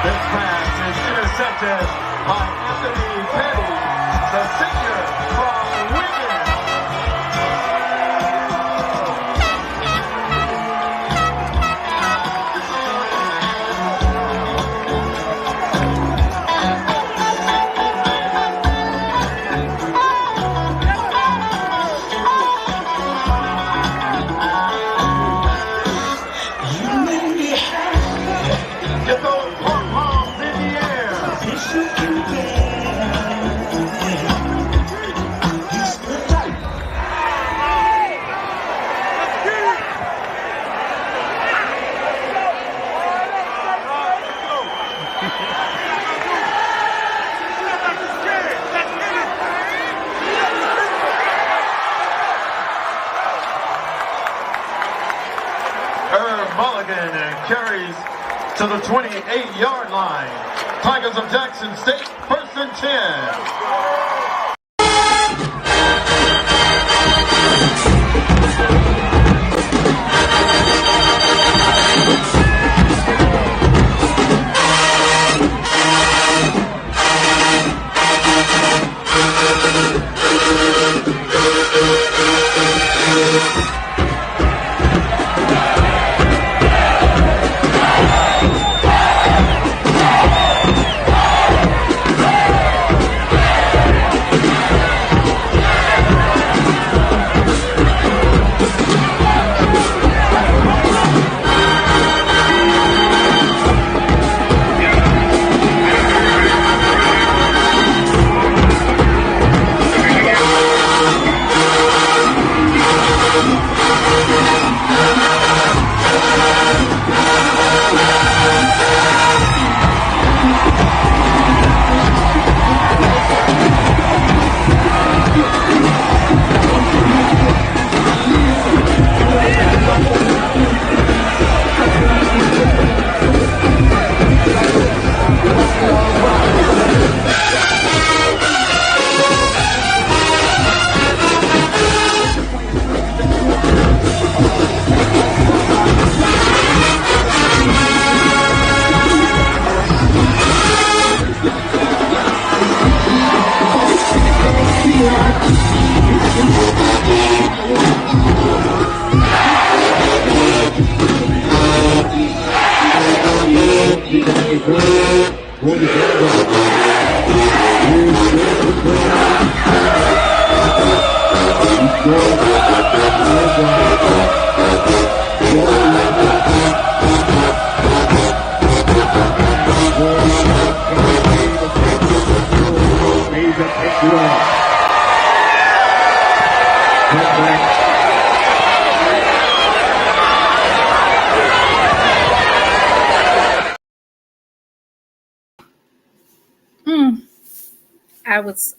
This pass is intercepted by Anthony Petty, the senior from Wigan. Get those pom-poms in the air. Mulligan carries to the 28-yard line. Tigers of Jackson State, 1st and 10.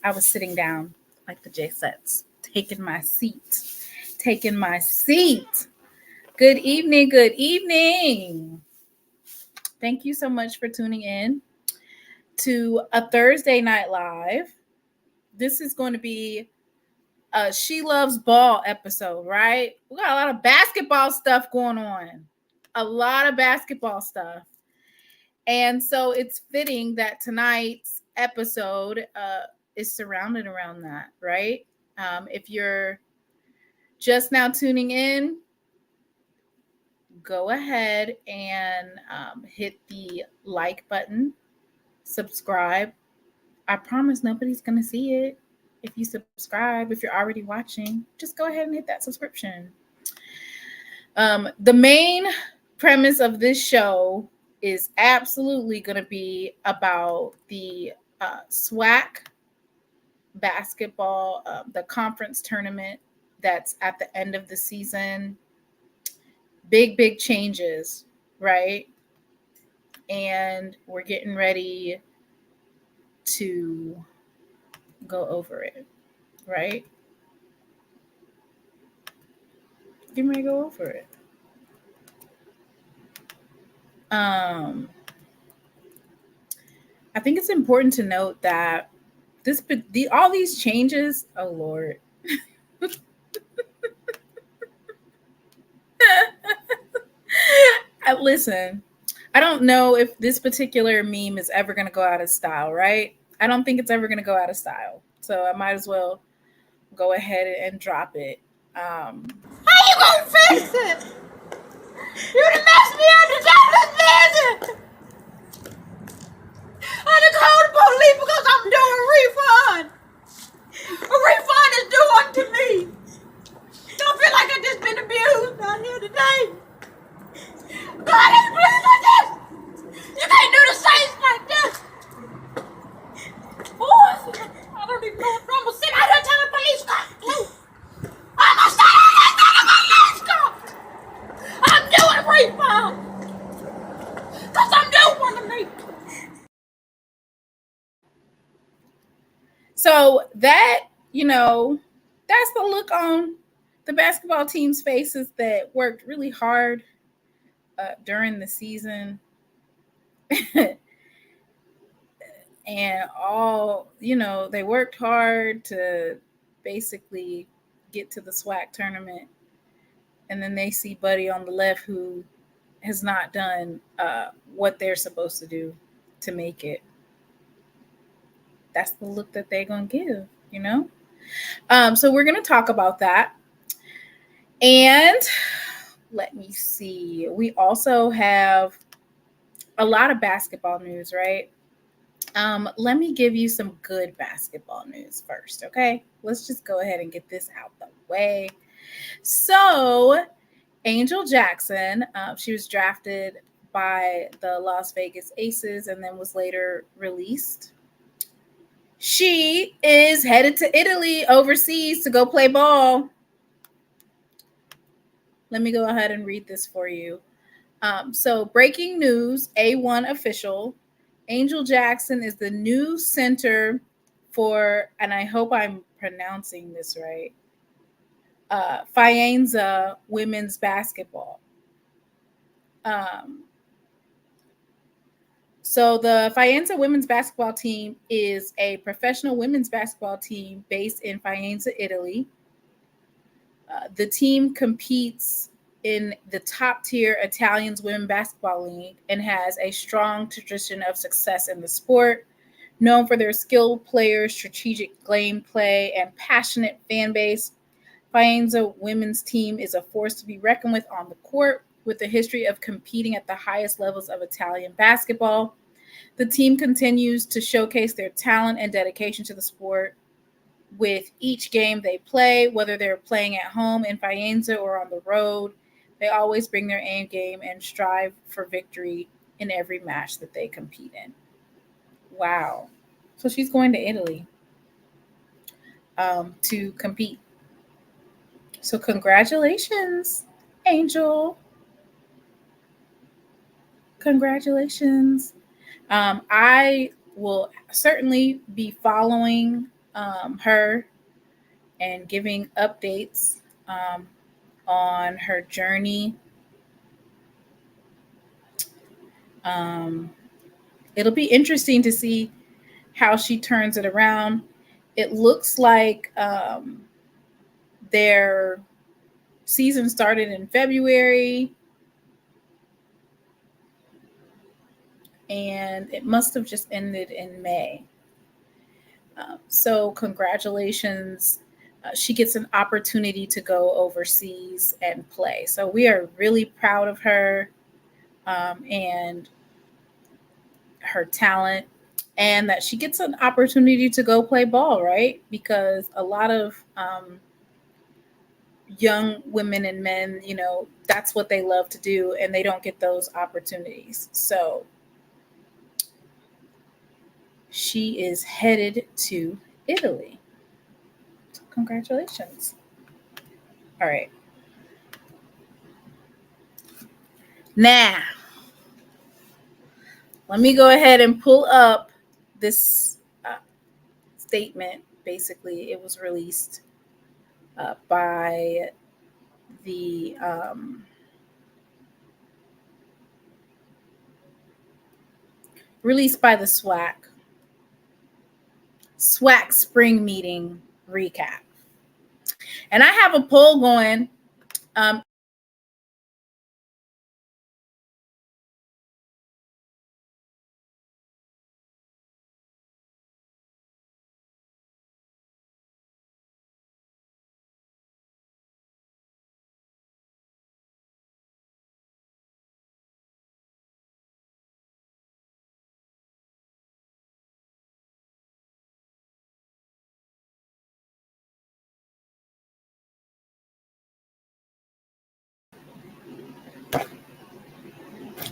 I was sitting down like the J-Sets, taking my seat. Good evening. Thank you so much for tuning in to a Thursday Night Live. This is going to be a SheLovesBall episode, right? We got a lot of basketball stuff going on. And so it's fitting that tonight's episode is surrounded around that, right? If you're just now tuning in, go ahead and hit the like button, subscribe. I promise nobody's going to see it. If you subscribe, if you're already watching, just go ahead and hit that subscription. The main premise of this show is absolutely going to be about the SWAC basketball, the conference tournament that's at the end of the season. Big changes, right? And we're getting ready to go over it, right? Getting ready to go over it. I think it's important to note that all these changes, oh Lord. Listen, I don't know if this particular meme is ever going to go out of style, right? I don't think it's ever going to go out of style. So I might as well go ahead and drop it. How you gonna fix it? You done messed me up the jobless visit. I done called the police because I'm doing a refund. A refund is due unto me. I feel like I just been abused out here today. God, ain't please like this. You can't do the saints like this. Boy, I don't even know what I'm gonna sit out here telling the police car. I'm gonna sit out here telling the police car. I'm doing a refund. Cause I'm doing to me. So that, that's the look on the basketball team's faces that worked really hard during the season. And they worked hard to basically get to the SWAC tournament. And then they see Buddy on the left who has not done what they're supposed to do to make it. That's the look that they're going to give, So we're going to talk about that. And let me see. We also have a lot of basketball news, right? Let me give you some good basketball news first, okay? Let's just go ahead and get this out the way. So, Angel Jackson, she was drafted by the Las Vegas Aces and then was later released. She is headed to Italy overseas to go play ball. Let me go ahead and read this for you. So, breaking news, A1 official, Angel Jackson is the new center for, and I hope I'm pronouncing this right, Faenza women's basketball. So the Faenza women's basketball team is a professional women's basketball team based in Faenza, Italy. The team competes in the top tier Italian's women's basketball league and has a strong tradition of success in the sport. Known for their skilled players, strategic gameplay, and passionate fan base, Faenza women's team is a force to be reckoned with on the court, with a history of competing at the highest levels of Italian basketball. The team continues to showcase their talent and dedication to the sport with each game they play, whether they're playing at home in Faenza or on the road. They always bring their A game and strive for victory in every match that they compete in. Wow. So she's going to Italy to compete. So congratulations, Angel. Congratulations. I will certainly be following her and giving updates on her journey. It'll be interesting to see how she turns it around. It looks like their season started in February, and it must have just ended in May. So congratulations. She gets an opportunity to go overseas and play. So we are really proud of her and her talent, and that she gets an opportunity to go play ball, right? Because a lot of young women and men, that's what they love to do, and they don't get those opportunities. So she is headed to Italy. So congratulations. All right. Now, let me go ahead and pull up this statement. Basically, it was released by the SWAC. SWAC spring meeting recap. And I have a poll going.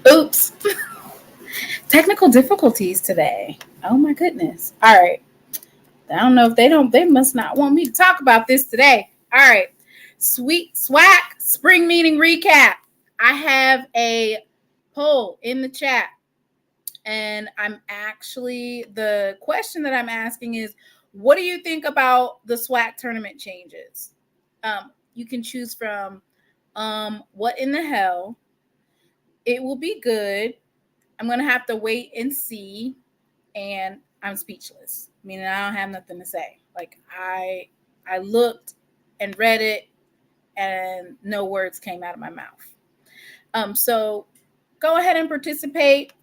Oops. Technical difficulties today. Oh my goodness. All right. I don't know if they must not want me to talk about this today. All right. SWAC spring meeting recap. I have a poll in the chat. And the question that I'm asking is, what do you think about the SWAC tournament changes? You can choose from what in the hell, it will be good, I'm going to have to wait and see, and I'm speechless, meaning I don't have nothing to say. Like I looked and read it and no words came out of my mouth. So go ahead and participate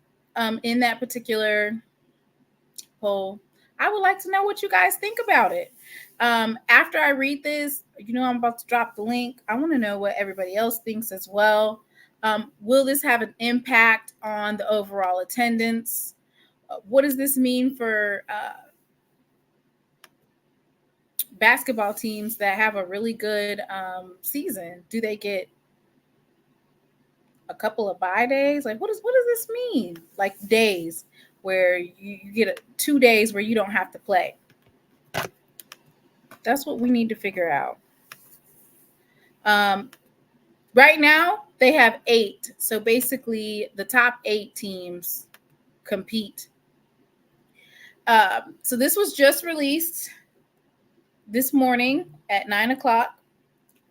in that particular poll. I would like to know what you guys think about it. After I read this, I'm about to drop the link. I want to know what everybody else thinks as well. Will this have an impact on the overall attendance? What does this mean for basketball teams that have a really good season? Do they get a couple of bye days? Like, what does this mean? Like days where you get 2 days where you don't have to play. That's what we need to figure out. Right now, they have 8. So basically, the top 8 teams compete. So this was just released this morning at 9 o'clock.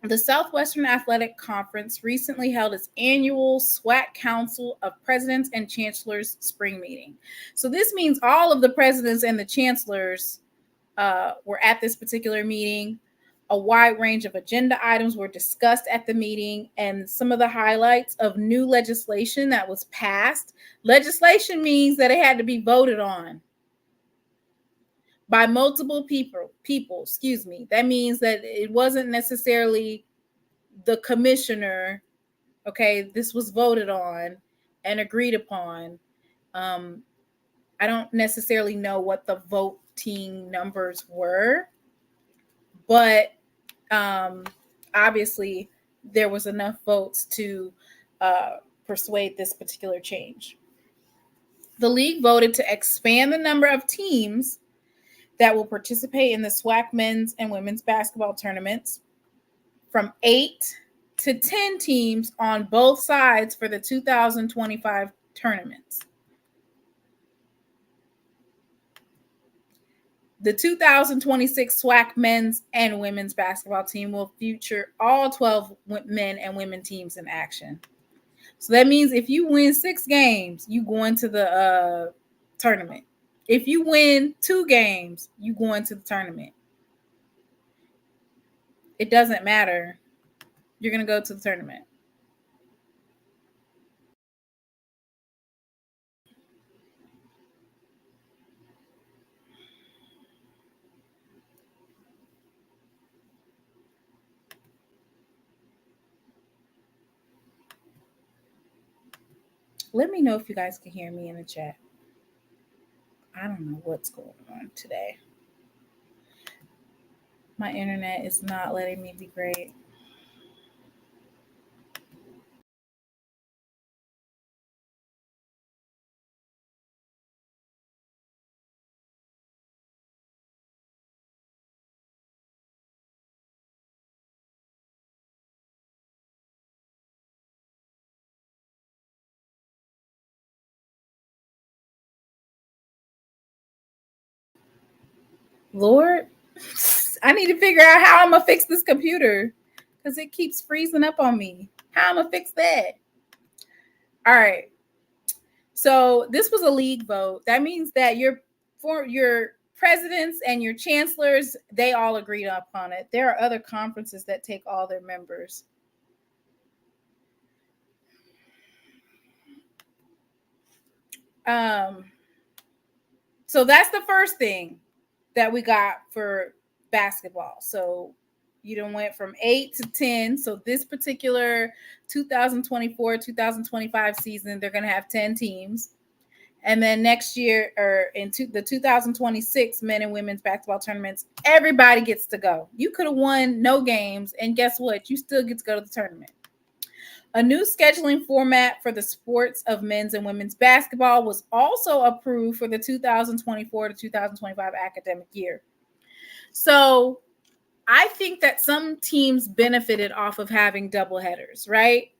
The Southwestern Athletic Conference recently held its annual SWAC Council of Presidents and Chancellors spring meeting. So this means all of the presidents and the chancellors were at this particular meeting. A wide range of agenda items were discussed at the meeting, and some of the highlights of new legislation that was passed. Legislation means that it had to be voted on by multiple people. That means that it wasn't necessarily the commissioner. Okay, this was voted on and agreed upon. I don't necessarily know what the voting numbers were, but obviously there was enough votes to persuade this particular change. The league voted to expand the number of teams that will participate in the SWAC men's and women's basketball tournaments from 8 to 10 teams on both sides for the 2025 tournaments. The 2026 SWAC men's and women's basketball team will feature all 12 men and women teams in action. So that means if you win 6 games, you go into the tournament. If you win 2 games, you go into the tournament. It doesn't matter. You're going to go to the tournament. Let me know if you guys can hear me in the chat. I don't know what's going on today. My internet is not letting me be great. Lord, I need to figure out how I'm going to fix this computer because it keeps freezing up on me. How I'm going to fix that? All right. So this was a league vote. That means that your presidents and your chancellors, they all agreed upon it. There are other conferences that take all their members. So that's the first thing that we got for basketball. So you done went from 8 to 10. So this particular 2024-2025 season, they're going to have 10 teams. And then next year, or the 2026 men and women's basketball tournaments, everybody gets to go. You could have won no games, and guess what? You still get to go to the tournament. A new scheduling format for the sports of men's and women's basketball was also approved for the 2024 to 2025 academic year. So I think that some teams benefited off of having doubleheaders, right?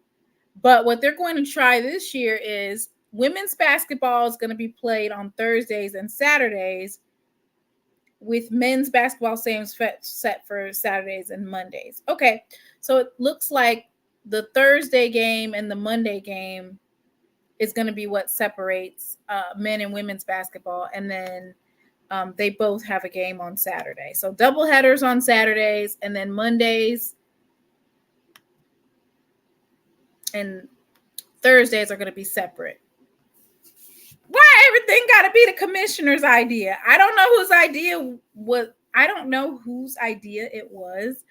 But what they're going to try this year is women's basketball is going to be played on Thursdays and Saturdays, with men's basketball same set for Saturdays and Mondays. Okay, so it looks like the Thursday game and the Monday game is going to be what separates men and women's basketball. And then they both have a game on Saturday. So double headers on Saturdays, and then Mondays and Thursdays are going to be separate. Why everything got to be the commissioner's idea? I don't know whose idea it was,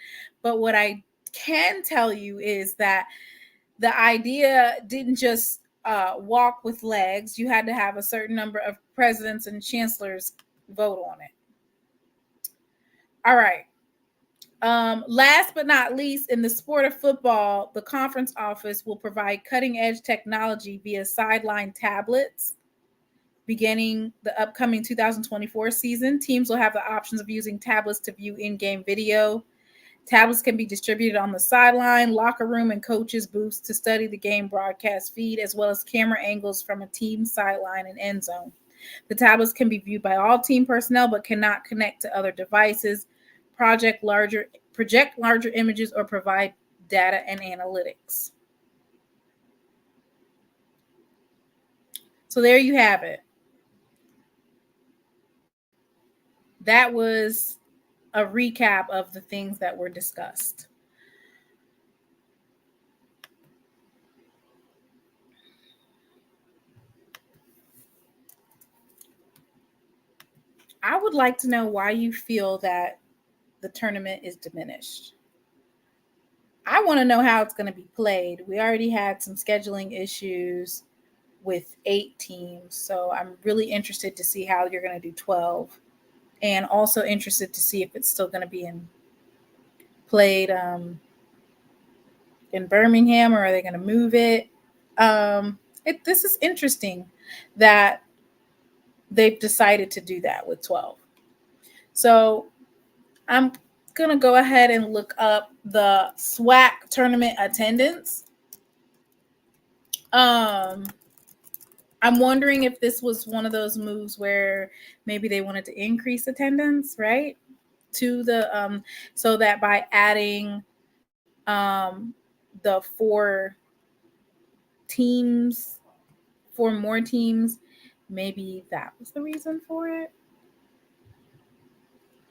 but what I can tell you is that the idea didn't just walk with legs. You had to have a certain number of presidents and chancellors vote on it. All right. Last but not least, in the sport of football, the conference office will provide cutting-edge technology via sideline tablets. Beginning the upcoming 2024 season, teams will have the options of using tablets to view in-game video. Tablets can be distributed on the sideline, locker room, and coaches' booths to study the game broadcast feed, as well as camera angles from a team's sideline and end zone. The tablets can be viewed by all team personnel, but cannot connect to other devices, project larger images, or provide data and analytics. So there you have it. That was a recap of the things that were discussed. I would like to know why you feel that the tournament is diminished. I want to know how it's going to be played. We already had some scheduling issues with 8 teams, so I'm really interested to see how you're going to do 12. And also interested to see if it's still going to be played in Birmingham, or are they going to move it? This is interesting that they've decided to do that with 12. So I'm going to go ahead and look up the SWAC tournament attendance. I'm wondering if this was one of those moves where maybe they wanted to increase attendance, right? To the so that by adding the 4 more teams, maybe that was the reason for it.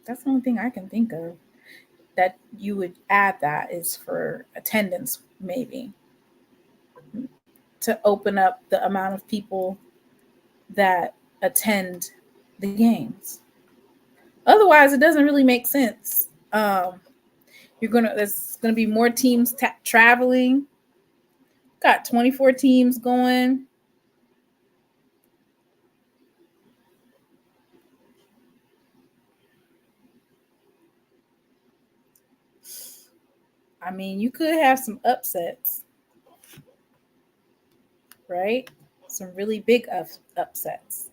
That's the only thing I can think of that you would add, that is for attendance, maybe, to open up the amount of people that attend the games. Otherwise, it doesn't really make sense. There's gonna be more teams traveling. Got 24 teams going. I mean, you could have some upsets, right? Some really big upsets.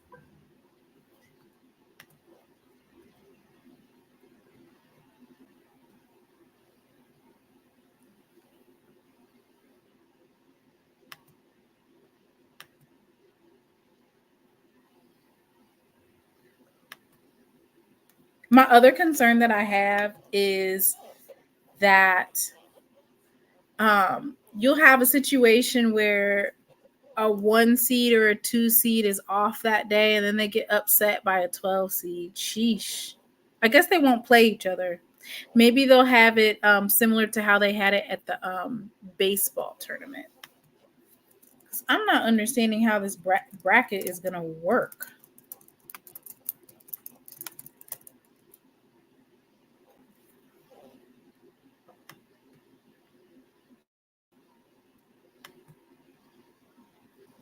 My other concern that I have is that you'll have a situation where a 1 seed or a 2 seed is off that day, and then they get upset by a 12 seed. Sheesh. I guess they won't play each other. Maybe they'll have it similar to how they had it at the baseball tournament. I'm not understanding how this bracket is going to work.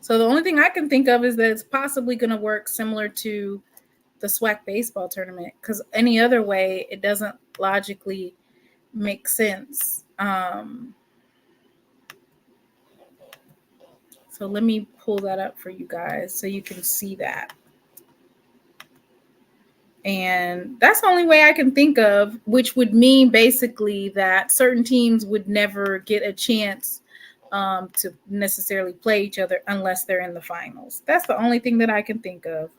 So the only thing I can think of is that it's possibly going to work similar to the SWAC baseball tournament, because any other way, it doesn't logically make sense. So let me pull that up for you guys so you can see that. And that's the only way I can think of, which would mean basically that certain teams would never get a chance to necessarily play each other unless they're in the finals. That's the only thing that I can think of.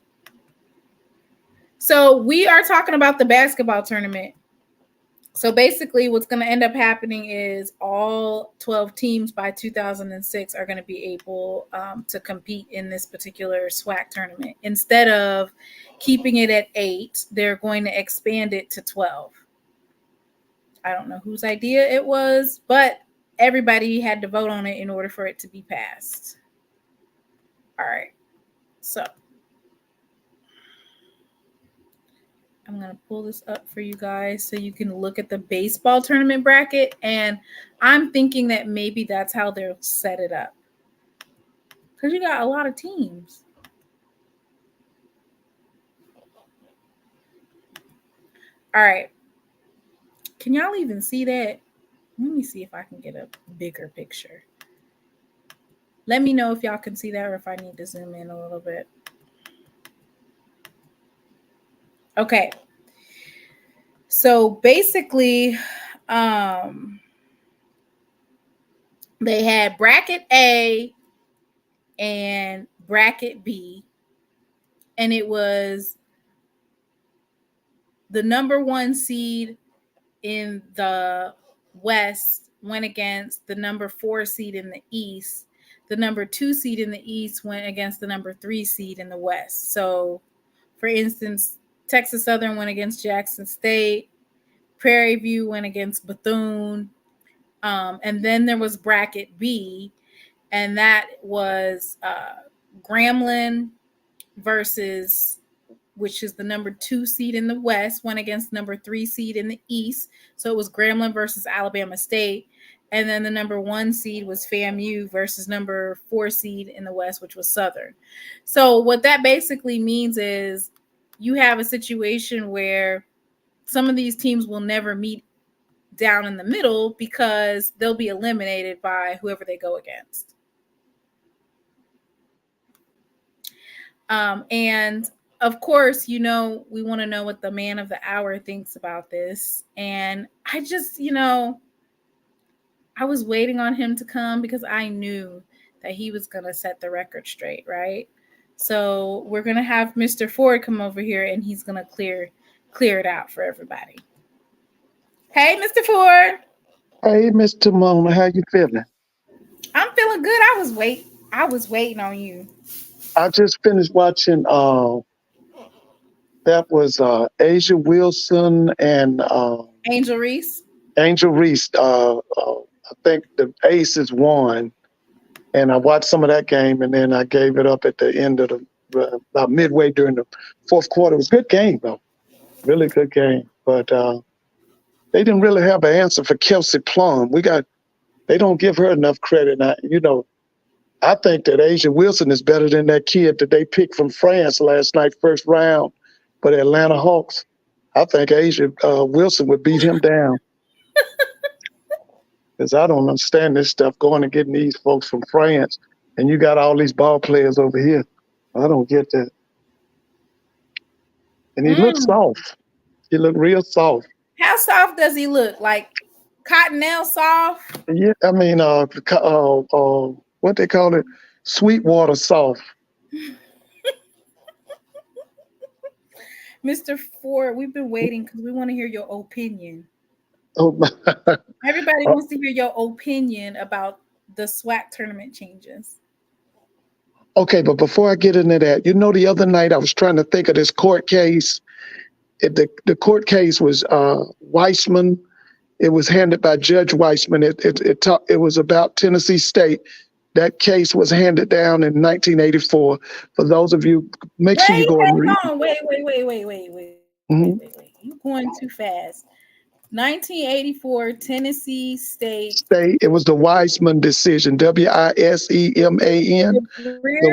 So we are talking about the basketball tournament. So basically what's going to end up happening is all 12 teams by 2006 are going to be able to compete in this particular SWAC tournament. Instead of keeping it at 8, they're going to expand it to 12. I don't know whose idea it was, but everybody had to vote on it in order for it to be passed. All right. So I'm going to pull this up for you guys so you can look at the baseball tournament bracket. And I'm thinking that maybe that's how they'll set it up. Because you got a lot of teams. All right. Can y'all even see that? Let me see if I can get a bigger picture. Let me know if y'all can see that or if I need to zoom in a little bit. Okay. So basically, they had bracket A and bracket B, and it was the number 1 seed in the West went against the number 4 seed in the East. The number 2 seed in the East went against the number 3 seed in the West. So, for instance, Texas Southern went against Jackson State. Prairie View went against Bethune. And then there was bracket B, and that was Grambling versus, which is the number 2 seed in the West, went against number 3 seed in the East. So it was Grambling versus Alabama State. And then the number 1 seed was FAMU versus number 4 seed in the West, which was Southern. So what that basically means is you have a situation where some of these teams will never meet down in the middle because they'll be eliminated by whoever they go against. And of course, we want to know what the man of the hour thinks about this. And I just, I was waiting on him to come because I knew that he was going to set the record straight, right? So we're going to have Mr. Ford come over here and he's going to clear it out for everybody. Hey, Mr. Ford. Hey, Miss Timona, how you feeling? I'm feeling good. I was waiting on you. I just finished watching, that was Asia Wilson and Angel Reese. Angel Reese. I think the Aces won. And I watched some of that game, and then I gave it up at the end of about midway during the fourth quarter. It was a good game, though. Really good game. But they didn't really have an answer for Kelsey Plum. They don't give her enough credit. I think that Asia Wilson is better than that kid that they picked from France last night, first round, for the Atlanta Hawks. I think Asia Wilson would beat him down. Because I don't understand this stuff, going and getting these folks from France, and you got all these ball players over here. I don't get that. And he looks soft. He looked real soft. How soft does he look? Like cottonelle soft? Yeah, I mean, what they call it, Sweetwater soft. Mr. Ford, we've been waiting because we want to hear your opinion. Oh, Everybody wants to hear your opinion about the SWAC tournament changes. Okay, but before I get into that, the other night I was trying to think of this court case. The court case was Weissman. It was handed by Judge Weissman. It was about Tennessee State. That case was handed down in 1984. For those of you, make sure you go and read. Wait. Mm-hmm. Wait. You're going too fast. 1984 Tennessee State. It was the Weissman decision. Wiseman. The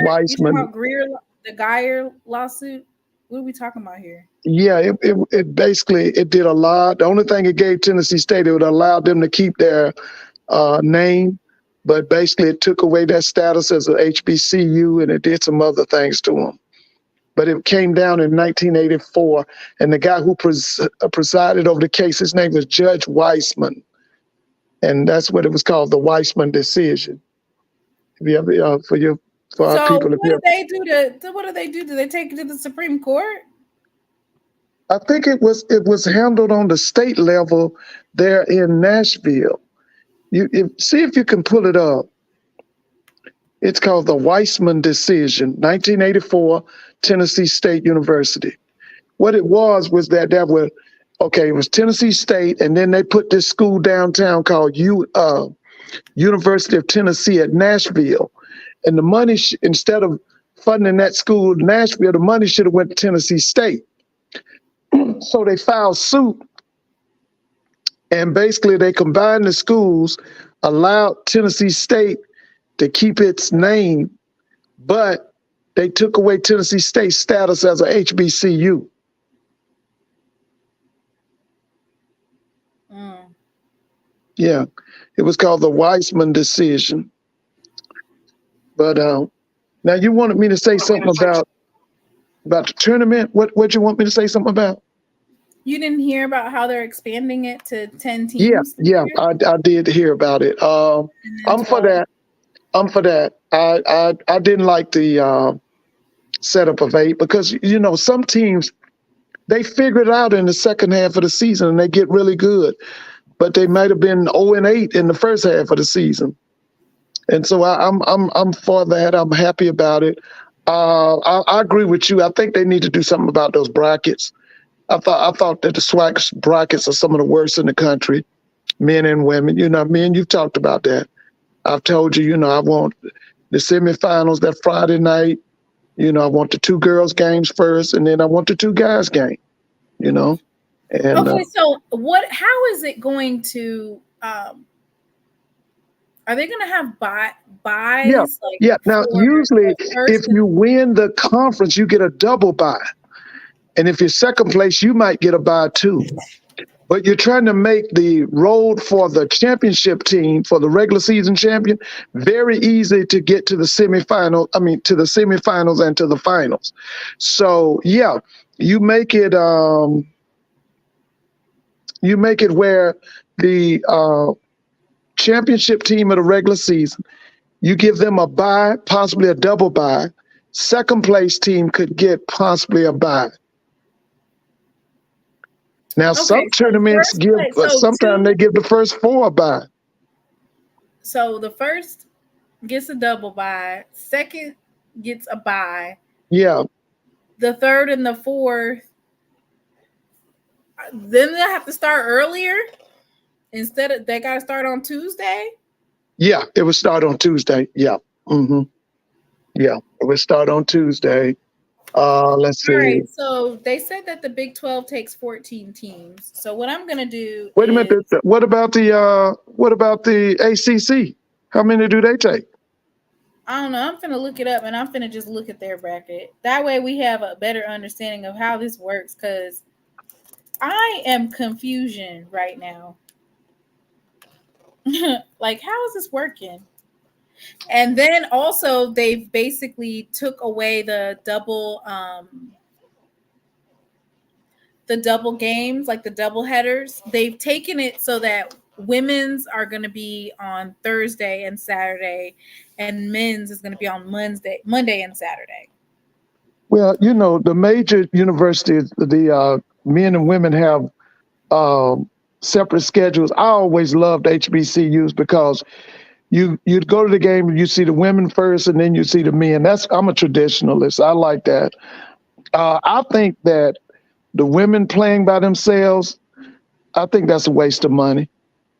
Weissman. You talking about the Geyer lawsuit? What are we talking about here? Yeah, it basically did a lot. The only thing it gave Tennessee State, it would allow them to keep their name, But basically, it took away that status as an HBCU, and it did some other things to them. But it came down in 1984, and the guy who presided over the case, his name was Judge Weissman, and that's what it was called, the Weissman decision. If you ever, for our people, what do they do what do they do? Do they take it to the Supreme Court? I think it was handled on the state level there in Nashville. See if you can pull it up. It's called the Weissman decision, 1984, Tennessee State University. What it was that it was Tennessee State, and then they put this school downtown called University of Tennessee at Nashville. And the money, instead of funding that school in Nashville, the money should have went to Tennessee State. So they filed suit, and basically they combined the schools, allowed Tennessee State to keep its name, but they took away Tennessee State's status as a HBCU. Yeah, it was called the Weissman decision. But now you wanted me to say something about the tournament. What you want me to say something about? You didn't hear about how they're expanding it to 10 teams? Yeah, I did hear about it. I'm for that. I didn't like the setup of 8 because, some teams, they figure it out in the second half of the season and they get really good, but they might have been 0-8 in the first half of the season. And so I'm for that. I'm happy about it. I agree with you. I think they need to do something about those brackets. I thought that the SWAC brackets are some of the worst in the country, men and women. Me and you've talked about that. I've told you, I want the semifinals that Friday night. I want the 2 girls games first, and then I want the 2 guys game. And okay, so how is it going to? Are they going to have buys? Yeah. Now, usually, if you win the conference, you get a double bye. And if you're second place, you might get a bye too. But you're trying to make the road for the championship team, for the regular season champion, very easy to get to the semifinals and to the finals. So, yeah, you make it where the championship team of the regular season, you give them a bye, possibly a double bye. Second place team could get possibly a bye. Now, some tournaments sometimes they give the first 4 a bye. So the first gets a double bye, second gets a bye. Yeah. The third and the fourth, then they have to start earlier instead of they got to start on Tuesday. Yeah, it would start on Tuesday. Yeah. Mm-hmm. Yeah, it would start on Tuesday. Let's see. All right, so they said that the Big 12 takes 14 teams. So what I'm going to do Wait a minute. What about the ACC? How many do they take? I don't know. I'm going to look it up, and I'm going to just look at their bracket. That way we have a better understanding of how this works, because I am confusion right now. Like, how is this working? And then also they've basically took away the double games, like the double headers. They've taken it so that women's are going to be on Thursday and Saturday, and men's is going to be on Monday and Saturday. Well, the major universities, the men and women have separate schedules. I always loved HBCUs because you'd go to the game and you see the women first and then you see the men. I'm a traditionalist. I like that. I think that the women playing by themselves, I think that's a waste of money.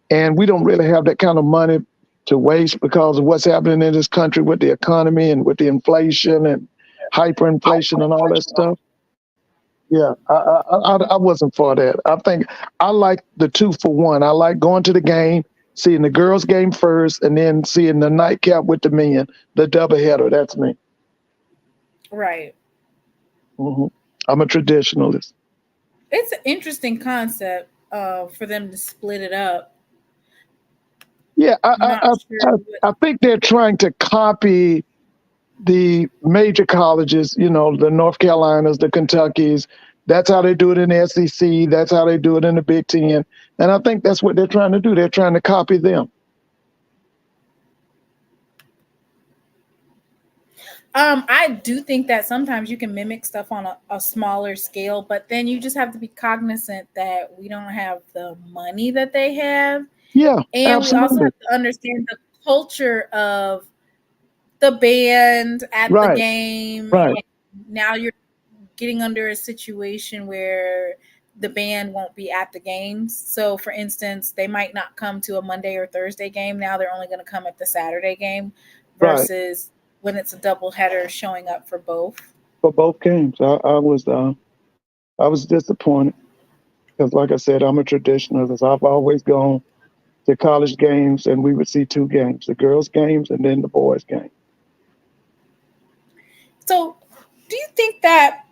And we don't really have that kind of money to waste because of what's happening in this country with the economy and with the inflation and hyperinflation and all that stuff. Yeah, I wasn't for that. I think I like the 2 for 1. I like going to the game, seeing the girls' game first, and then seeing the nightcap with the men, the doubleheader. That's me. Right. Mm-hmm. I'm a traditionalist. It's an interesting concept for them to split it up. Yeah, I'm not sure. I think they're trying to copy the major colleges, the North Carolinas, the Kentuckys. That's how they do it in the SEC. That's how they do it in the Big Ten. And I think that's what they're trying to do. They're trying to copy them. I do think that sometimes you can mimic stuff on a smaller scale, but then you just have to be cognizant that we don't have the money that they have. Yeah, And absolutely. we also have to understand the culture of the band at the game. Right. Now you're getting under a situation where the band won't be at the games. So for instance, they might not come to a Monday or Thursday game. Now they're only going to come at the Saturday game versus when it's a double header showing up for both. For both games. I was disappointed because, like I said, I'm a traditionalist. I've always gone to college games and we would see two games, the girls' games and then the boys' game. So do you think that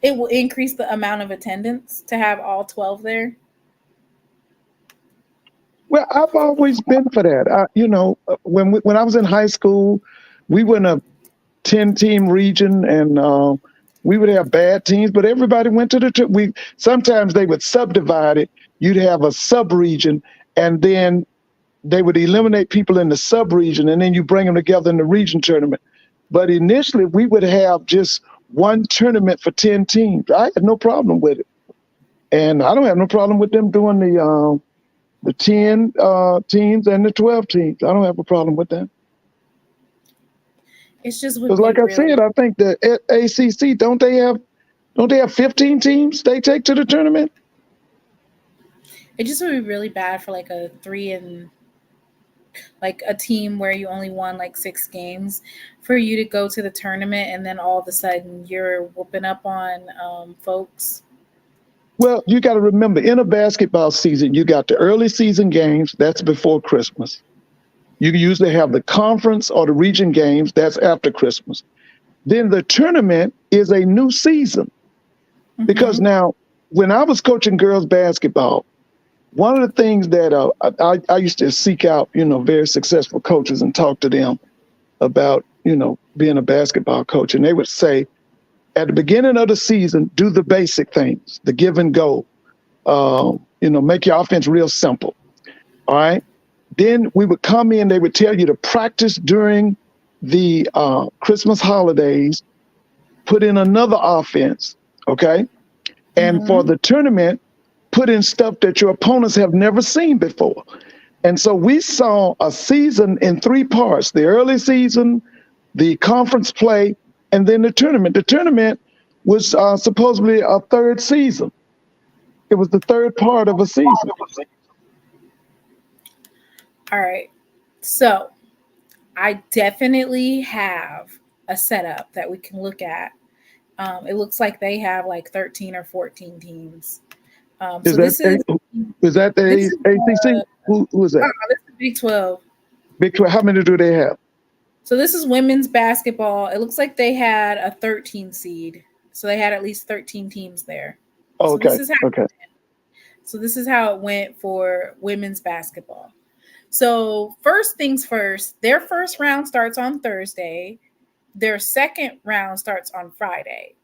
it will increase the amount of attendance to have all 12 there? Well, I've always been for that. When I was in high school, we were in a 10-team region, and we would have bad teams, but everybody went to the. Sometimes they would subdivide it. You'd have a sub-region, and then they would eliminate people in the sub-region, and then you bring them together in the region tournament. But initially, we would have just one tournament for 10 teams. I had no problem with it, and I don't have no problem with them doing the 10 teams and the 12 teams. I don't have a problem with that. It's just because, like I said, I think the ACC don't they have 15 teams they take to the tournament? It just would be really bad for like a team where you only won like 6 games for you to go to the tournament and then all of a sudden you're whooping up on folks. Well, you got to remember, in a basketball season, you got the early season games. That's before Christmas. You usually have the conference or the region games. That's after Christmas. Then the tournament is a new season. Mm-hmm. Because now, when I was coaching girls basketball, one of the things that I used to seek out, very successful coaches and talk to them about, being a basketball coach. And they would say, at the beginning of the season, do the basic things, the give and go, make your offense real simple. All right. Then we would come in, they would tell you to practice during the Christmas holidays, put in another offense. Okay. And for the tournament, put in stuff that your opponents have never seen before. And so we saw a season in 3 parts: the early season, the conference play, and then the tournament. The tournament was supposedly a 3rd season. It was the 3rd part of a season. All right. So I definitely have a setup that we can look at. It looks like they have like 13 or 14 teams. Is that the ACC? Who is that? This is Big 12. Big 12. How many do they have? So this is women's basketball. It looks like they had a 13 seed. So they had at least 13 teams there. Oh, okay. So this is how it went for women's basketball. So first things first, their first round starts on Thursday. Their second round starts on Friday.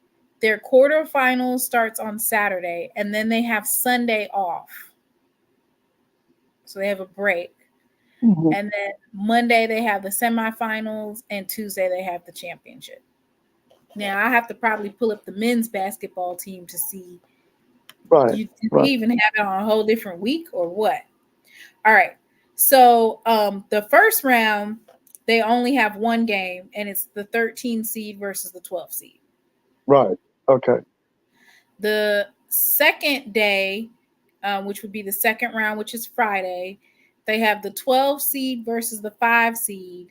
Their quarterfinals starts on Saturday. And then they have Sunday off. So they have a break. Mm-hmm. And then Monday they have the semifinals, and Tuesday they have the championship. Now I have to probably pull up the men's basketball team to see. Right. Do we even have it on a whole different week or what? All right. So the first round, they only have one game, and it's the 13 seed versus the 12 seed. Right. Okay. The second day, which would be the second round, which is Friday, they have the 12 seed versus the 5 seed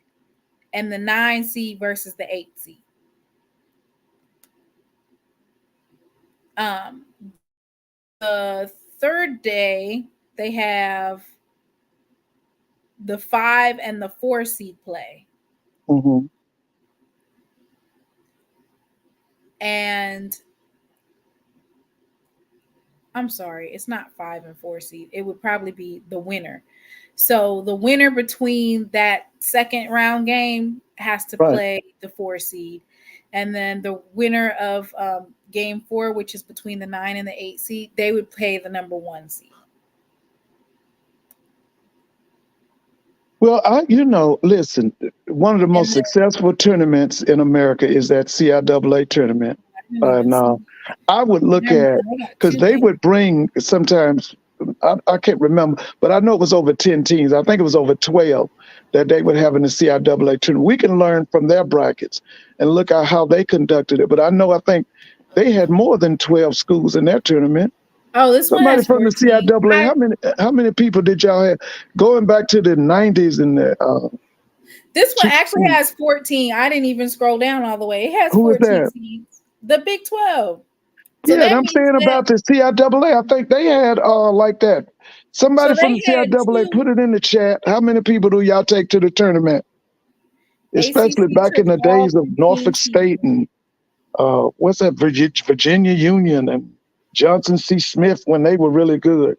and the 9 seed versus the 8 seed. The third day, they have the 5 and the 4 seed play. Mm-hmm. And I'm sorry, it's not 5 and 4 seed. It would probably be the winner. So the winner between that second round game has to play the 4 seed. And then the winner of game 4, which is between the 9 and the 8 seed, they would play the number 1 seed. Well, listen, one of the most successful tournaments in America is that CIAA tournament. And I would look at, because they would bring sometimes, I can't remember, but I know it was over 10 teams. I think it was over 12 that they would have in the CIAA tournament. We can learn from their brackets and look at how they conducted it. But I think they had more than 12 schools in their tournament. Oh, this Somebody one from the CIAA. How many people did y'all have going back to the 90s and the? This one actually has 14. I didn't even scroll down all the way. It has 14 teams. The Big 12. So yeah, and I'm saying about the CIAA. I think they had like that. Somebody from the CIAA put it in the chat. How many people do y'all take to the tournament? Especially back in the days of Norfolk State and what's that, Virginia Union and Johnson C. Smith when they were really good.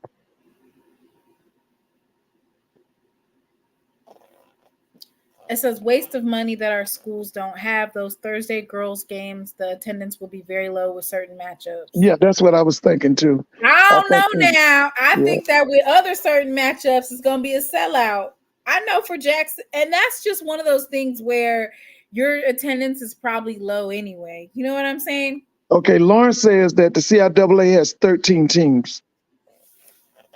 It says waste of money that our schools don't have. Those Thursday girls games, the attendance will be very low with certain matchups. Yeah, that's what I was thinking too. I don't know now. I think that with other certain matchups, it's going to be a sellout. I know for Jackson, and that's just one of those things where your attendance is probably low anyway. You know what I'm saying? Okay, Lauren says that the CIAA has 13 teams.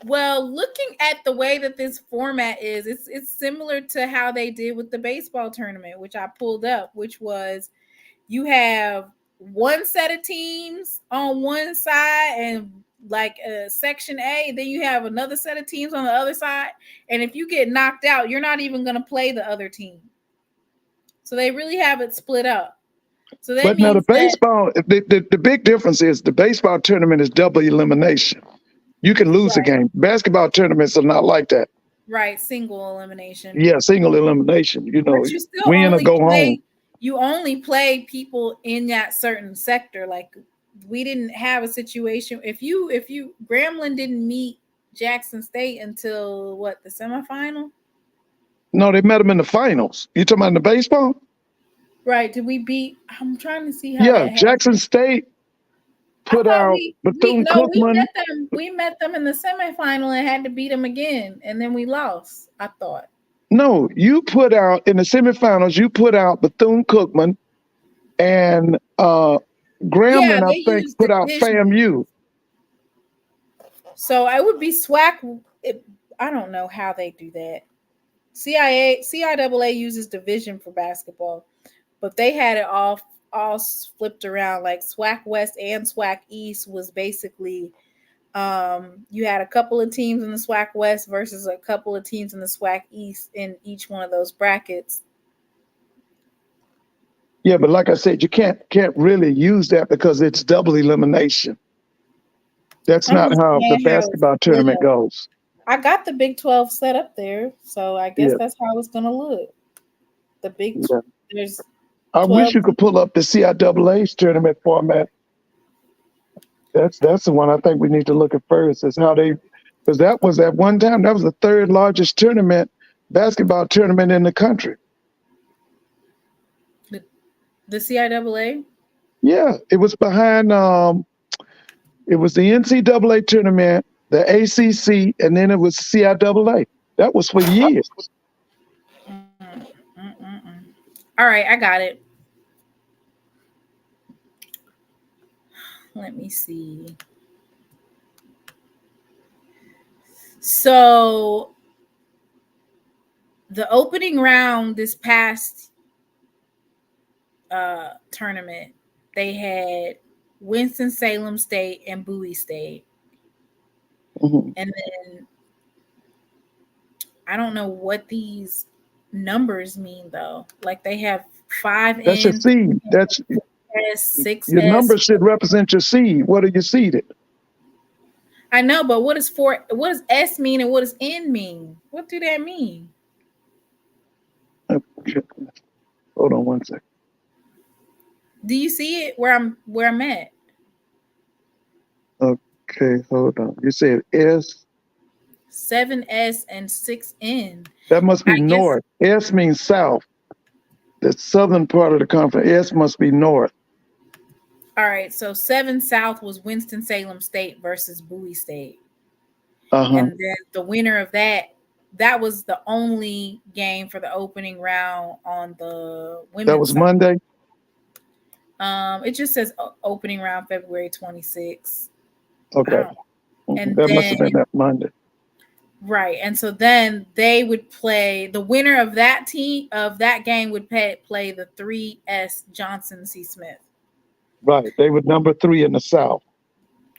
Well, looking at the way that this format is, it's similar to how they did with the baseball tournament, which I pulled up, which was you have one set of teams on one side and like section A, then you have another set of teams on the other side. And if you get knocked out, you're not even going to play the other team. So they really have it split up. So that but now the baseball, the big difference is the baseball tournament is double elimination. You can lose a game. Basketball tournaments are not like that. Right, single elimination. Yeah, single elimination. You know, win or go home. You only play people in that certain sector. Like we didn't have a situation. If Grambling didn't meet Jackson State until what, the semifinal? No, they met them in the finals. You talking about in the baseball? Right. Did we beat? I'm trying to see how. Yeah, Jackson State put out Bethune-Cookman. We met them in the semifinal and had to beat them again, and then we lost. I thought. No, you put out in the semifinals. You put out Bethune-Cookman, and Grambling, I think, put out FAMU. So I would be SWAC. I don't know how they do that. CIAA uses division for basketball, but they had it all flipped around. Like SWAC West and SWAC East was basically you had a couple of teams in the SWAC West versus a couple of teams in the SWAC East in each one of those brackets. Yeah, but like I said, you can't really use that because it's double elimination. That's not how the basketball tournament goes. I got the Big 12 set up there, so I guess that's how it's going to look. The Big 12. I wish you could pull up the CIAA's tournament format. That's the one I think we need to look at first. Is how because that was at one time that was the third largest basketball tournament in the country. The CIAA? Yeah, it was behind. It was the NCAA tournament, the ACC, and then it was CIAA. That was for years. All right, I got it. Let me see. So the opening round this past tournament, they had Winston-Salem State and Bowie State. Mm-hmm. And then I don't know what these numbers mean though. Like they have 5 That's your seed. That's 6. Your number should represent your seed. What are you seeded? I know, but what does S mean and what does N mean? What do that mean? Hold on one second. Do you see it where I'm at? Okay, hold on. You said S. 7S and 6N. That must be I guess- north. S means south. The southern part of the conference. S must be north. All right, so 7 South was Winston-Salem State versus Bowie State. Uh-huh. And then the winner of that was the only game for the opening round on the women's That was side. Monday? It just says opening round February 26th. Okay. And that must have then- been that Monday. Right. And so then they would play, the winner of that game would play the 3S Johnson C. Smith. Right. They were number 3 in the South.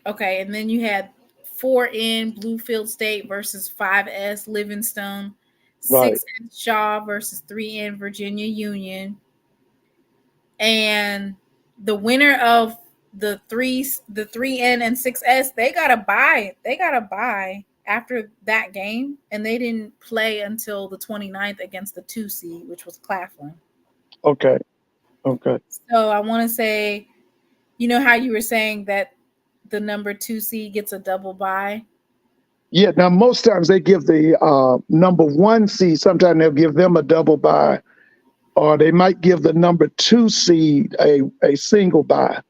Okay. And then you had 4N Bluefield State versus 5S Livingstone, Right. 6N Shaw versus 3N Virginia Union. And the winner of the 3N and 6S, they got a bye after that game, and they didn't play until the 29th against the 2 seed, which was Claflin. Okay. So I want to say, you know how you were saying that the number 2 seed gets a double bye? Yeah, now most times they give the number 1 seed, sometimes they'll give them a double bye, or they might give the number 2 seed a single bye.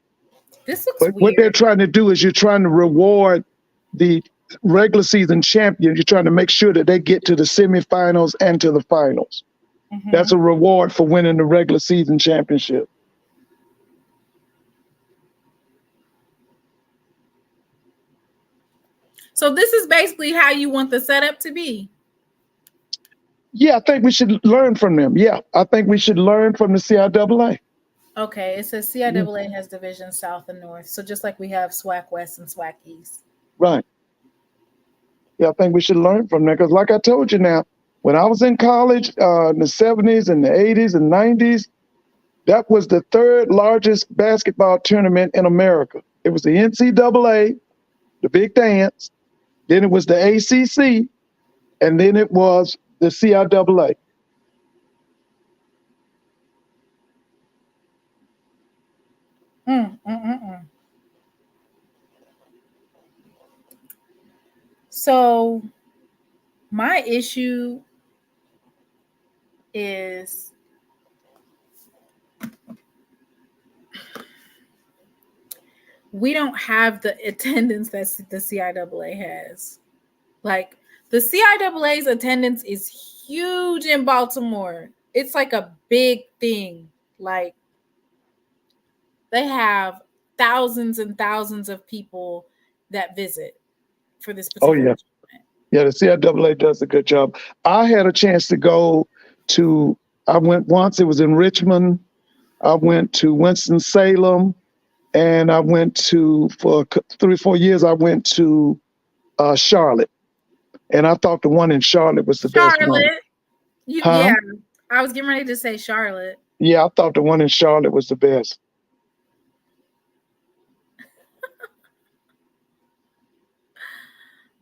This looks But weird. what they're trying to do is you're trying to reward the regular season champions. You're trying to make sure that they get to the semifinals and to the finals. Mhm. That's a reward for winning the regular season championship. So this is basically how you want the setup to be. Yeah, I think we should learn from them. Yeah, I think we should learn from the CIAA. Okay, it says CIAA has divisions South and North. So just like we have SWAC West and SWAC East. Right. Yeah, I think we should learn from that because like I told you now, when I was in college in the 70s and the 80s and 90s, that was the 3rd largest basketball tournament in America. It was the NCAA, the Big Dance, then it was the ACC, and then it was the CIAA. So my issue is we don't have the attendance that the CIAA has. Like the CIAA's attendance is huge in Baltimore. It's like a big thing. Like they have thousands and thousands of people that visit for this particular tournament. Yeah, the CIAA does a good job. I had a chance to go to, I went once, it was in Richmond. I went to Winston-Salem, and I went to, for 3 or 4 years, I went to Charlotte. And I thought the one in Charlotte was the best one. Charlotte? Yeah, I was getting ready to say Charlotte. Yeah, I thought the one in Charlotte was the best.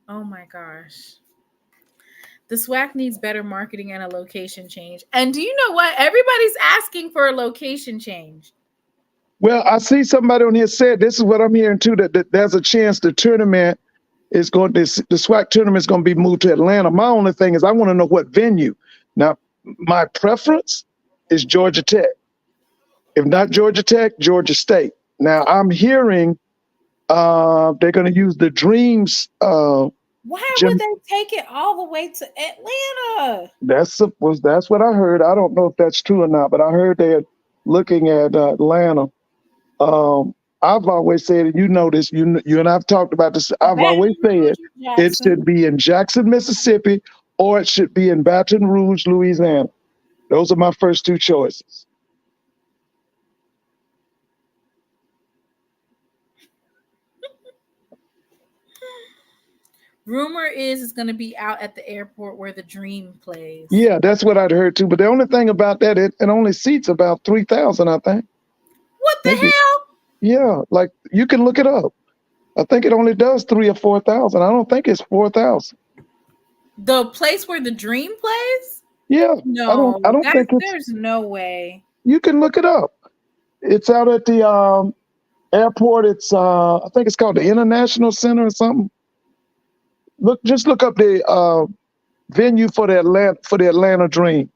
Oh my gosh. The SWAC needs better marketing and a location change. And do you know what? Everybody's asking for a location change. Well, I see somebody on here said, this is what I'm hearing too, that there's a chance the tournament is going to, the SWAC tournament is going to be moved to Atlanta. My only thing is I want to know what venue. Now, my preference is Georgia Tech. If not Georgia Tech, Georgia State. Now, I'm hearing they're going to use the Dreams. Why would they take it all the way to Atlanta? That's what I heard. I don't know if that's true or not, but I heard they're looking at Atlanta. I've always said, and you know this, you and I've talked about this. I've always said it should be in Jackson, Mississippi, or it should be in Baton Rouge, Louisiana. Those are my first 2 choices. Rumor is it's going to be out at the airport where the Dream plays. Yeah, that's what I'd heard too. But the only thing about that, it only seats about 3,000, I think. What the hell? Yeah, like you can look it up. I think it only does 3,000 or 4,000. I don't think it's 4,000. The place where the Dream plays? Yeah. No, I don't think there's no way. You can look it up. It's out at the airport. It's I think it's called the International Center or something. Just look up the venue for the Atlanta Dream.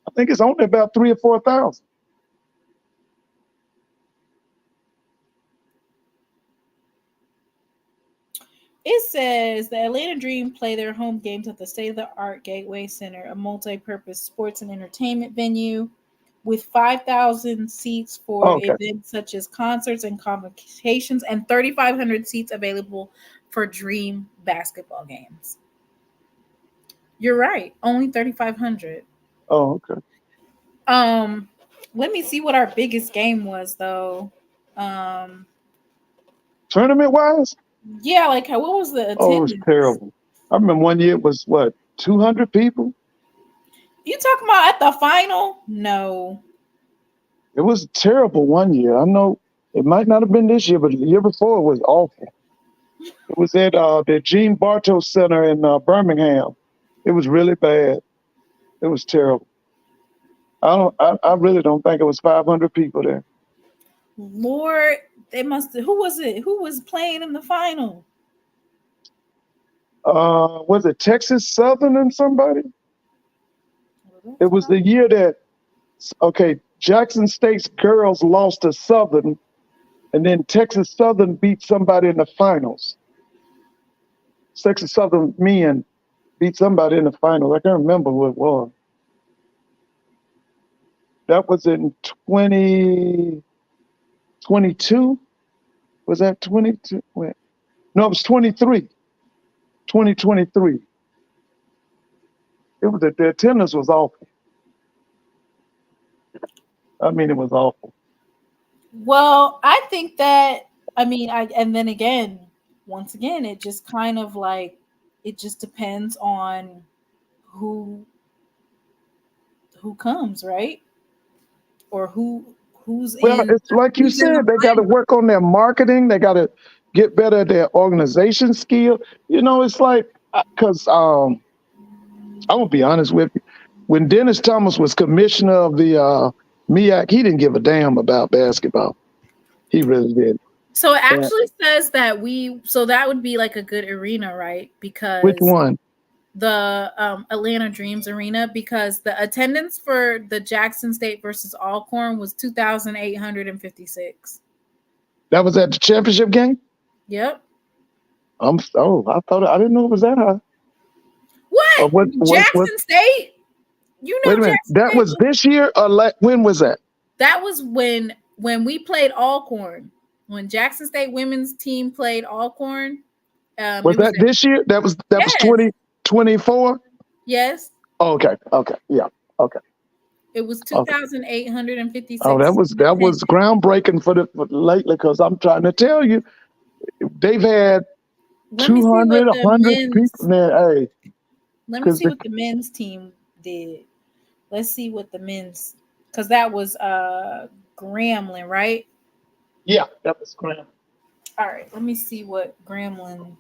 I think it's only about 3,000 or 4,000. It says the Atlanta Dream play their home games at the state-of-the-art Gateway Center, a multi-purpose sports and entertainment venue with 5,000 seats for events such as concerts and convocations, and 3,500 seats available for Dream basketball games. You're right. Only 3,500. Oh, okay. Let me see what our biggest game was, though. Tournament-wise? Yeah, like what was the attendance? Oh, it was terrible. I remember one year it was, 200 people? You talking about at the final? No. It was terrible one year. I know it might not have been this year, but the year before it was awful. It was at the Gene Bartow Center in Birmingham. It was really bad. It was terrible. I really don't think it was 500 people there. Lord, they must. Who was it? Who was playing in the final? Was it Texas Southern and somebody? It was the year that Jackson State's girls lost to Southern, and then Texas Southern beat somebody in the finals. Texas Southern men beat somebody in the finals. I can't remember who it was. That was in 2022. Was that 22? Wait. No, it was 23. 2023. It was the attendance was awful. I mean, it was awful. Well, I think that and then again, once again, it just kind of like it just depends on who comes, right? Or who's well, it's like you said, they got to work on their marketing. They got to get better at their organization skill. It's like, because I'm going to be honest with you. When Dennis Thomas was commissioner of the MEAC, he didn't give a damn about basketball. He really did. So it actually says that so that would be like a good arena, right? Because which one? The Atlanta Dreams Arena, because the attendance for the Jackson State versus Alcorn was 2,856. That was at the championship game? Yep. I didn't know it was that high. What? Jackson State? Wait a minute. That was this year or when was that? That was when we played Alcorn. When Jackson State women's team played Alcorn. Was that this year? That was 2024? Yes. Oh, okay. Yeah. Okay. It was 2,856. Oh, that was groundbreaking for lately, because I'm trying to tell you, they've had 200, 100 people there. Hey. Let me see what the men's team did. Let's see what the men's, because that was Grambling, right? Yeah, that was Grambling. All right, let me see what Grambling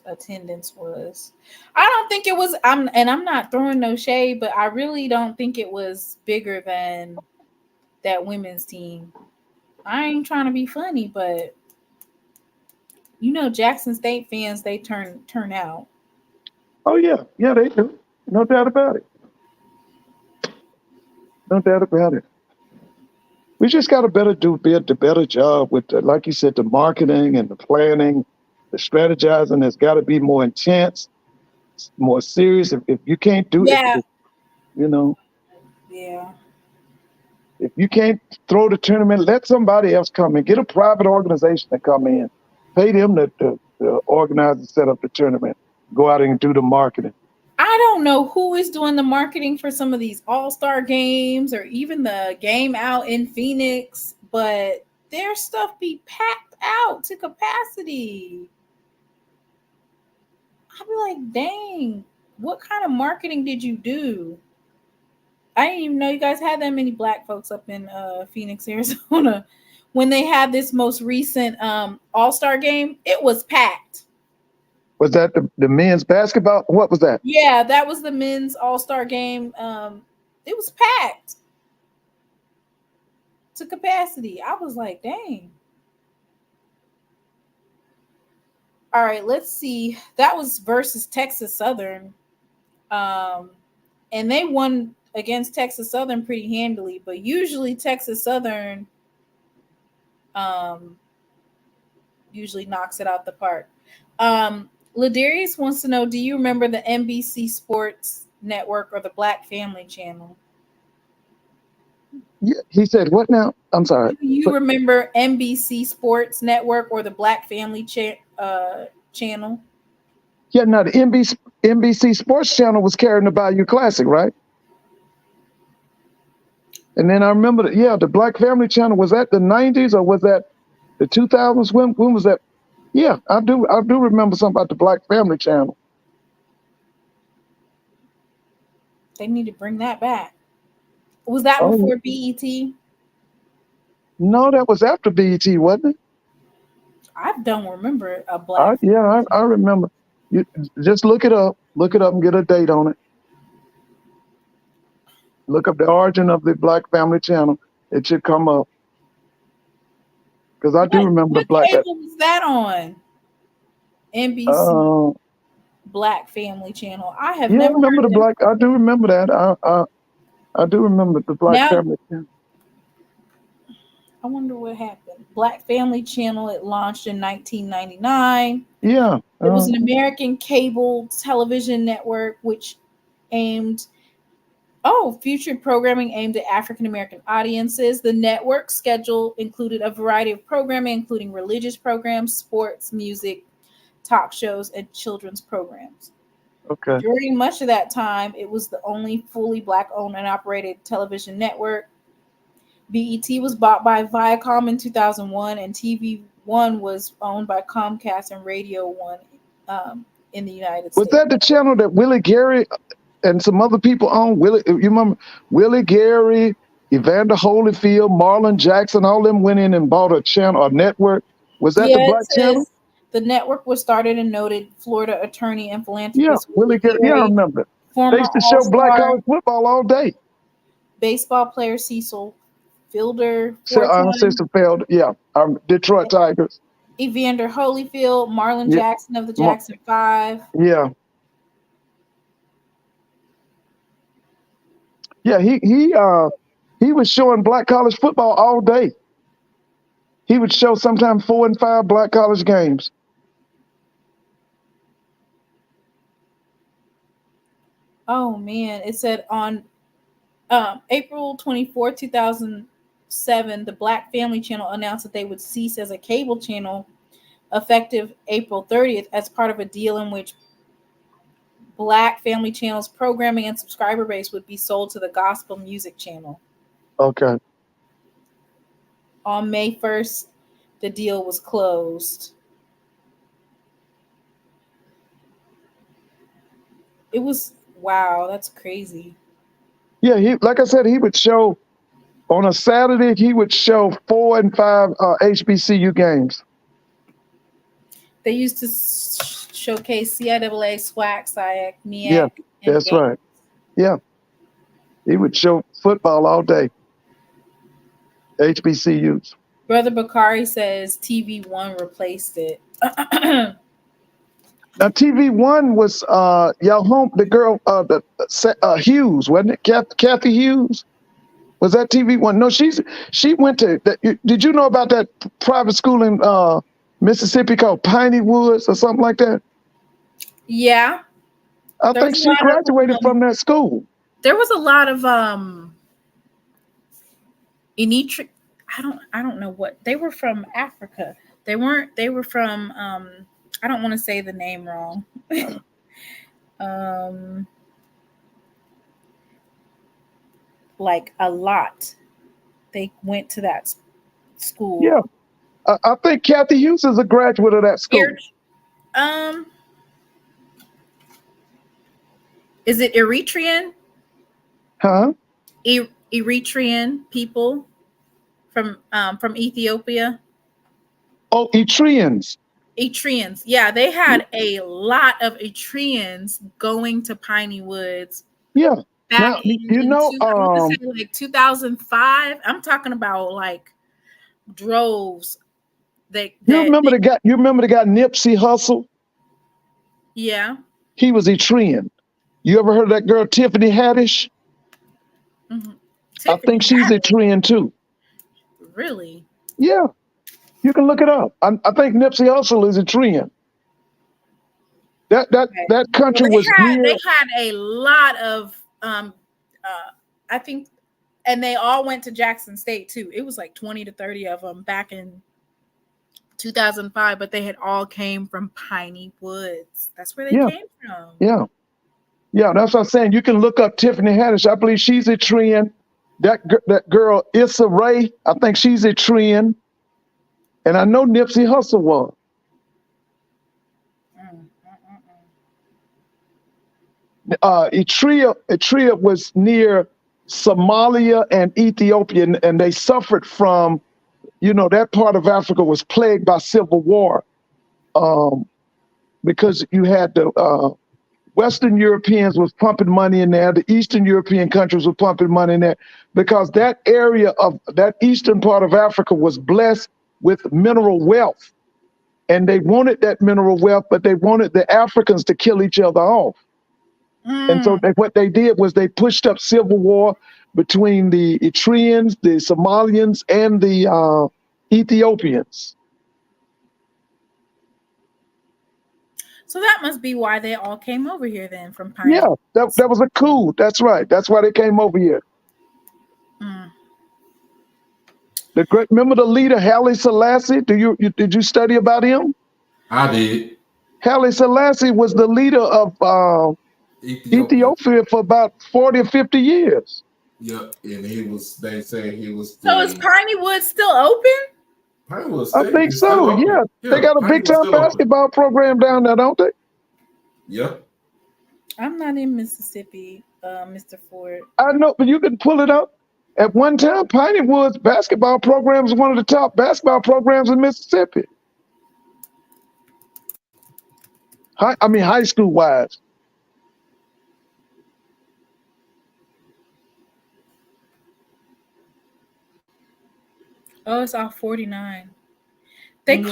attendance was. I don't think it was. I'm not throwing no shade, but I really don't think it was bigger than that women's team. I ain't trying to be funny, but Jackson State fans, they turn out. Oh yeah, they do. No doubt about it. No doubt about it. We just got to be a better job with like you said, the marketing and the planning, the strategizing. Has got to be more intense, more serious. If you can't do it, Yeah. If you can't throw the tournament, let somebody else come in. Get a private organization to come in. Pay them to organize and set up the tournament. Go out and do the marketing. I don't know who is doing the marketing for some of these all-star games or even the game out in Phoenix, but their stuff be packed out to capacity. I'd be like, dang, what kind of marketing did you do? I didn't even know you guys had that many Black folks up in Phoenix, Arizona. When they had this most recent all-star game, it was packed. Was that the men's basketball? What was that? Yeah, that was the men's all-star game. It was packed to capacity. I was like, dang. All right, let's see. That was versus Texas Southern. And they won against Texas Southern pretty handily, but usually Texas Southern usually knocks it out the park. Ladarius wants to know, do you remember the NBC Sports Network or the Black Family Channel? Yeah, he said, what now? I'm sorry. Do you remember NBC Sports Network or the Black Family channel? Yeah, no, the NBC Sports Channel was carrying the Bayou Classic, right? And then I remember the Black Family Channel, was that the 90s or was that the 2000s? When was that? Yeah, I do remember something about the Black Family Channel. They need to bring that back. Was that before BET? No, that was after BET, wasn't it? I don't remember a Black. I remember. You just look it up and get a date on it. Look up the origin of the Black Family Channel. It should come up. Because I do remember the Black. What cable was that on? NBC Black Family Channel. I have never remember heard the Black. I do remember that. I do remember the Black Family Channel. I wonder what happened. Black Family Channel, it launched in 1999. Yeah. It was an American cable television network which featured programming aimed at African American audiences. The network schedule included a variety of programming, including religious programs, sports, music, talk shows, and children's programs. Okay. During much of that time, it was the only fully Black-owned and operated television network. BET was bought by Viacom in 2001, and TV One was owned by Comcast and Radio One in the United States. Was that the channel that Willie Gary and some other people owned? You remember Willie Gary, Evander Holyfield, Marlon Jackson, all them went in and bought a channel, a network. Was that the Black channel? The network was started and noted Florida attorney and philanthropist. Yeah, Willie Gary. Yeah, I remember. They used to show Black college football all day. Baseball player Cecil Fielder. Cecil Fielder, Detroit Tigers. Evander Holyfield, Marlon Jackson of the Jackson 5. Yeah. Yeah, he was showing Black college football all day. He would show sometimes 4 and 5 Black college games. Oh man, it said on April 24, 2007, the Black Family Channel announced that they would cease as a cable channel effective April 30th as part of a deal in which Black Family Channel's programming and subscriber base would be sold to the Gospel Music Channel. Okay. On May 1st, the deal was closed. It was, wow, that's crazy. Yeah, like I said, he would show on a Saturday, he would show 4 and 5 HBCU games. They used to showcase CIAA, SWAC, SIAC, MEAC. Yeah, that's right. Yeah. He would show football all day. HBCUs. Brother Bakari says TV One replaced it. Now TV One was y'all home, the girl Hughes, wasn't it? Kathy Hughes? Was that TV One? No, she went to did you know about that private school in Mississippi called Piney Woods or something like that? Yeah. I think she graduated from that school. There was a lot of I don't know what they were from Africa. They were from I don't want to say the name wrong. Like a lot. They went to that school. Yeah. I think Kathy Hughes is a graduate of that school. Is it Eritrean? Huh? Eritrean people from Ethiopia. Oh, Eritreans. Eritreans. Yeah, they had a lot of Eritreans going to Piney Woods. Yeah. Back in like 2005. I'm talking about like droves. You remember the guy Nipsey Hussle? Yeah. He was Eritrean. You ever heard of that girl Tiffany Haddish? Mm-hmm. I think she's Eritrean too. Really? Yeah. You can look it up. I think Nipsey Hussle is Eritrean. That country was near. They had a lot of I think, and they all went to Jackson State too. It was like 20 to 30 of them back in 2005, but they had all came from Piney Woods. That's where they came from. Yeah. Yeah, that's what I'm saying. You can look up Tiffany Haddish. I believe she's Eritrean. That girl, Issa Rae, I think she's Eritrean. And I know Nipsey Hussle was. Eritrea was near Somalia and Ethiopia, and they suffered from, that part of Africa was plagued by civil war, because you had the Western Europeans was pumping money in there, the Eastern European countries were pumping money in there, because that area of that eastern part of Africa was blessed with mineral wealth, and they wanted that mineral wealth, but they wanted the Africans to kill each other off. And so what they did was they pushed up civil war between the Eritreans, the Somalians, and the Ethiopians. So that must be why they all came over here then from Pine. Yeah, that was a coup. That's right. That's why they came over here. Remember the leader Haile Selassie? Did you study about him? I did. Haile Selassie was the leader of Ethiopia for about 40 or 50 years. Yep, and they say he was. So is Piney Woods still open? I think so, yeah. They got a big time basketball program down there, don't they? Yep. I'm not in Mississippi, Mr. Ford. I know, but you can pull it up. At one time, Piney Woods basketball program was one of the top basketball programs in Mississippi. High school wise. Oh, it's all 49. Why do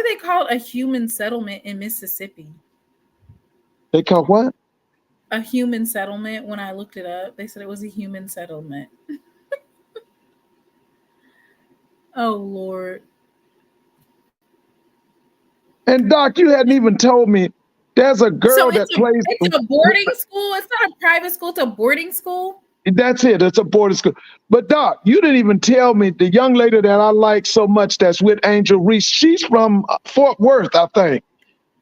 they call it a human settlement in Mississippi? They call what? A human settlement. When I looked it up, they said it was a human settlement. Oh, Lord. And Doc, you hadn't even told me there's a girl that plays. It's a boarding school. It's not a private school. It's a boarding school. That's it. It's a boarding school. But Doc, you didn't even tell me the young lady that I like so much that's with Angel Reese. She's from Fort Worth, I think.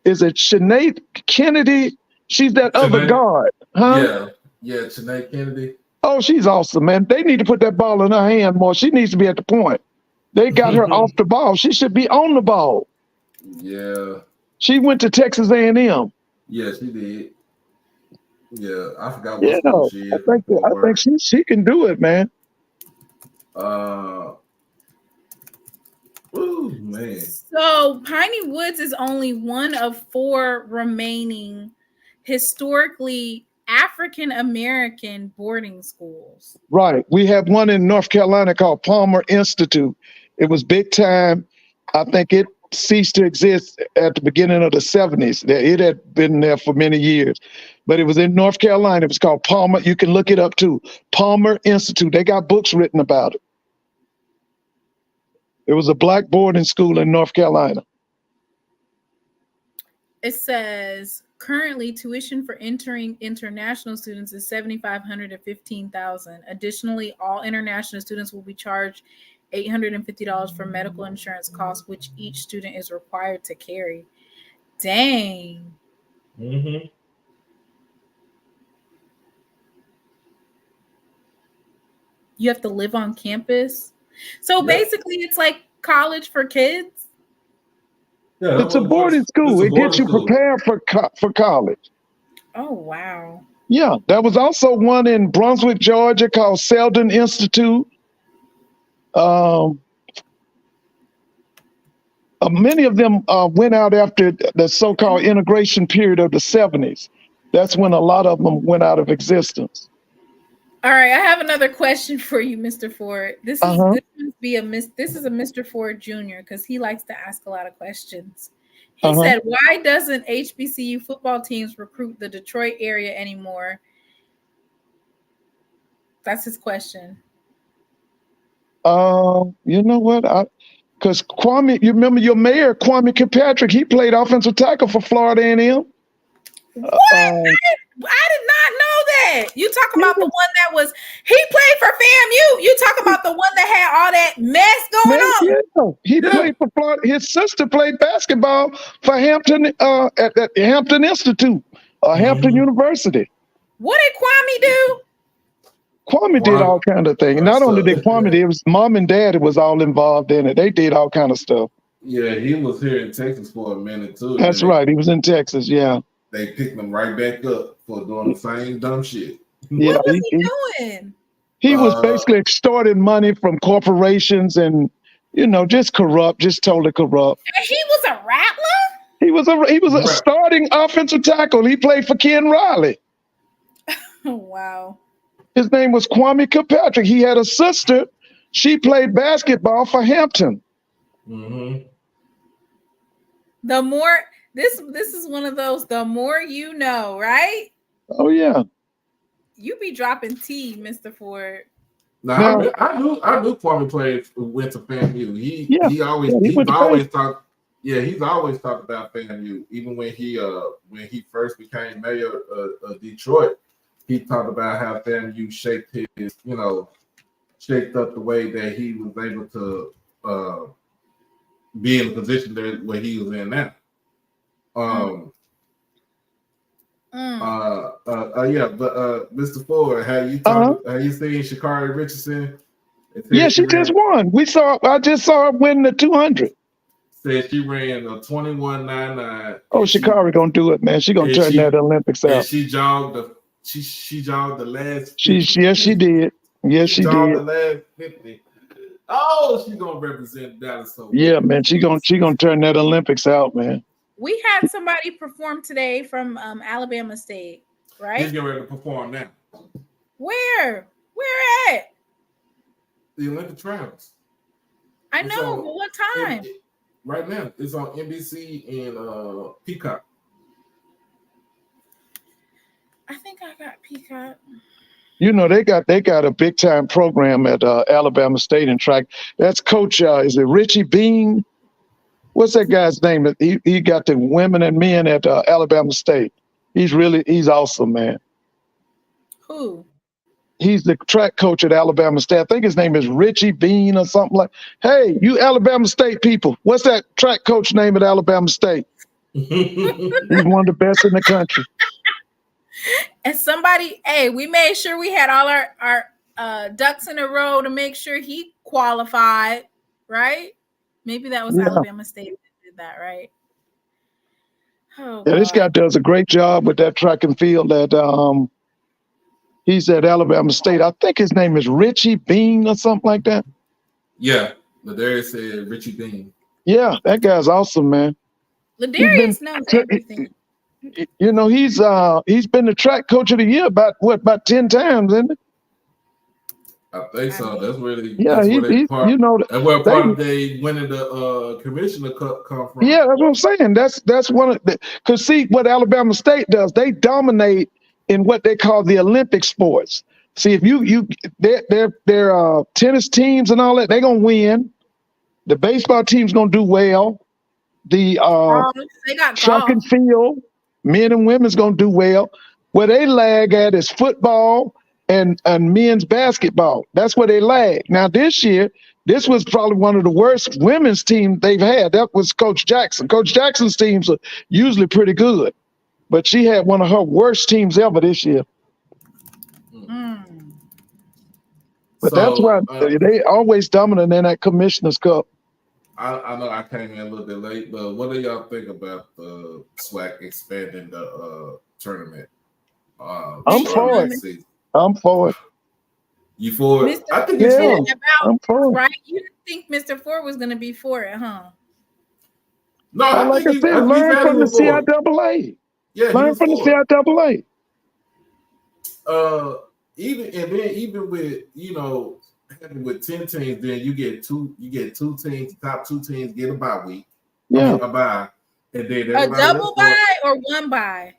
Is it Sinead Kennedy? She's that other guard, huh? Yeah, Sinead Kennedy. Oh, she's awesome, man. They need to put that ball in her hand more. She needs to be at the point. They got her off the ball. She should be on the ball. Yeah. She went to Texas A&M. Yeah, she did. Yeah, I forgot what school she is. I think she can do it, man. Ooh, man. So Piney Woods is only one of 4 remaining historically African American boarding schools. Right. We have one in North Carolina called Palmer Institute. It was big time. I think it ceased to exist at the beginning of the 70s. It had been there for many years, but it was in North Carolina. It was called Palmer. You can look it up too. Palmer Institute. They got books written about it. It was a black boarding school in North Carolina. It says currently tuition for entering international students is $7,500 to $15,000. Additionally, all international students will be charged $850 for medical insurance costs, which each student is required to carry. Dang. Mm-hmm. You have to live on campus. So basically, it's like college for kids. Yeah, it's a boarding school. It gets you prepared for college. Oh, wow. Yeah, there was also one in Brunswick, Georgia called Selden Institute. Many of them went out after the so-called integration period of the 70s. That's when a lot of them went out of existence. All right, I have another question for you, Mr. Ford. This one's be this is a Mr. Ford Jr. because he likes to ask a lot of questions. He said, why doesn't HBCU football teams recruit the Detroit area anymore? That's his question. You know what? Because Kwame, you remember your mayor, Kwame Kilpatrick, he played offensive tackle for Florida A&M. What? I did not know that. You talk about the one he played for FAMU. You talk about the one that had all that mess going on. Yeah. He played for Florida. His sister played basketball for Hampton at the Hampton Institute, Hampton University. What did Kwame do? Kwame did all kind of things. Not only did Kwame, it was mom and dad was all involved in it. They did all kind of stuff. Yeah, he was here in Texas for a minute too. That's right. He was in Texas. Yeah. They picked him right back up for doing the same dumb shit. Yeah, what was he doing? He was basically extorting money from corporations and, just corrupt, just totally corrupt. And he was a rattler? He was a starting offensive tackle. He played for Ken Riley. Oh, wow. His name was Kwame Kilpatrick. He had a sister. She played basketball for Hampton. Mm-hmm. The more this is one of those, the more you know, right? Oh yeah. You be dropping tea, Mr. Ford. I knew Kwame went to FAMU. He's always talked about FAMU. Even when he first became mayor of Detroit, he talked about how FAMU shaped up the way that he was able to be in the position where he was in now. Mr. Ford, have you seen Sha'Carri Richardson? Yeah, she just won. I just saw her win the 200. Said she ran a 21.99. Oh, Sha'Carri gonna do it, man. She gonna turn that Olympics out. And she jogged the last 50. Yes, she did. Yes, she did. The last 50. Oh, she's gonna represent Dallas. Yeah, man. She gonna turn that Olympics out, man. We had somebody perform today from Alabama State, right? He's getting ready to perform now. Where at? The Olympic trials. I know, but what time? Right now, it's on NBC and Peacock. I think I got Peacock. They got a big time program at Alabama State in track. That's Coach. Is it Richie Bean? What's that guy's name? He got the women and men at Alabama State. He's awesome, man. Who? He's the track coach at Alabama State. I think his name is Richie Bean or something like. Hey, you Alabama State people, what's that track coach name at Alabama State? He's one of the best in the country. And we made sure we had all our ducks in a row to make sure he qualified, right? Maybe that was Alabama State that did that, right? Oh, yeah, this guy does a great job with that track and field he's at Alabama State. I think his name is Richie Bean or something like that. Yeah, Ladarius said Richie Bean. Yeah, that guy's awesome, man. Ladarius knows everything. He's been the track coach of the year about 10 times, isn't it? I think so. That's really part of they winning the Commissioner Cup come from. Yeah, that's what I'm saying. That's one of the because see what Alabama State does, they dominate in what they call the Olympic sports. See, if their tennis teams and all that, they're gonna win. The baseball team's gonna do well. The track and field, men and women's gonna do well. Where they lag at is football and men's basketball. That's where they lag. Now this year, this was probably one of the worst women's teams they've had. That was Coach Jackson. Coach Jackson's teams are usually pretty good, but she had one of her worst teams ever this year. But that's why they always dominant in that Commissioner's Cup. I know I came in a little bit late, but what do y'all think about the SWAC expanding the tournament? I'm for it. I'm for it. You for it? I think it's for it. I'm for it. Right? You didn't think Mr. Ford was going to be for it, huh? No, like I said, learn from the CIAA. Yeah, learn from the CIAA. Even with with 10 teams, then you get two teams, the top 2 teams get a bye week. Yeah. A bye. And then A double bye or one bye?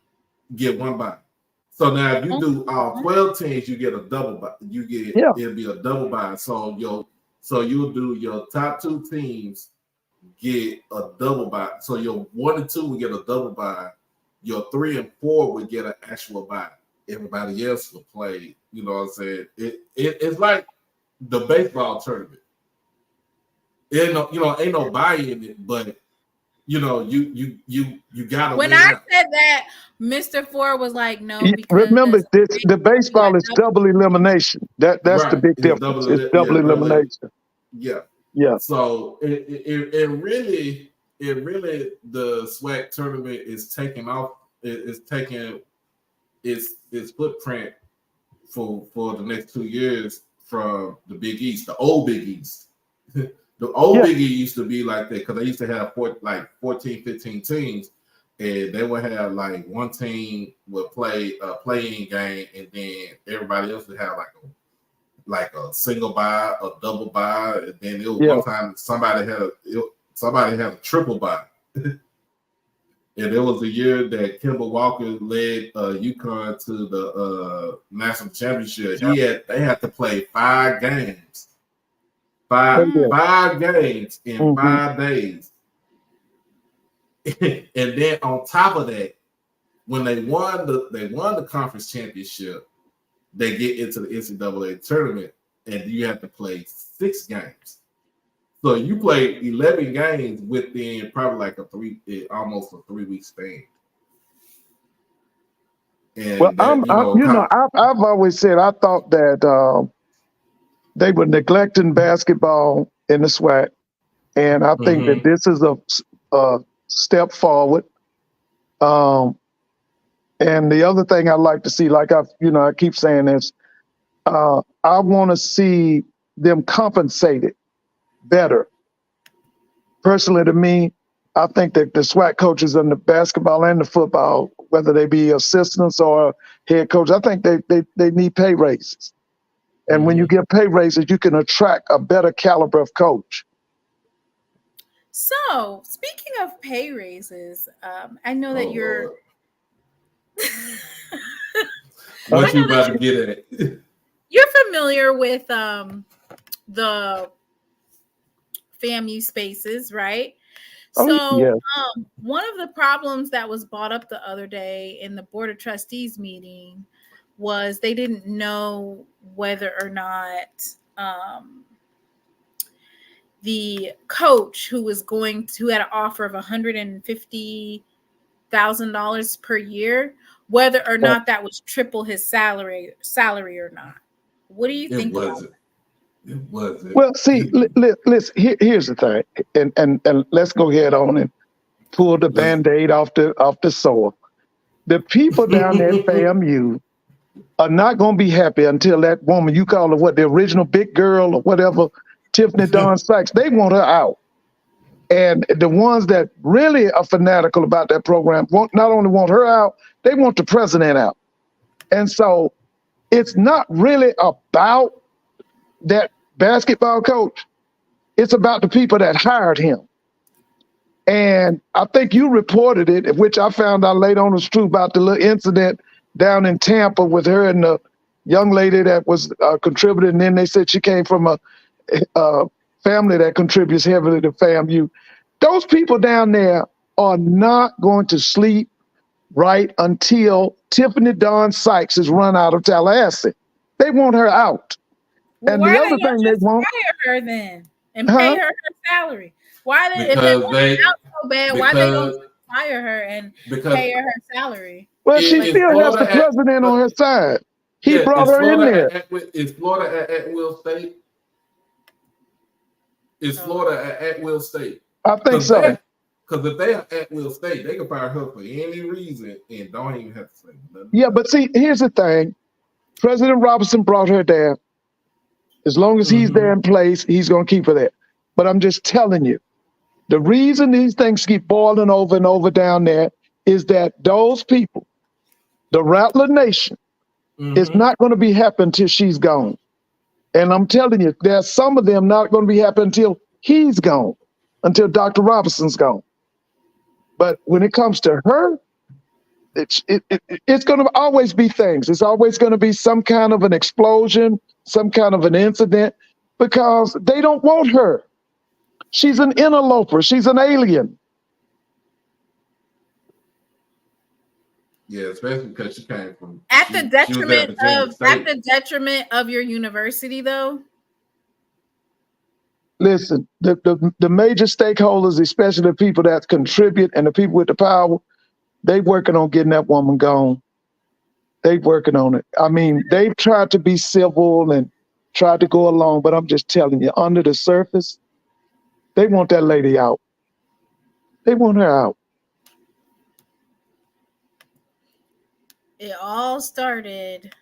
Get one bye. So now if you do all 12 teams, you get a double bye. It'll be a double bye. So you'll do your top 2 teams get a double bye. So your 1 and 2 will get a double bye. Your 3 and 4 will get an actual bye. Everybody else will play. You know what I'm saying? It's like the baseball tournament. Ain't no bye in it, but you gotta. When I said that, Mr. Ford was like, "No." Remember, the baseball is double elimination. That's right. The big difference. It's double elimination. Yeah. Yeah. So it really the SWAC tournament is taking off. It's taking its footprint for the next 2 years from the Big East, the old Big East. The old Big East used to be like that because they used to have 14, 15 teams, and they would have like one team would play a play-in game, and then everybody else would have like a single bye, a double bye, and then it was one time somebody had a triple bye. And there was a year that Kimball Walker led UConn to the national championship. They had to play 5 games. Five games in 5 days. And then on top of that, when they won the conference championship, they get into the NCAA tournament, and you have to play 6 games. So you play 11 games within probably like almost a 3-week span. And I've always said I thought that they were neglecting basketball in the SWAC, and I think that this is a step forward. And the other thing I like to see, like I keep saying this, I want to see them compensated better. Personally, to me, I think that the SWAC coaches in the basketball and the football, whether they be assistants or head coach, I think they need pay raises. And when you get pay raises, you can attract a better caliber of coach. So, speaking of pay raises, I know that you're. What you about to get at? You're familiar with the FAMU spaces, right? One of the problems that was brought up the other day in the Board of Trustees meeting was they didn't know whether or not the coach who had an offer of $150,000 per year, whether or not that was triple his salary or not. What do you think about that? It wasn't. Well, see, listen. Here's the thing, and let's go ahead on and pull the Band-Aid off the sore. The people down there at FAMU are not going to be happy until that woman, you call her what, the original big girl or whatever, Tiffany Dawn Sykes, they want her out. And the ones that really are fanatical about that program not only want her out, they want the president out. And so it's not really about that basketball coach. It's about the people that hired him. And I think you reported it, which I found out later on was true, about the little incident down in Tampa with her and the young lady that was contributing. And then they said she came from a family that contributes heavily to FAMU. Those people down there are not going to sleep right until Tiffany Dawn Sykes is run out of Tallahassee. They want her out. Well, and the other thing they want, fire her then and pay her salary. Why if they want her out so bad, why they don't fire her and pay her salary? Well, she still has the president on her side. He brought her in there. Is Florida at Will State? Is Florida at Will State? I think so. Because if they are at Will State, they can fire her for any reason and don't even have to say nothing. Yeah, but see, here's the thing. President Robinson brought her there. As long as he's there in place, he's going to keep her there. But I'm just telling you, the reason these things keep boiling over and over down there is that those people, the Rattler Nation, is not going to be happy until she's gone. And I'm telling you, there's some of them not going to be happy until he's gone, until Dr. Robinson's gone. But when it comes to her, it's going to always be things. It's always going to be some kind of an explosion, some kind of an incident, because they don't want her. She's an interloper. She's an alien. Yeah, especially because she came from at the detriment of your university, though. Listen, the major stakeholders, especially the people that contribute and the people with the power, they working on getting that woman gone. They working on it. I mean, they've tried to be civil and tried to go along, but I'm just telling you, under the surface, they want that lady out. They want her out. It all started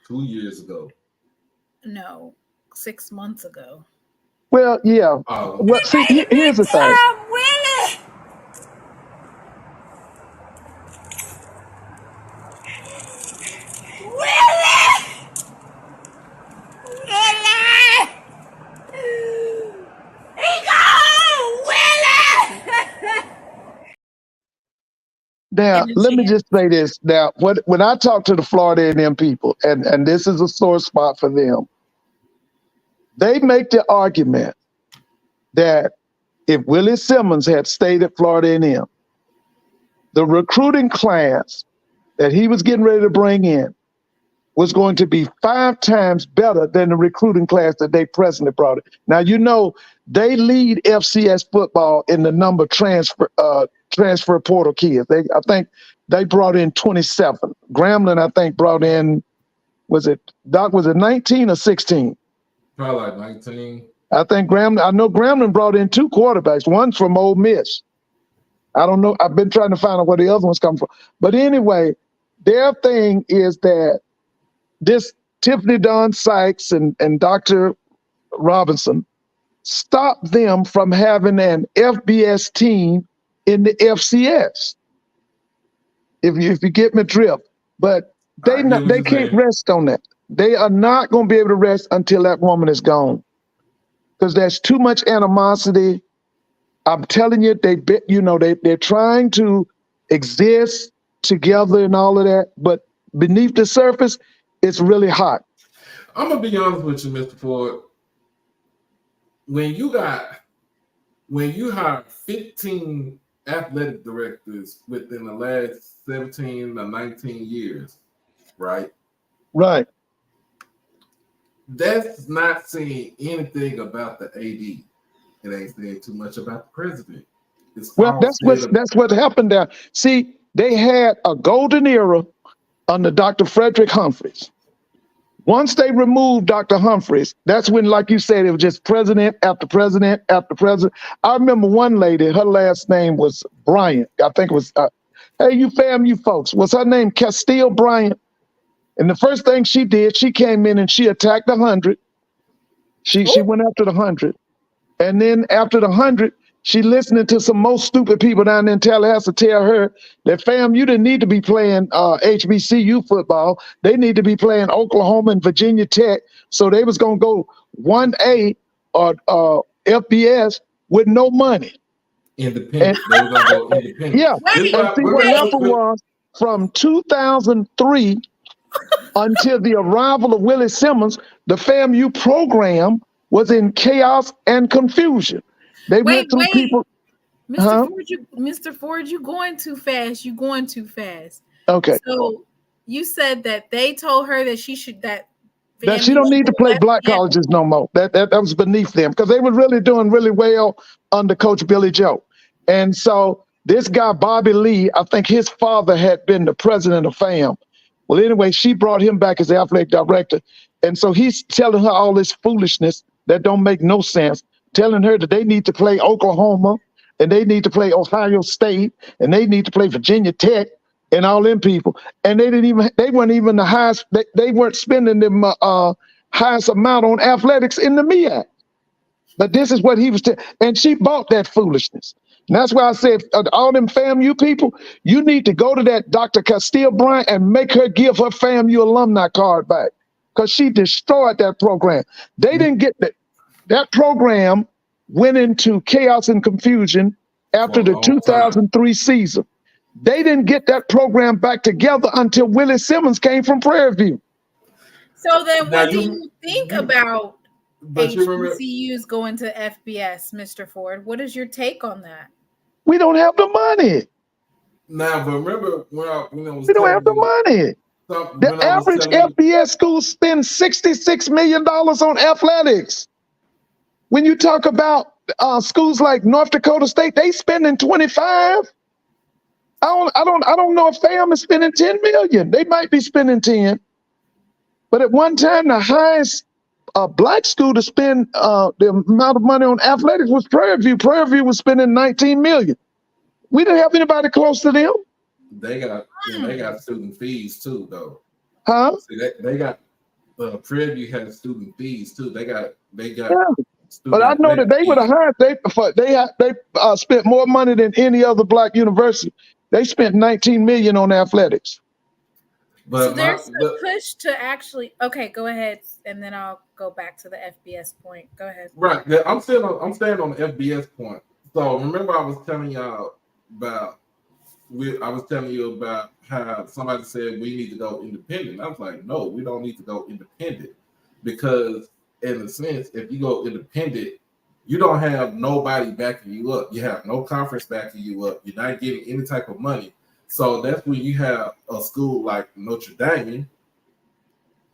2 years ago. No, 6 months ago. Well, yeah. Well, see, here's the thing. Now, let me just say this. Now, when I talk to the Florida A&M people, and this is a sore spot for them, they make the argument that if Willie Simmons had stayed at Florida A&M, the recruiting class that he was getting ready to bring in was going to be 5 times better than the recruiting class that they presently brought in. Now, you know, they lead FCS football in the number of transfer portal kids. I think they brought in 27. Grambling, I think, brought in, was it 19 or 16? Probably like 19. I know Grambling brought in 2 quarterbacks. One's from Ole Miss. I don't know. I've been trying to find out where the other ones come from. But anyway, their thing is that this Tiffany Dawn Sykes and Dr. Robinson stopped them from having an FBS team in the FCS. If you get my drift, but they can't rest on that. They are not going to be able to rest until that woman is gone, because there's too much animosity. I'm telling you, they're trying to exist together and all of that, but beneath the surface, it's really hot. I'm gonna be honest with you, Mr. Ford. When you hire 15 athletic directors within the last 17 or 19 years, right? Right. That's not saying anything about the AD. It ain't saying too much about the president. That's what happened there. See, they had a golden era under Dr. Frederick Humphreys. Once they removed Dr. Humphreys, that's when, like you said, it was just president after president after president. I remember one lady, her last name was Bryant. I think it was, hey, you FAMU folks, was her name Castile Bryant? And the first thing she did, she came in and she attacked the 100. She went after the 100. And then after the 100, she listening to some most stupid people down there in Tallahassee tell her that, fam, you didn't need to be playing HBCU football. They need to be playing Oklahoma and Virginia Tech. So they was going to go 1A or FBS with no money. Independent. They were going to go independent. Yeah. And see what happened was from 2003 until the arrival of Willie Simmons, the FAMU program was in chaos and confusion. They went through people. Mr. Ford, you going too fast. You going too fast. Okay. So you said that they told her that she should that she don't need to play black colleges no more. That was beneath them, because they were really doing really well under Coach Billy Joe. And so this guy Bobby Lee, I think his father had been the president of FAM. Well, anyway, she brought him back as the athletic director, and so he's telling her all this foolishness that don't make no sense. Telling her that they need to play Oklahoma and they need to play Ohio State and they need to play Virginia Tech and all them people. And they weren't even the highest, they weren't spending them highest amount on athletics in the MEAC. But this is what he was and she bought that foolishness. And that's why I said, all them FAMU people, you need to go to that Dr. Castile Bryant and make her give her FAMU alumni card back. because she destroyed that program. They didn't get that. That program went into chaos and confusion after the 2003 season. They didn't get that program back together until Willie Simmons came from Prairie View. So then what do you think about HBCUs going to FBS, Mr. Ford? What is your take on that? We don't have the money. Now, but remember when we don't have the money. The average FBS school spends $66 million on athletics. When you talk about schools like North Dakota State, they spending 25. I don't know if FAM is spending 10 million. They might be spending 10. But at one time, the highest black school to spend the amount of money on athletics was Prairie View. Prairie View was spending 19 million. We didn't have anybody close to them. They got student fees too, though. Huh? See, they got Prairie View has student fees too. They got. Yeah. But I know that they were the highest. They spent more money than any other black university. They spent 19 million on athletics. But so there's a push to actually. Okay, go ahead, and then I'll go back to the FBS point. Go ahead. Right, I'm staying on the FBS point. So remember, I was telling you about how somebody said we need to go independent. I was like, no, we don't need to go independent, because in a sense, if you go independent, you don't have nobody backing you up. You have no conference backing you up. You're not getting any type of money. So that's when you have a school like Notre Dame.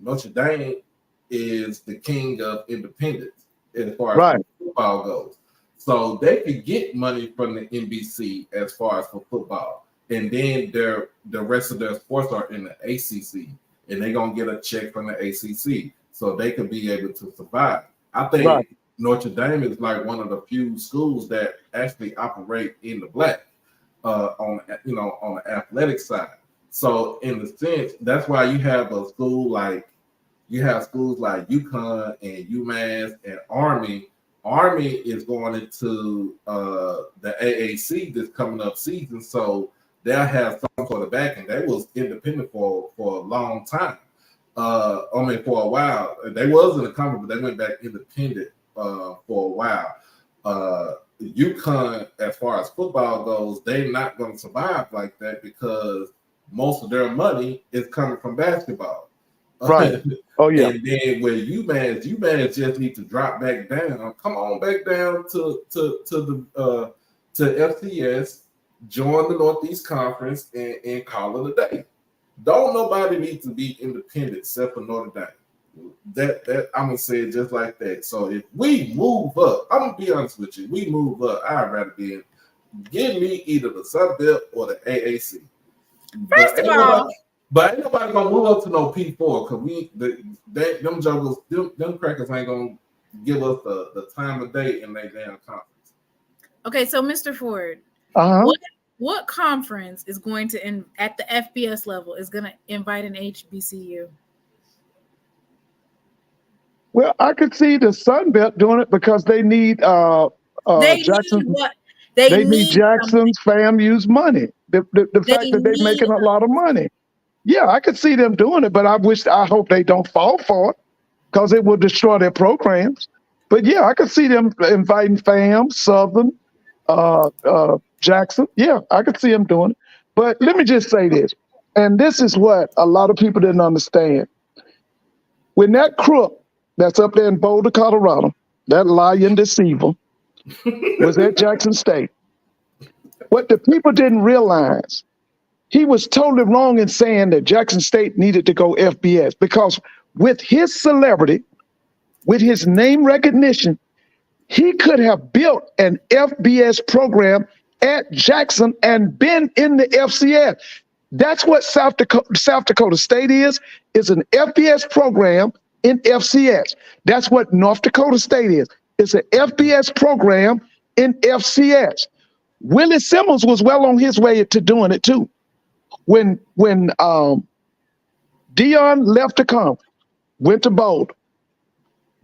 Notre Dame is the king of independence as far as football goes. So they could get money from the NBC as far as for football. And then the rest of their sports are in the ACC. And they're going to get a check from the ACC. So they could be able to survive. I think Notre Dame is like one of the few schools that actually operate in the black. On the athletic side. So in the sense, that's why you have schools like UConn and UMass and Army. Army is going into the AAC this coming up season, so they'll have some sort of backing. They was independent for a long time. For a while. They was in the conference, but they went back independent for a while. UConn, as far as football goes, they're not going to survive like that because most of their money is coming from basketball. Right. Oh yeah. And then with UMass just need to drop back down. Come on back down to FCS, join the Northeast Conference, and call it a day. Don't nobody need to be independent except for Notre Dame. That I'm gonna say it just like that. So if we move up, I'm gonna be honest with you. We move up. I'd rather give me either the Sun Belt or the AAC. First of all, but ain't nobody gonna move up to no P4 because them jokers, them crackers ain't gonna give us the time of day in their damn conference. Okay, so Mr. Ford, what conference is going to at the FBS level is going to invite an HBCU? Well, I could see the Sun Belt doing it because they need Jackson. They need Jackson's FAMU's money. The fact that they're making a lot of money. Yeah, I could see them doing it, but I hope they don't fall for it because it will destroy their programs. But yeah, I could see them inviting FAM, Southern, Jackson. Yeah, I could see them doing it. But let me just say this, and this is what a lot of people didn't understand. When that crook that's up there in Boulder, Colorado, that lying deceiver, was at Jackson State. What the people didn't realize, he was totally wrong in saying that Jackson State needed to go FBS because with his celebrity, with his name recognition, he could have built an FBS program at Jackson and been in the FCS. That's what South Dakota State is an FBS program in FCS. That's what North Dakota State is. It's an FBS program in FCS. Willie Simmons was well on his way to doing it too. When Dion left the conference, went to Boulder,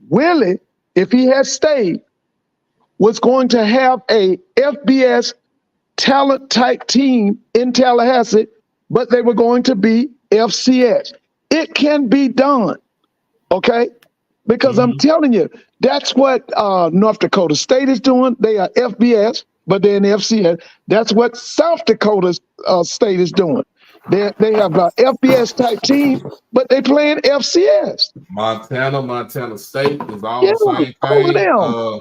Willie, if he had stayed, was going to have a FBS talent type team in Tallahassee, but they were going to be FCS. It can be done. Okay? Because I'm telling you, that's what North Dakota State is doing. They are FBS, but they're in FCS. That's what South Dakota State is doing. They have an FBS type team, but they playing FCS. Montana State is all Yeah, the same all of thing. them.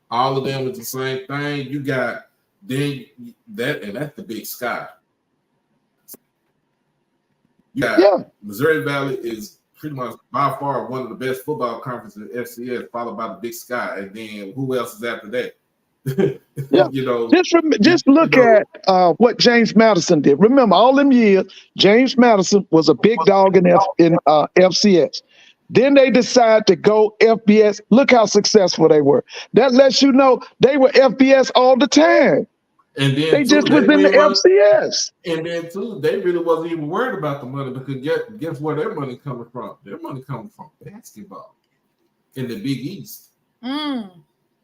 All of them is the same thing. You got then that, and that's the Big Sky. Yeah. Missouri Valley is pretty much by far one of the best football conferences in FCS, followed by the Big Sky, and then who else is after that? Yeah. You know, just look at what James Madison did. Remember, all them years, James Madison was a big dog in FCS. Then they decided to go FBS. Look how successful they were. That lets you know they were FBS all the time. And then they just was in the FCS. And then too, they really wasn't even worried about the money, because guess where their money coming from? Their money coming from basketball in the Big East.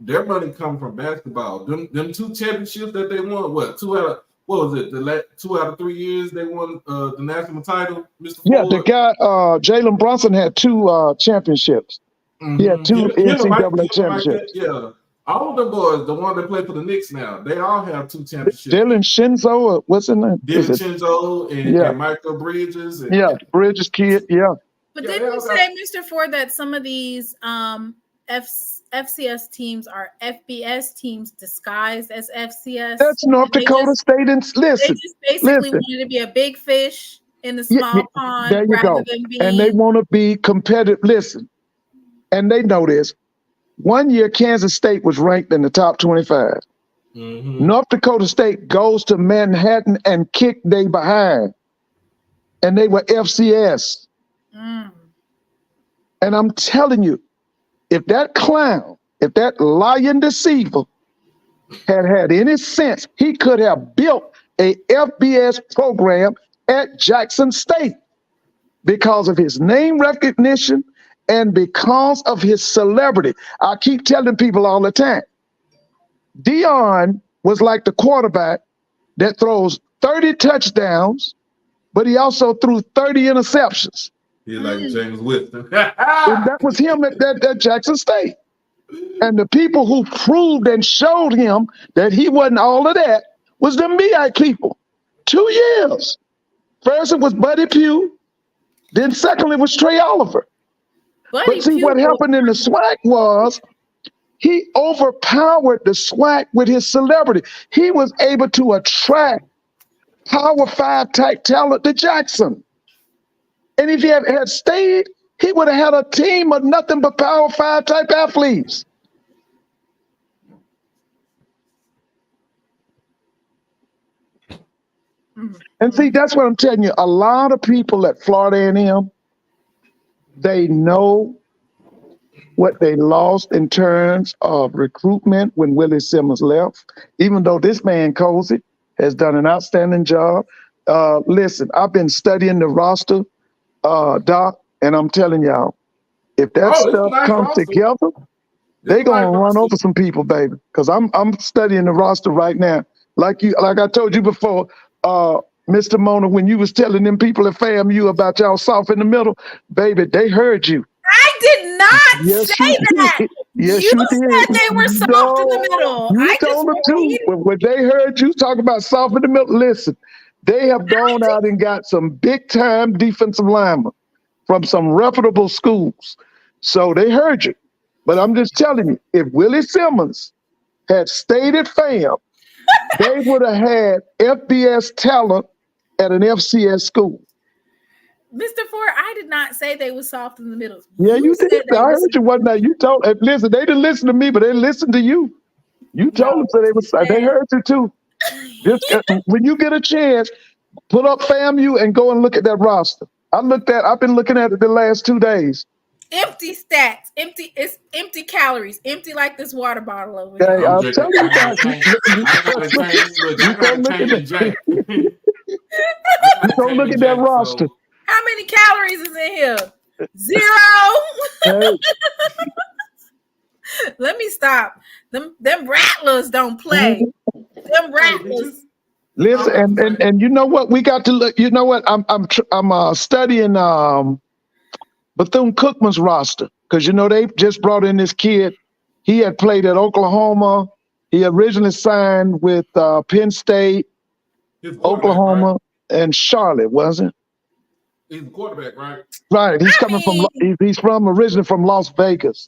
Their money coming from basketball. Them 2 championships that they won, what was it? The 2 out of 3 years they won the national title, Mr. Yeah, Ford? the guy Jalen Brunson had 2 championships. He had 2 NCAA championships. Yeah. All of the boys, the one that play for the Knicks now, they all have 2 championships. Dylan Shinzo, what's his name? Dylan Shinzo and Michael Bridges. And, Bridges kid, yeah. But didn't you say, Mr. Ford, that some of these FCS teams are FBS teams disguised as FCS? That's North Dakota State. And listen, they just basically wanted to be a big fish in the small pond. There you go. And they want to be competitive. Listen, and they know this. One year, Kansas State was ranked in the top 25. North Dakota State goes to Manhattan and kick they behind. And they were FCS. And I'm telling you, if that clown, if that lying deceiver had any sense, he could have built a FBS program at Jackson State because of his name recognition and because of his celebrity. I keep telling people all the time, Dion was like the quarterback that throws 30 touchdowns, but he also threw 30 interceptions. He's like James Winston. And that was him at Jackson State. And the people who proved and showed him that he wasn't all of that was the MEAC people. 2 years. First it was Buddy Pugh. Then secondly it was Trey Oliver. But see, what happened in the SWAC was he overpowered the SWAC with his celebrity. He was able to attract Power 5 type talent to Jackson. And if he had stayed, he would have had a team of nothing but Power 5 type athletes. And see, that's what I'm telling you. A lot of people at Florida A&M, they know what they lost in terms of recruitment when Willie Simmons left, even though this man, Cozy, has done an outstanding job. Listen, I've been studying the roster, Doc, and I'm telling y'all, if that stuff comes together, they're going to run over some people, baby, because I'm studying the roster right now. Like I told you before, Mr. Mona, when you was telling them people at FAMU about y'all soft in the middle, baby, they heard you. I did not say that. Yes, you did. Said they were soft in the middle. You told them too. When they heard you talk about soft in the middle, listen, they have gone out and got some big-time defensive linemen from some reputable schools. So they heard you. But I'm just telling you, if Willie Simmons had stayed at FAM, they would have had FBS talent at an FCS school. Mr. Ford, I did not say they were soft in the middle. Yeah, you did. I heard you one night. You told. Listen, they didn't listen to me, but they listened to you. You told them so they was. They heard you too. Just when you get a chance, pull up FAMU and go and look at that roster. I've been looking at it the last 2 days. Empty stats, it's empty calories, empty like this water bottle over here. Hey, I'll tell you guys. You don't look at that roster. How many calories is in here? 0. Hey. Let me stop. Them rattlers don't play. Them rattlers. Listen, and you know what? We got to look. You know what? I'm studying Bethune-Cookman's roster, because they just brought in this kid. He had played at Oklahoma. He originally signed with Penn State, Oklahoma, right? And Charlotte, wasn't? He's a quarterback, right? Right. He's originally from Las Vegas.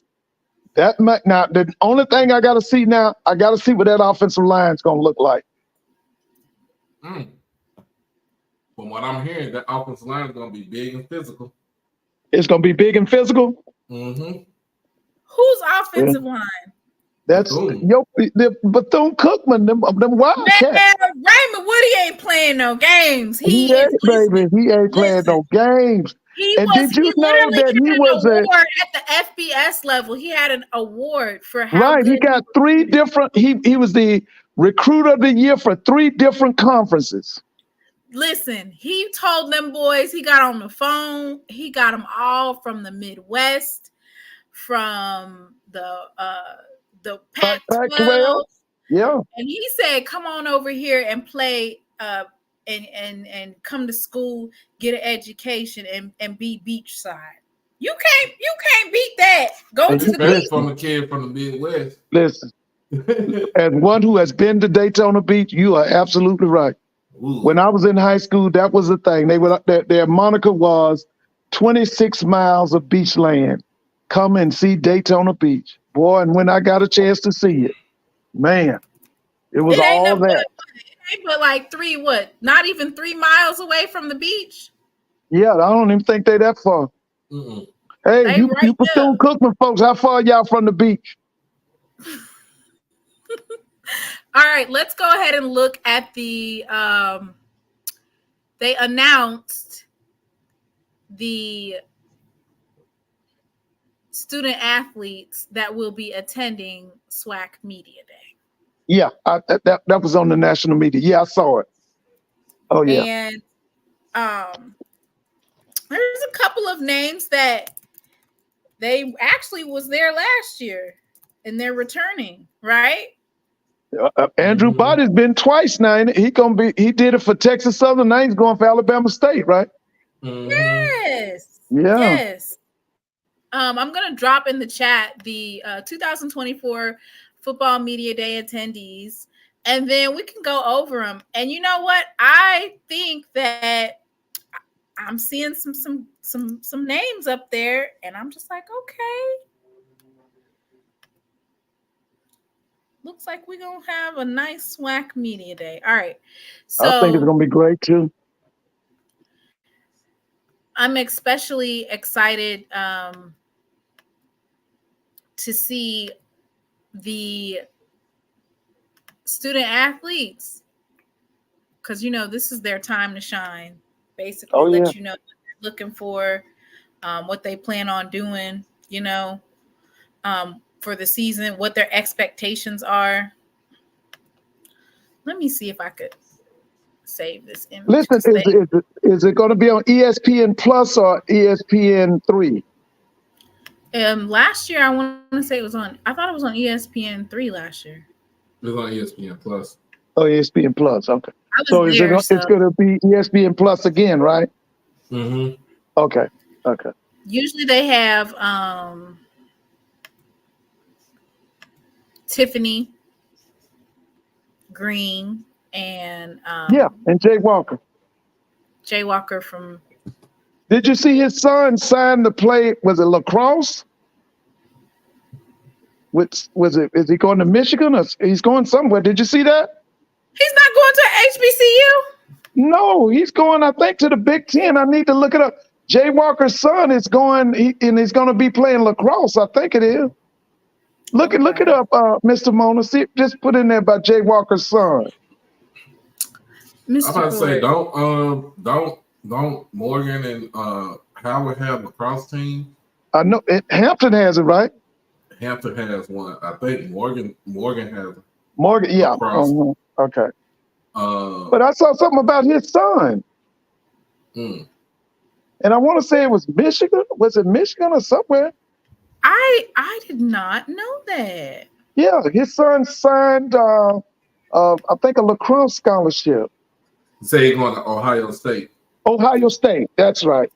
Now the only thing I got to see now, I got to see what that offensive line is going to look like. From what I'm hearing, that offensive line is going to be big and physical. It's going to be big and physical? Mm-hmm. Whose offensive line? That's the Bethune-Cookman, them Wildcats. Man, Raymond Woody ain't playing no games. He ain't playing no games. Did you know that he was an award at the FBS level? He had an award for how right. He got 3 different. He was the recruiter of the year for 3 different conferences. Listen, he told them boys. He got on the phone. He got them all from the Midwest, from the Pac-12. Yeah. And he said, "Come on over here and play and come to school, get an education and be beachside. You can't beat that. Go to the beach." From a kid from the Midwest. Listen, as one who has been to Daytona Beach, you are absolutely right. Ooh. When I was in high school, that was the thing. They were their moniker was 26 miles of beach land. Come and see Daytona Beach. Boy, and when I got a chance to see it, man, it was all that. But like not even 3 miles away from the beach. Yeah, I don't even think they're that far. Mm-mm. Hey, you Bethune-Cookman folks, how far y'all from the beach? All right, let's go ahead and look at the they announced the student athletes that will be attending SWAC Media Day. Yeah, that was on the national media. Yeah, I saw it. Oh yeah. And there's a couple of names that they actually was there last year, and they're returning, right? Andrew Body's been twice now. He did it for Texas Southern. Now he's going for Alabama State, right? Mm-hmm. Yes. Yeah. Yes. I'm gonna drop in the chat the 2024 Football Media Day attendees, and then we can go over them. And you know what? I think that I'm seeing some names up there, and I'm just like, okay. Looks like we're gonna have a nice SWAC Media Day. All right. So I think it's gonna be great too. I'm especially excited to see the student athletes, because this is their time to shine. Basically, let you know what they're looking for, what they plan on doing, for the season, what their expectations are. Let me see if I could save this image. Listen, is it going to be on ESPN Plus or ESPN3? Last year, I want to say I thought it was on ESPN3 last year. It was on ESPN Plus. Oh, ESPN Plus. Okay. So it's going to be ESPN Plus again, right? Mm-hmm. Okay. Usually they have Tiffany Green and and Jay Walker. Jay Walker from. Did you see his son sign to play? Was it lacrosse? Is he going to Michigan or he's going somewhere? Did you see that? He's not going to HBCU? No, he's going, I think, to the Big Ten. I need to look it up. Jay Walker's son is going, and he's going to be playing lacrosse. I think it is. Look it up, Mr. Mona. See, just put in there about Jay Walker's son. I'm about to say, don't Morgan and Howard have lacrosse team? I know Hampton has it, right? Hampton has one. I think Morgan has it. Morgan, yeah. Okay. But I saw something about his son. And I want to say it was Michigan. Was it Michigan or somewhere? I did not know that. Yeah, his son signed, I think, a lacrosse scholarship. Say he's going to Ohio State. Ohio State, that's right.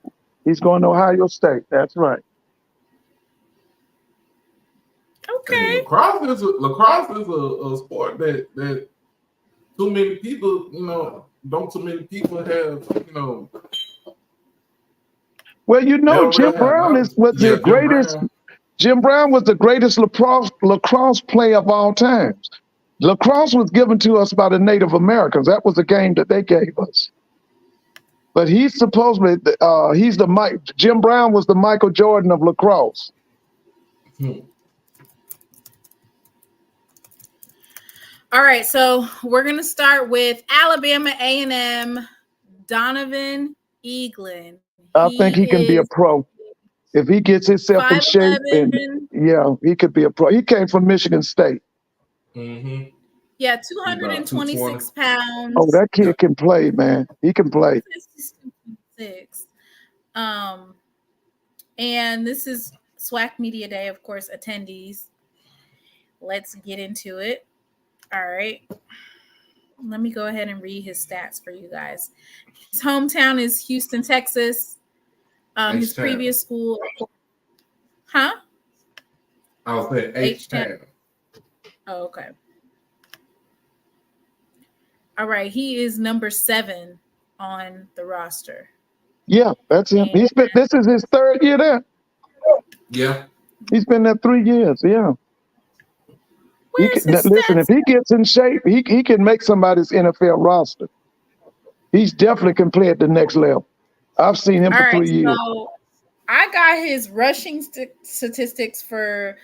He's going to Ohio State. That's right. Okay. Lacrosse is a sport that too many people, don't too many people have, Well, they don't Jim really have Brown knowledge. was the Jim greatest. Brown. Jim Brown was the greatest lacrosse player of all times. Lacrosse was given to us by the Native Americans. That was the game that they gave us. But he's supposedly Jim Brown was the Michael Jordan of lacrosse. All right, so we're gonna start with Alabama A&M, Donovan Eaglin. I think he can be a pro if he gets himself in shape. 5'11". He could be a pro. He came from Michigan State. Mm-hmm. Yeah, 226 pounds. Oh, that kid can play, man. He can play. 6. And this is SWAC Media Day, of course, attendees. Let's get into it. All right. Let me go ahead and read his stats for you guys. His hometown is Houston, Texas. His previous school. Huh? I'll say H-Town. Oh, okay. All right. He is number 7 on the roster. Yeah, that's him. This is his 3rd year there. Yeah. He's been there 3 years. Yeah. Listen, if he gets in shape, he can make somebody's NFL roster. He's definitely can play at the next level. I've seen him for 3 years. So I got his rushing statistics for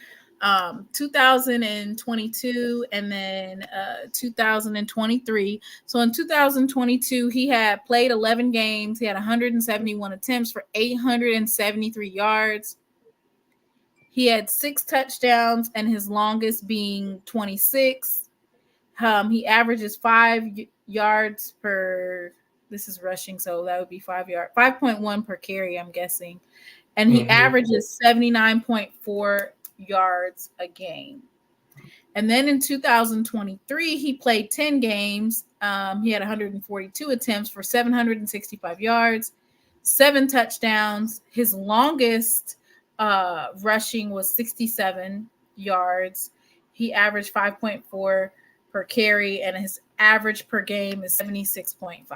2022 and then 2023. So in 2022, he had played 11 games. He had 171 attempts for 873 yards. He had 6 touchdowns and his longest being 26. He averages 5 yards per. This is rushing, so that would be 5.1 per carry, I'm guessing. And he averages 79.4 yards a game. And then in 2023, he played 10 games. He had 142 attempts for 765 yards, 7 touchdowns. His longest rushing was 67 yards. He averaged 5.4 per carry, and his average per game is 76.5.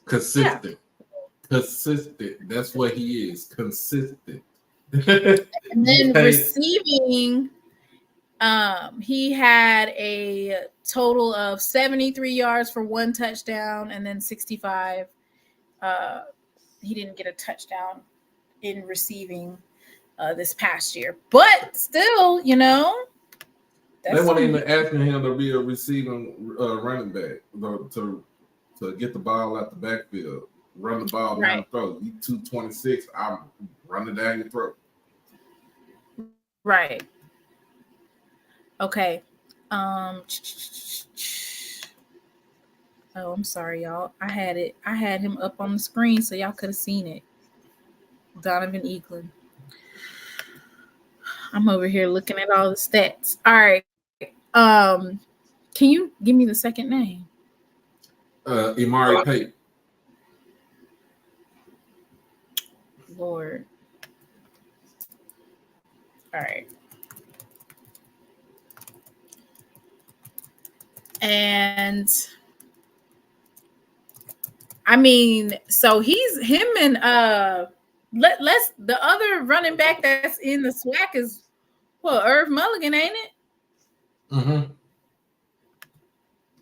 Consistent. Yeah. Consistent. That's what he is. Consistent. And then receiving, he had a total of 73 yards for 1 touchdown, and then 65. He didn't get a touchdown in receiving this past year, but still, they weren't even asking him to be a receiving running back to get the ball out the backfield, run the ball down the throat. You 226, I'm running down your throat. Right. Okay. Oh, I'm sorry, y'all. I had him up on the screen so y'all could have seen it. Donovan Eaglin. I'm over here looking at all the stats. All right. Can you give me the second name? Imari Pate. Lord. All right. And I mean, so he's him and let's the other running back that's in the SWAC is Irv Mulligan, ain't it? Mm-hmm.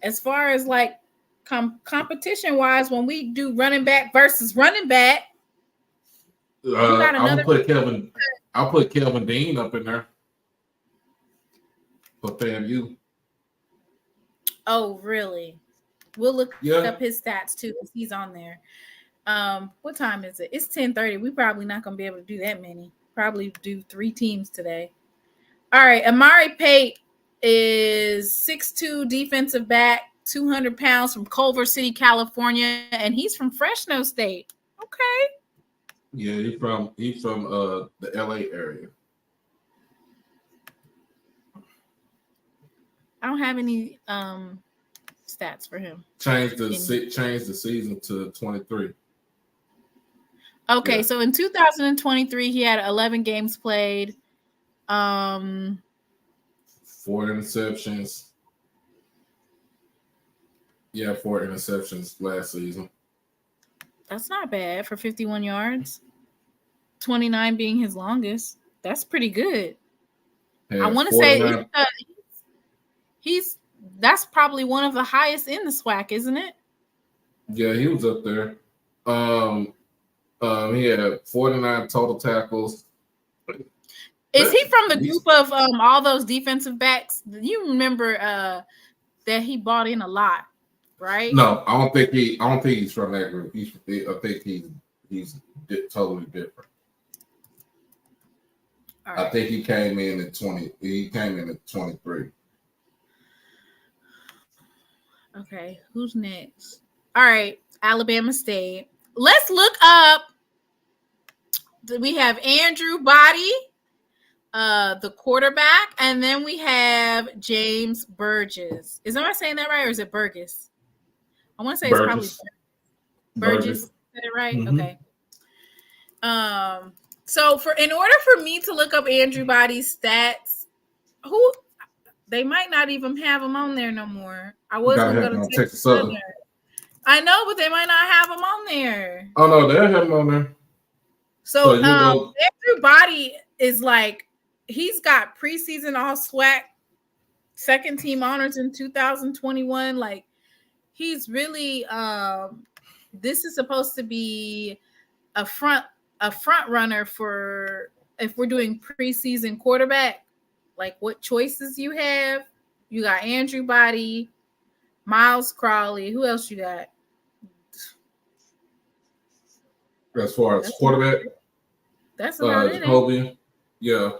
As far as like competition wise, when we do running back versus running back, I'll put Kelvin Dean up in there for FAMU. Oh, really? We'll look up his stats too because he's on there. What time is it? It's 10:30. We probably not gonna be able to do that many. Probably do 3 teams today. All right, Imari Pate is 6'2" defensive back, 200 pounds from Culver City, California, and he's from Fresno State. Okay. Yeah, he's from the LA area. I don't have any stats for him. Changed the season to 23. Okay, Yeah. so in 2023, he had 11 games played. 4 interceptions. Yeah, 4 interceptions last season. That's not bad for 51 yards. 29 being his longest. That's pretty good. Had I want to say 49 that's probably one of the highest in the SWAC, isn't it? Yeah, he was up there. He had 49 total tackles. Is he from the group of all those defensive backs? You remember that he bought in a lot, right? No, I don't think he's from that group. I think he's totally different. All right. I think he came in at 20. He came in at 23. Okay, who's next? All right, Alabama State. Let's look up. We have Andrew Body, the quarterback, and then we have James Burgess. Am I saying that right, or is it Burgess? I want to say Burgess. It's probably Burgess. Said it right? Mm-hmm. Okay. So in order for me to look up Andrew Body's stats, they might not even have him on there no more. I wasn't going to Texas Southern. I know, but they might not have him on there. Oh no, they have him on there. So Andrew Body is like, he's got preseason all SWAC second team honors in 2021. Like, he's really this is supposed to be a front runner for if we're doing preseason quarterback. Like, what choices you have? You got Andrew Body, Miles Crawley. Who else you got? As far as quarterback, that's about it. Jacobian. Yeah.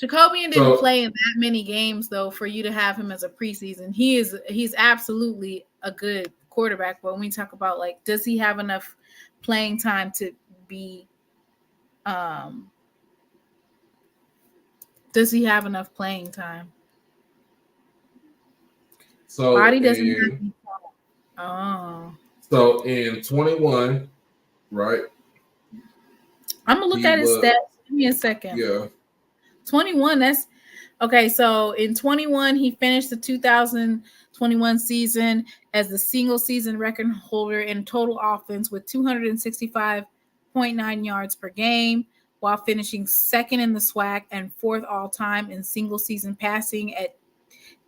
Jacobian didn't play in that many games though for you to have him as a preseason. He's absolutely a good quarterback, but when we talk about, like, does he have enough playing time to be does he have enough playing time? So Body doesn't have any time. So in 21, right? I'm gonna look at his stats. Give me a second. Yeah. 21, that's okay. So in 21, he finished the 2021 season as the single season record holder in total offense with 265.9 yards per game, while finishing second in the SWAC and fourth all time in single season passing at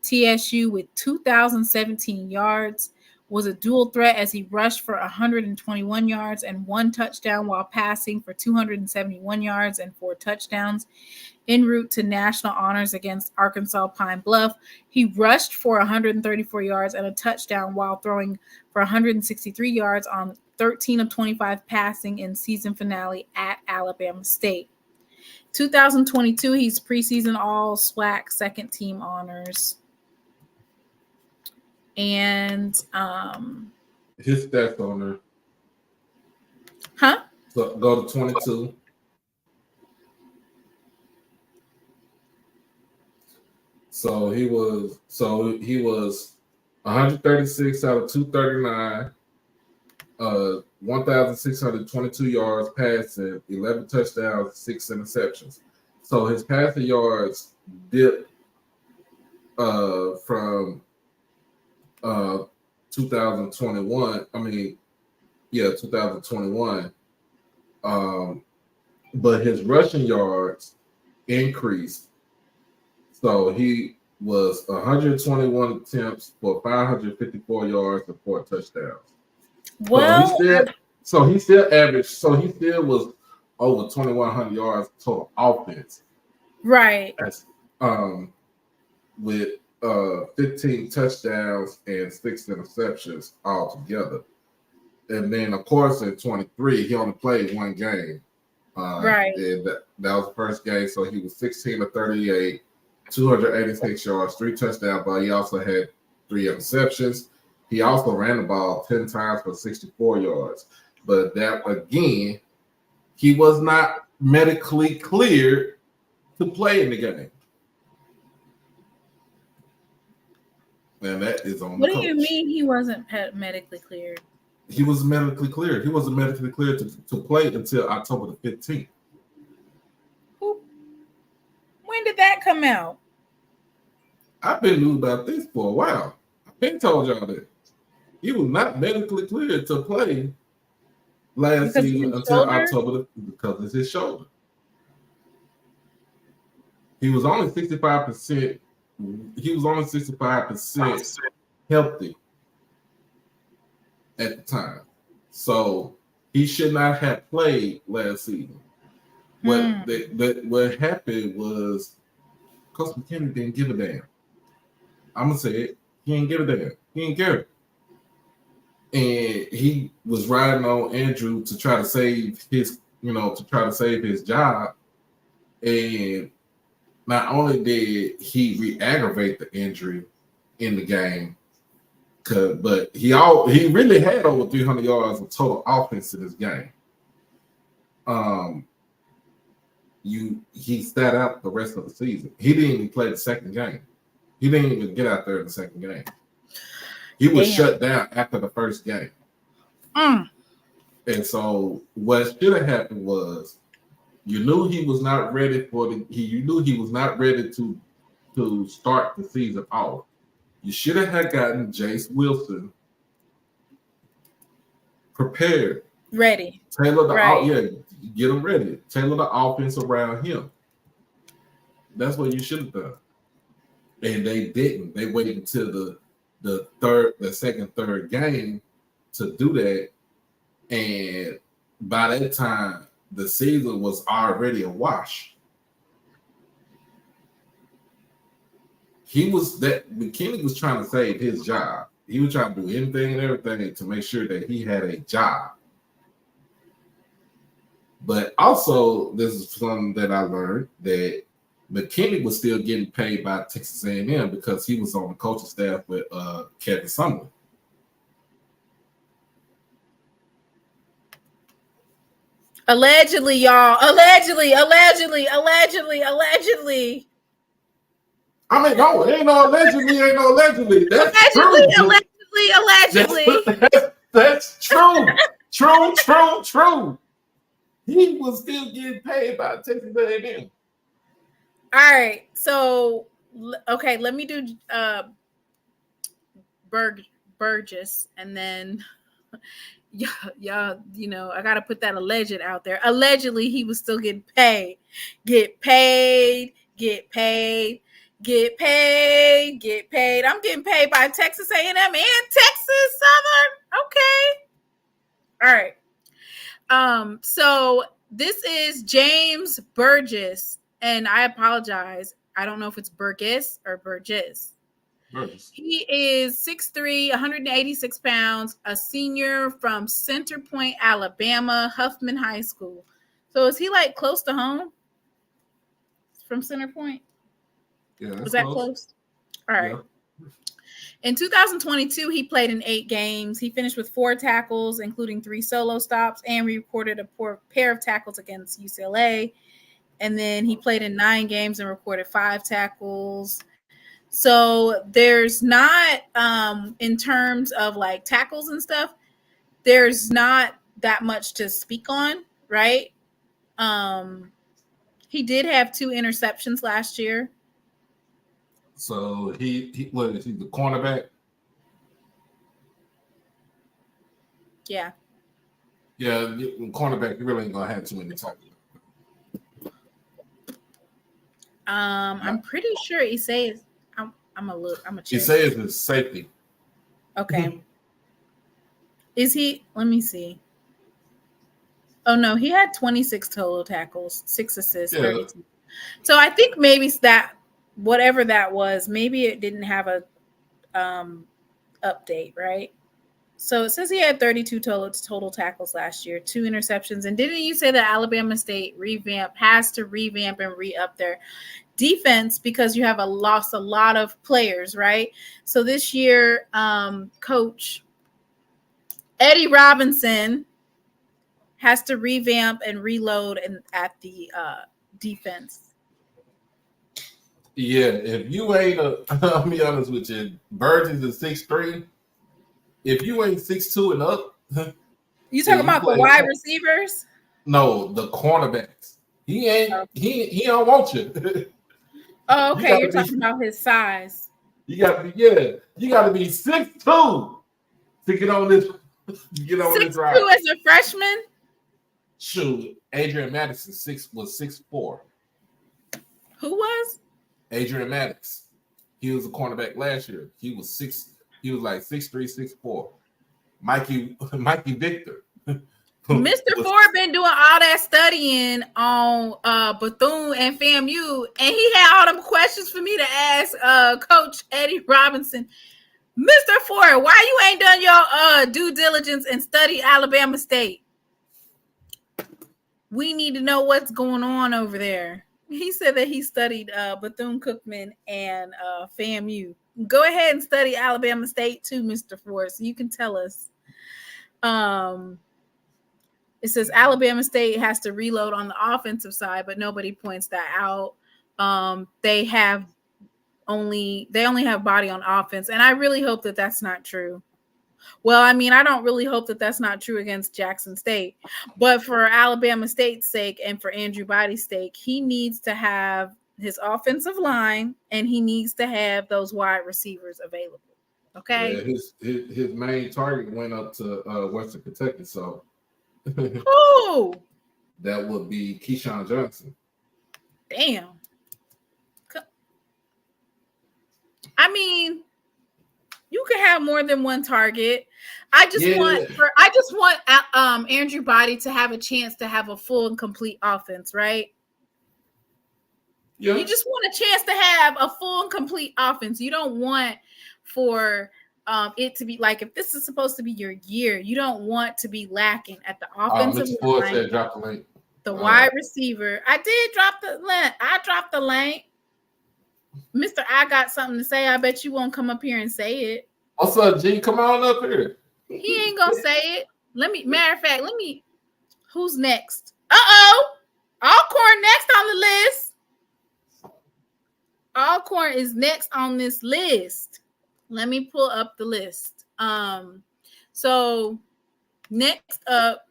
TSU with 2,017 yards. Was a dual threat as he rushed for 121 yards and 1 touchdown while passing for 271 yards and 4 touchdowns. En route to national honors against Arkansas Pine Bluff, he rushed for 134 yards and a touchdown while throwing for 163 yards on 13 of 25 passing in season finale at Alabama State. 2022, he's preseason all SWAC second team honors. And his stats on there. Huh? So go to 22. So he was 136 out of 239, 1,622 yards passing, 11 touchdowns, 6 interceptions. So his passing yards dipped from 2021. 2021. But his rushing yards increased. So he was 121 attempts for 554 yards and 4 touchdowns. Well, he still averaged. So he still was over 2,100 yards total offense. Right. That's, with 15 touchdowns and 6 interceptions altogether. And then, of course, in 23, he only played 1 game. Right. And that was the first game. So he was 16 of 38, 286 yards, 3 touchdowns, but he also had 3 interceptions. He also ran the ball 10 times for 64 yards. But that, again, he was not medically cleared to play in the game. And that is on What the coach. do you mean he wasn't medically cleared? He was medically cleared. He wasn't medically cleared to play until October the 15th. When did that come out? I've been knew about this for a while. I've been told y'all that. He was not medically cleared to play last season until October because it's his shoulder. He was only 65%. He was only 65% healthy at the time. So he should not have played last season. What happened was Coach McKinney didn't give a damn. I'm gonna say it. He didn't give a damn. He didn't care. And he was riding on Andrew to try to save his, job. And not only did he re-aggravate the injury in the game, but he really had over 300 yards of total offense in this game. He sat out the rest of the season. He didn't even play the second game. He didn't even get out there in the second game. He was shut down after the first game. And so what should have happened was you knew he was not ready you knew he was not ready to start the season off. You should have gotten Jace Wilson prepared. Ready. Get him ready. Tailor the offense around him. That's what you should have done. And they didn't. They waited until the second, third game to do that. And by that time, the season was already a wash. McKinney was trying to save his job. He was trying to do anything and everything to make sure that he had a job. But also, this is something that I learned, that McKinney was still getting paid by Texas A&M because he was on the coaching staff with Kevin Sumlin. Allegedly, y'all. Allegedly. I mean, no, ain't no allegedly. That's allegedly. That's true. True. He was still getting paid by Texas A&M. All right. So, okay, let me do Burgess, and then y'all, I got to put that alleged out there. Allegedly, he was still getting paid. Get paid. I'm getting paid by Texas A&M and Texas Southern. Okay. All right. So this is James Burgess, and I apologize. I don't know if it's Burgess or Burgess. He is 6'3", 186 pounds, a senior from Center Point, Alabama, Huffman High School. So is he like close to home from Center Point? Yeah. Was that close? All right. Yeah. In 2022, he played in 8 games. He finished with 4 tackles, including 3 solo stops, and recorded a pair of tackles against UCLA. And then he played in 9 games and recorded 5 tackles. So there's not, in terms of like tackles and stuff, there's not that much to speak on, right? He did have 2 interceptions last year. So he what is he, the cornerback? Yeah. Yeah, cornerback, you really ain't gonna have too many tackles. I'm pretty sure he says I'm a check. He says it's safety. Okay. Is he? Let me see. Oh no, he had 26 total tackles, 6 assists, 32. So I think maybe that whatever that was, maybe it didn't have a update, right? So it says he had 32 total tackles last year, 2 interceptions. And didn't you say that Alabama State has to revamp and re-up their defense because you have lost a lot of players, right? So this year, Coach Eddie Robinson has to revamp and reload at the defense. Yeah, if you ain't I'll be honest with you, Burgess is 6'3". If you ain't 6'2" and up, You talking about the wide receivers? No, the cornerbacks. He don't want you. Oh, okay. You're talking about his size. You gotta be 6'2" to get on this. Get on this ride. 6'2" as a freshman. Shoot, Adrian Madison was 6'4". Who was? Adrian Maddox. He was a cornerback last year. He was like 6'3", 6'4". Mikey Victor. Mr. Ford been doing all that studying on Bethune and FAMU, and he had all them questions for me to ask Coach Eddie Robinson. Mr. Ford, why you ain't done your due diligence and study Alabama State? We need to know what's going on over there. He said that he studied Bethune-Cookman and FAMU. Go ahead and study Alabama State too, Mr. Ford, so you can tell us. It says Alabama State has to reload on the offensive side, but nobody points that out. They only have body on offense, and I really hope that that's not true. Well, I mean, I don't really hope that that's not true against Jackson State, but for Alabama State's sake and for Andrew Body's sake, he needs to have his offensive line and he needs to have those wide receivers available. Okay. Yeah, his main target went up to Western Kentucky, so who? That would be Keyshawn Johnson. Damn. I mean, you could have more than one target. I just want Andrew Body to have a chance to have a full and complete offense, right? Yeah. You just want a chance to have a full and complete offense. You don't want for it to be like, if this is supposed to be your year, you don't want to be lacking at the offensive line. Drop the link. The wide receiver. I did drop the link. I dropped the link. Mr. I got something to say. I bet you won't come up here and say it. What's up, G? Come on up here. He ain't gonna say it. Matter of fact, who's next? Alcorn next on the list. Alcorn is next on this list. Let me pull up the list. So next up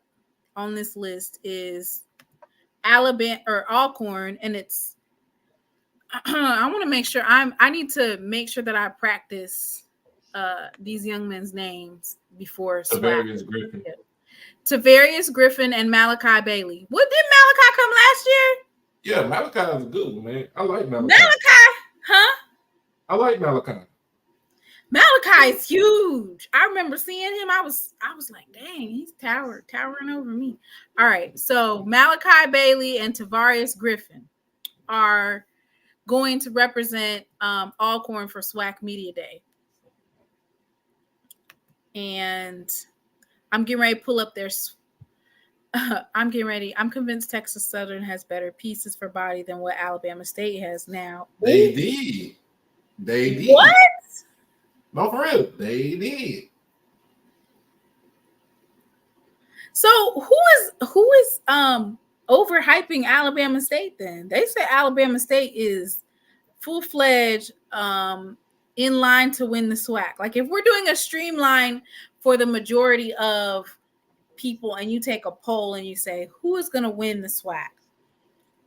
on this list is Alabama or Alcorn, and it's I want to make sure I need to make sure that I practice these young men's names before Tavarius Griffin. Tavarius Griffin and Malachi Bailey. What did Malachi come last year? Yeah, Malachi is a good one, man. I like Malachi. I like Malachi. Malachi is huge. I remember seeing him. I was like, dang, he's towering over me. All right, so Malachi Bailey and Tavarius Griffin are going to represent Alcorn for SWAC Media Day. And I'm getting ready to pull up their I'm convinced Texas Southern has better pieces for body than what Alabama State has now. They did. What? No, for real. They did. So who is overhyping Alabama State then? They say Alabama State is full-fledged in line to win the SWAC. Like if we're doing a streamline for the majority of people and you take a poll and you say, who is going to win the SWAC?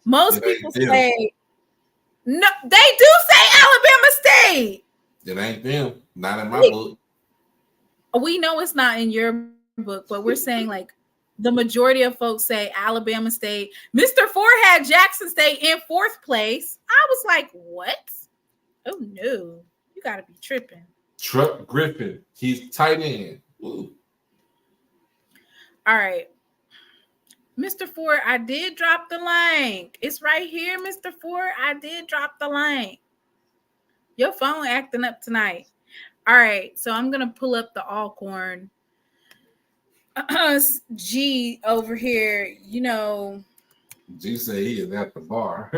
Most people say, no, they do say Alabama State. It ain't them. Not in my book. We know it's not in your book, but we're saying like the majority of folks say Alabama State. Mr. Ford had Jackson State in 4th place. I was like, what? Oh, no. You got to be tripping. Truck Griffin. He's tight end. Ooh. All right. Mr. Ford, I did drop the link. It's right here, Mr. Ford. I did drop the link. Your phone acting up tonight. All right. So I'm going to pull up the Alcorn G over here. You know. G say he is at the bar.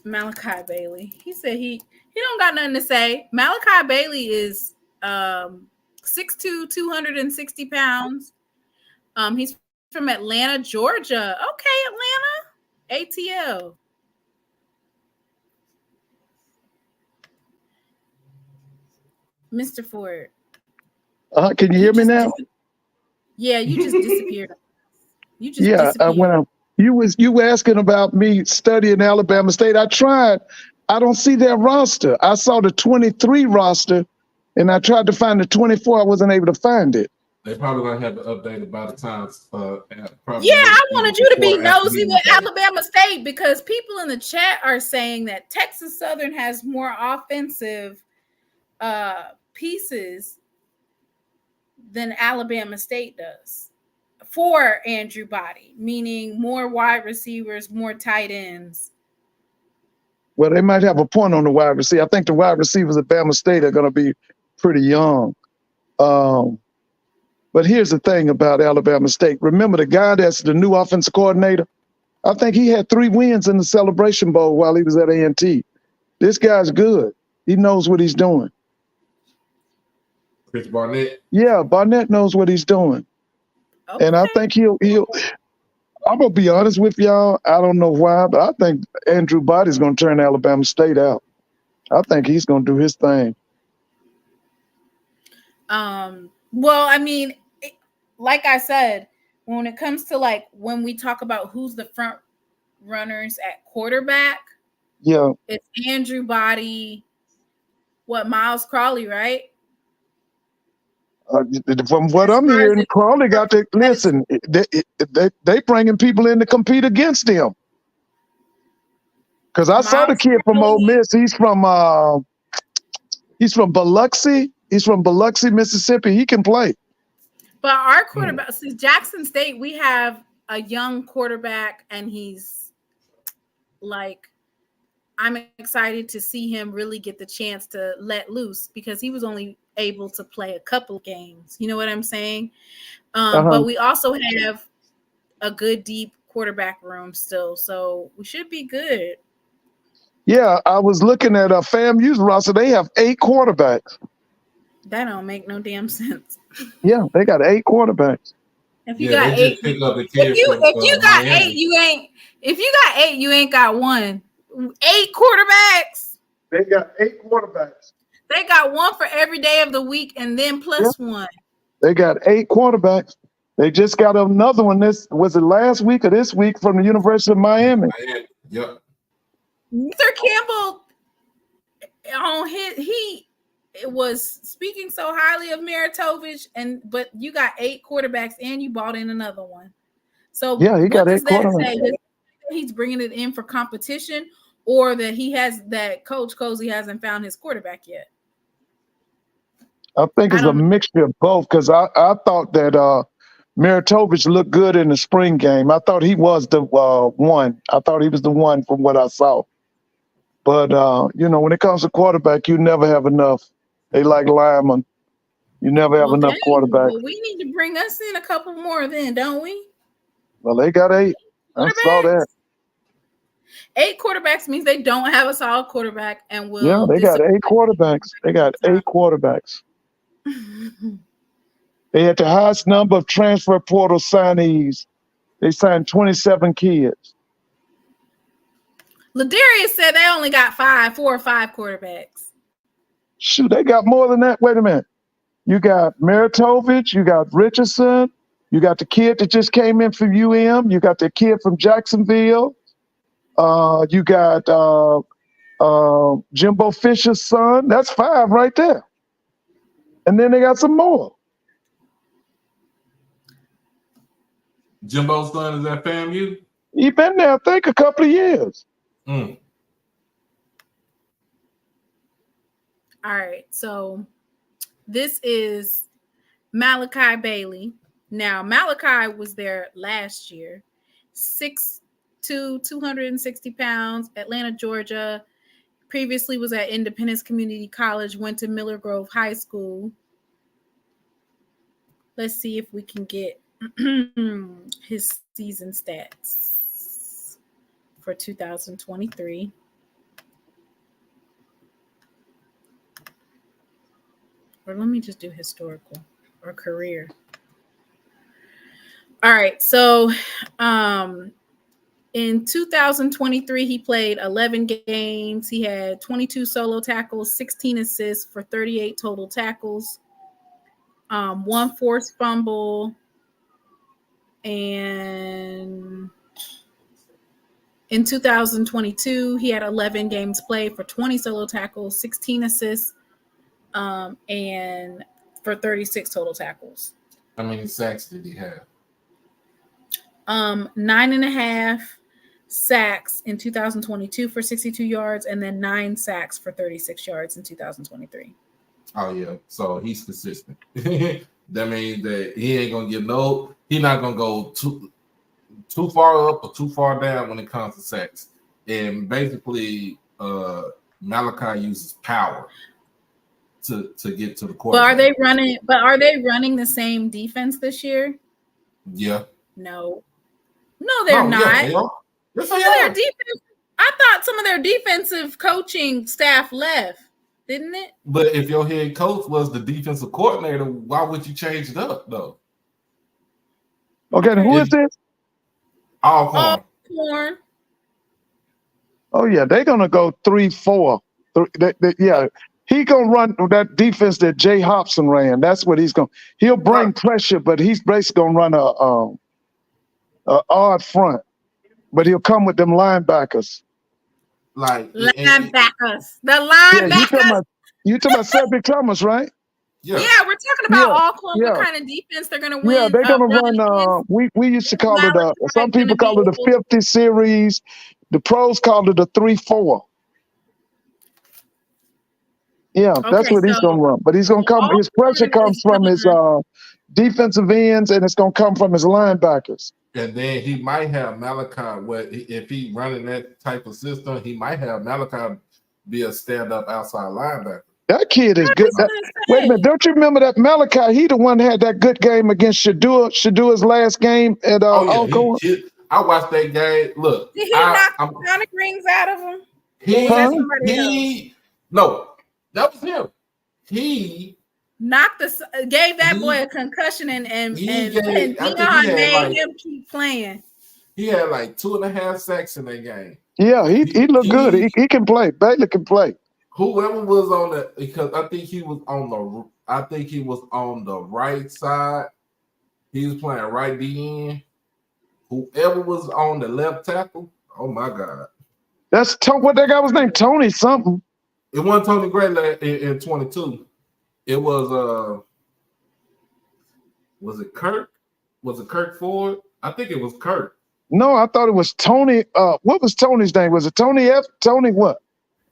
Malachi Bailey. He said he don't got nothing to say. Malachi Bailey is 6'2", 260 pounds. He's from Atlanta, Georgia. Okay, Atlanta. ATL. Mr. Ford. Can you hear me now? Yeah, you just disappeared. You just Yeah, disappeared. you were asking about me studying Alabama State. I tried. I don't see their roster. I saw the 23 roster, and I tried to find the 24. I wasn't able to find it. They probably gonna have it updated by the time. Yeah, I wanted you to be nosy with Day. Alabama State because people in the chat are saying that Texas Southern has more offensive pieces than Alabama State does for Andrew Body, meaning more wide receivers, more tight ends. Well, they might have a point on the wide receiver. I think the wide receivers at Bama State are going to be pretty young. But here's the thing about Alabama State. Remember the guy that's the new offensive coordinator? I think he had 3 wins in the Celebration Bowl while he was at A&T. This guy's good. He knows what he's doing. Chris Barnett. Yeah, Barnett knows what he's doing. Okay. And I think he'll I'm going to be honest with y'all. I don't know why, but I think Andrew Body's going to turn Alabama State out. I think he's going to do his thing. Well, I mean, like I said, when it comes to like when we talk about who's the front runners at quarterback, yeah, it's Andrew Body, Miles Crawley, right? From what I'm hearing, Crawley got to listen. They bringing people in to compete against him. Because I saw the kid from Ole Miss. He's from Biloxi. He's from Biloxi, Mississippi. He can play. But our quarterback, see, Jackson State, we have a young quarterback, and he's like, I'm excited to see him really get the chance to let loose because he was only able to play a couple games. You know what I'm saying? But we also have a good deep quarterback room still, so we should be good. Yeah, I was looking at FAMU's roster. They have 8 quarterbacks. That don't make no damn sense. Yeah, they got 8 quarterbacks. If you got 8, you ain't got one. 8 quarterbacks. They got 8 quarterbacks. They got one for every day of the week and then plus one. They got 8 quarterbacks. They just got another one. Was it last week or this week from the University of Miami? Yep. Mr. Campbell on he was speaking so highly of Maritovich, but you got 8 quarterbacks and you bought in another one. So yeah, he got 8 quarterbacks. He's bringing it in for competition, or that Coach Cozy hasn't found his quarterback yet. I think it's a mixture of both because I thought that Maritovich looked good in the spring game. I thought he was the one. I thought he was the one from what I saw. But, when it comes to quarterback, you never have enough. They like linemen. You never have enough quarterbacks. Well, we need to bring us in a couple more then, don't we? Well, they got 8. I saw that. 8 quarterbacks means they don't have a solid quarterback and will. Yeah, they got 8 quarterbacks. They got 8 quarterbacks. They had the highest number of transfer portal signees. They signed 27 kids. Ladarius said they only got 4 or 5 quarterbacks. Shoot, they got more than that. Wait a minute. You got Maritovich, you got Richardson, you got the kid that just came in from UM, you got the kid from Jacksonville, you got Jimbo Fisher's son. That's 5 right there. And then they got some more. Jimbo's son is at FAMU? He been there, I think, a couple of years. Mm. All right, so this is Malachi Bailey. Now, Malachi was there last year, 6'2", 260 pounds, Atlanta, Georgia. Previously was at Independence Community College, went to Miller Grove High School. Let's see if we can get his season stats for 2023. Or let me just do historical or career. All right, so in 2023, he played 11 games. He had 22 solo tackles, 16 assists for 38 total tackles, 1 forced fumble, And in 2022, he had 11 games played for 20 solo tackles, 16 assists, and for 36 total tackles. How many sacks did he have? 9.5 sacks in 2022 for 62 yards, and then 9 sacks for 36 yards in 2023. Oh yeah, so he's consistent. That means that he ain't gonna get no. He's not gonna go too far up or too far down when it comes to sacks. And basically, Malachi uses power to get to the quarterback. But are they running the same defense this year? Yeah. No, they're not. Yeah, they are. Yes, they Their are. defense. I thought some of their defensive coaching staff left, didn't it? But if your head coach was the defensive coordinator, why would you change it up though? Okay, who is this? Alcorn. Alcorn. Oh yeah, they're gonna go 3-4. Yeah, he gonna run that defense that Jay Hobson ran. That's what he's gonna. He'll bring pressure, but he's basically gonna run a odd front. But he'll come with them linebackers. Like Linebackers. The Yeah, linebackers. you talking about Cedric Thomas, right? yeah. Yeah, we're talking about Yeah, Alcorn. yeah. What kind of defense they're gonna win? Yeah, they're gonna running run. against? We used to call it Malachi some people gonna call it be a 50 series. The pros called it a 3-4. Yeah, that's Okay, what he's so gonna run. But he's gonna come. His pressure Alcorn comes is from his defensive ends, and it's gonna come from his linebackers. And then he might have Malachi. If he running that type of system, he might have Malachi be a stand-up outside linebacker. That kid is good. Wait a minute, don't you remember that Malachi? He the one that had that good game against Shadua's last game at Alcorn. I watched that game. Look, Did he knock Sonic rings out of him? No, that was him. He Gave that boy a concussion and Dion made him keep playing. He had like 2.5 sacks in that game. Yeah, he looked good. He can play. Baylor can play. Whoever was on the, because I think he was on the right side. He was playing right DN. Whoever was on the left tackle, oh my God. That's what that guy was named, Tony something. It wasn't Tony Gray in 22. It was it Kirk? Was it Kirk Ford? I think it was Kirk. No, I thought it was Tony. What was Tony's name? Was it Tony F? Tony what?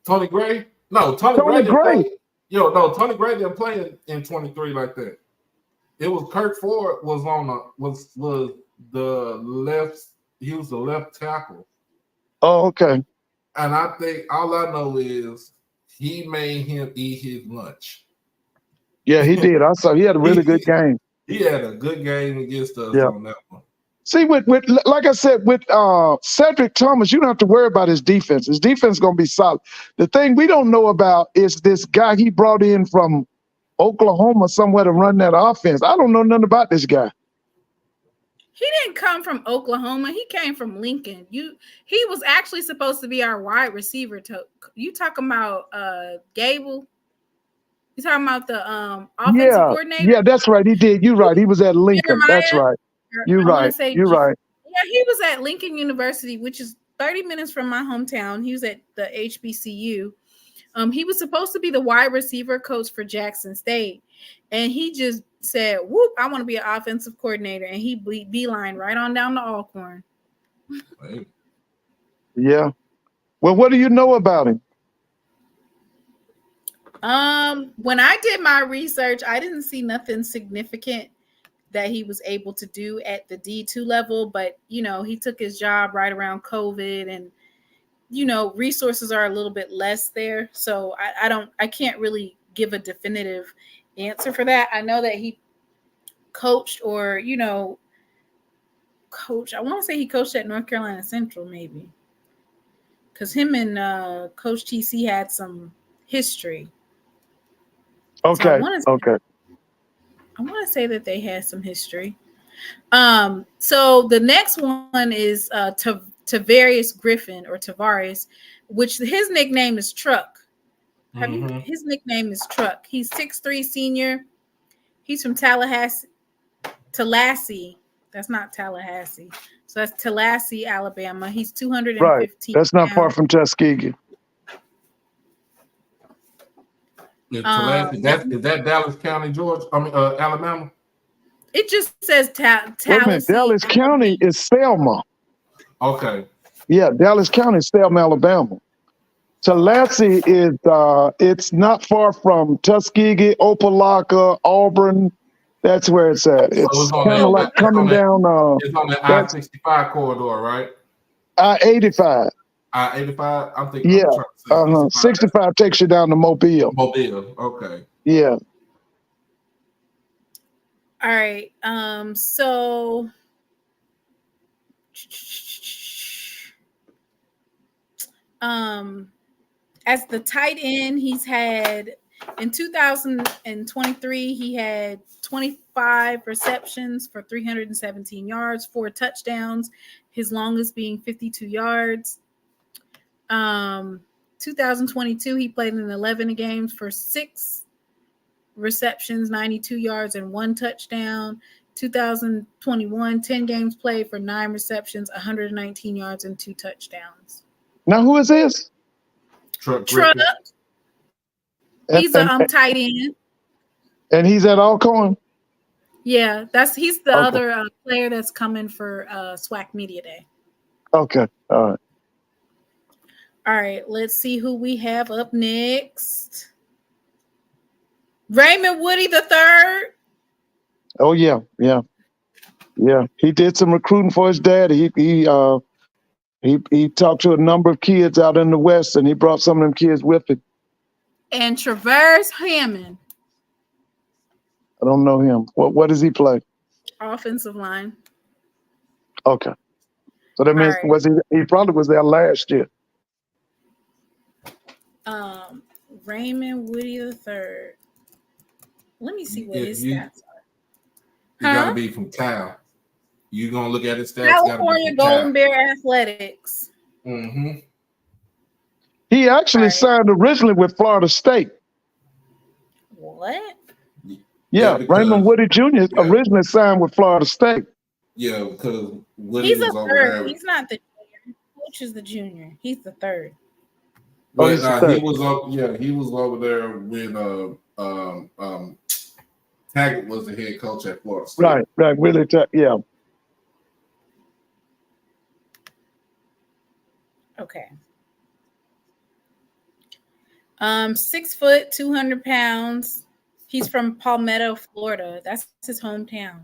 Tony Gray? No, Tony Gray. Tony Gray didn't play in 23 like that. It was Kirk Ford was the left. He was the left tackle. Oh, okay. And I think all I know is he made him eat his lunch. Yeah, he did. I saw he had a really good game. He had a good game against us on that one. See, with like I said, with Cedric Thomas, you don't have to worry about his defense. His defense is going to be solid. The thing we don't know about is this guy he brought in from Oklahoma somewhere to run that offense. I don't know nothing about this guy. He didn't come from Oklahoma. He came from Lincoln. He was actually supposed to be our wide receiver. You talking about Gable? You talking about the offensive coordinator? Yeah, that's right. He did. You're right. He was at Lincoln. That's right. You're right. You're right. Yeah, he was at Lincoln University, which is 30 minutes from my hometown. He was at the HBCU. He was supposed to be the wide receiver coach for Jackson State, and he just said, "Whoop! I want to be an offensive coordinator," and he beeline right on down to Alcorn. Right. Yeah. Well, what do you know about him? When I did my research, I didn't see nothing significant that he was able to do at the D2 level, but he took his job right around COVID, and resources are a little bit less there. So I can't really give a definitive answer for that. I know that he coached or, coach. I want to say he coached at North Carolina Central, maybe. Because him and Coach TC had some history. Okay. So I want to say that they had some history. So the next one is Tavares Griffin or Tavares, which his nickname is Truck. His nickname is Truck. He's 6'3" senior. He's from Tallahassee, That's not Tallahassee. So that's Tallahassee, Alabama. He's 215 Right. That's not far pounds. from Tuskegee. Is that Dallas County, Georgia? Alabama. It just says Wait a minute. Tallahassee. Dallas County is Selma. Okay. Yeah, Dallas County is Selma, Alabama. Tallahassee is it's not far from Tuskegee, Opelika, Auburn. That's where it's at. It's kind of like coming down. It's on the I-65 corridor, right? I-85. I-85. I'm thinking. Yeah. I'm trying to say 65 takes you down to Mobile. Mobile. Okay. Yeah. All right. So as the tight end, he's had in 2023, he had 25 receptions for 317 yards, 4 touchdowns, his longest being 52 yards. 2022, he played in 11 games for 6 receptions, 92 yards, and 1 touchdown. 2021, 10 games played for 9 receptions, 119 yards, and 2 touchdowns. Now, who is this? Truck. He's a tight end. And he's at Alcorn? Yeah, he's the other player that's coming for SWAC Media Day. Okay, all right. All right, let's see who we have up next. Raymond Woody III. Oh yeah. He did some recruiting for his daddy. He talked to a number of kids out in the West, and he brought some of them kids with him. And Traverse Hammond. I don't know him. What does he play? Offensive line. Okay. So that means he probably was there last year. Raymond Woody III. Let me see what his stats are. You gotta be from Cal. You're gonna look at his stats. California Golden Bear Athletics. Mm-hmm. He actually signed originally with Florida State. What? Yeah, Raymond Woody Jr. originally signed with Florida State. Yeah, because Woody he's was a over third. there. He's not the junior. Coach is the junior. He's the third. But he was over there when Taggart was the head coach at Florida State. Right, really, yeah. Okay. 6 foot, 200 pounds. He's from Palmetto, Florida. That's his hometown.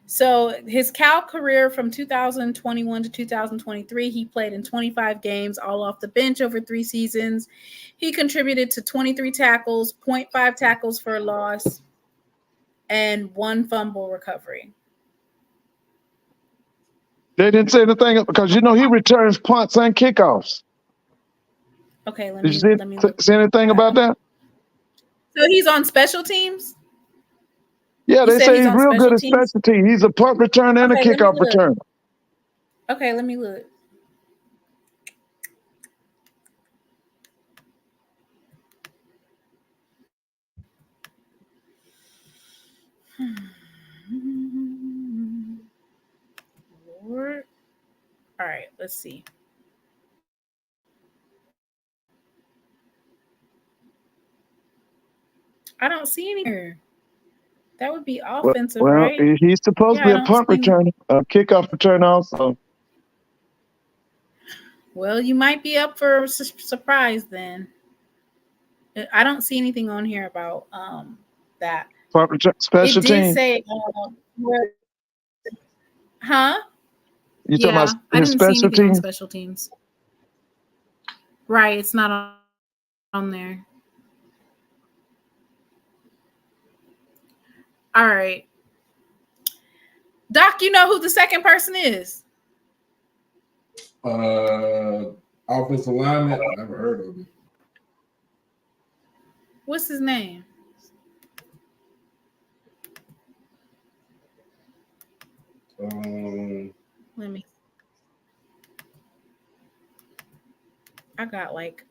So his Cal career from 2021 to 2023, he played in 25 games, all off the bench over 3 seasons. He contributed to 23 tackles, 0.5 tackles for a loss, and 1 fumble recovery. They didn't say anything because he returns punts and kickoffs. Okay, let me look. Say anything about that? So he's on special teams? Yeah, they say he's real good at special teams. He's a punt returner and a kickoff returner. Okay, let me look. Lord. All right, let's see. I don't see any here. That would be offensive, right? He's supposed to be a punt returner, a kickoff returner also. Well, you might be up for a surprise then. I don't see anything on here about that. Punt return, special team. It did say, huh? You talking about I his didn't see special anything on team? special teams. Right, it's not on there. All right. Doc, you know who the second person is? Offensive lineman. I never heard of him. What's his name? Let me. I got like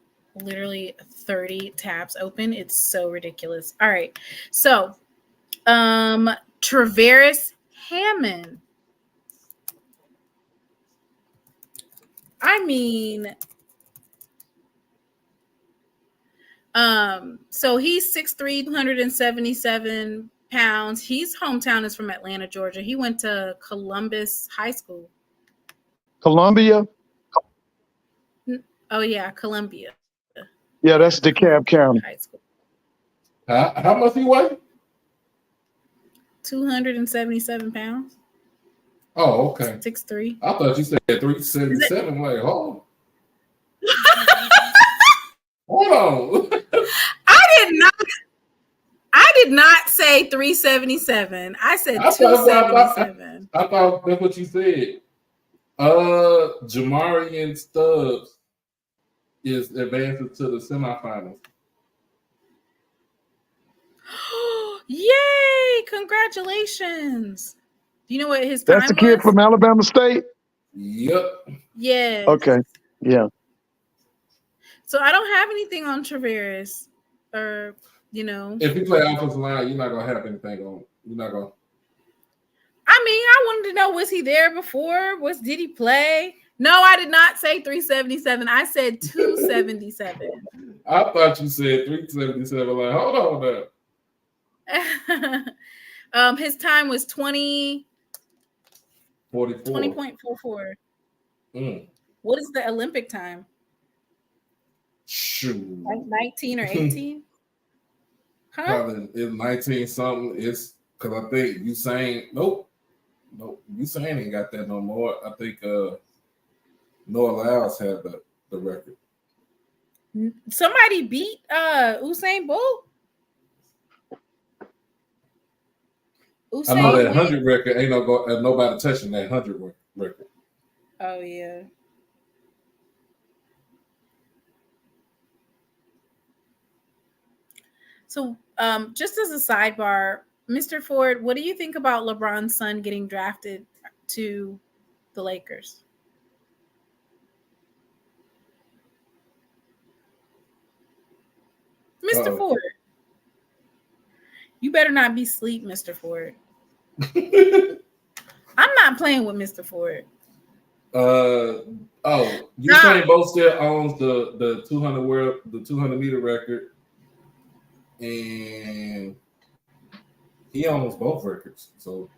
literally 30 tabs open. It's so ridiculous. All right. So, Travaris Hammond. I mean, so he's 6'3", 177 pounds. His hometown is from Atlanta, Georgia. He went to Columbus High School. Columbia? Oh yeah, Columbia. Yeah, that's DeKalb County. High School. How much he weigh? 277 pounds. Oh, okay. 6'3". I thought you said 377. Like, hold on. I did not say 377. I said 277. I thought that's what you said. Jamarian Stubbs is advancing to the semifinals. Yay! Congratulations. Do you know what his time was? That's the kid from Alabama State? Yep. Yeah. Okay. Yeah. So I don't have anything on Travaris, or If you play offensive line, you're not gonna have anything on. You're not gonna. I mean, I wanted to know, was he there before? Did he play? No, I did not say 377. I said 277. I thought you said 377. Like, hold on now. His time was 44. 20.44. What is the Olympic time? Shoot. Like 19 or 18? Huh? Probably it's 19 something. It's because I think Usain. Nope. Usain ain't got that no more. I think Noah Lyles had the record. Somebody beat Usain Bolt. I know that 100 record ain't nobody touching that 100 record. Oh yeah. So, just as a sidebar, Mr. Ford, what do you think about LeBron's son getting drafted to the Lakers? Mr. Ford, you better not be asleep, Mr. Ford. I'm not playing with Mr. Ford. Usain Bolt still owns the 200 meter record, and he owns both records. So,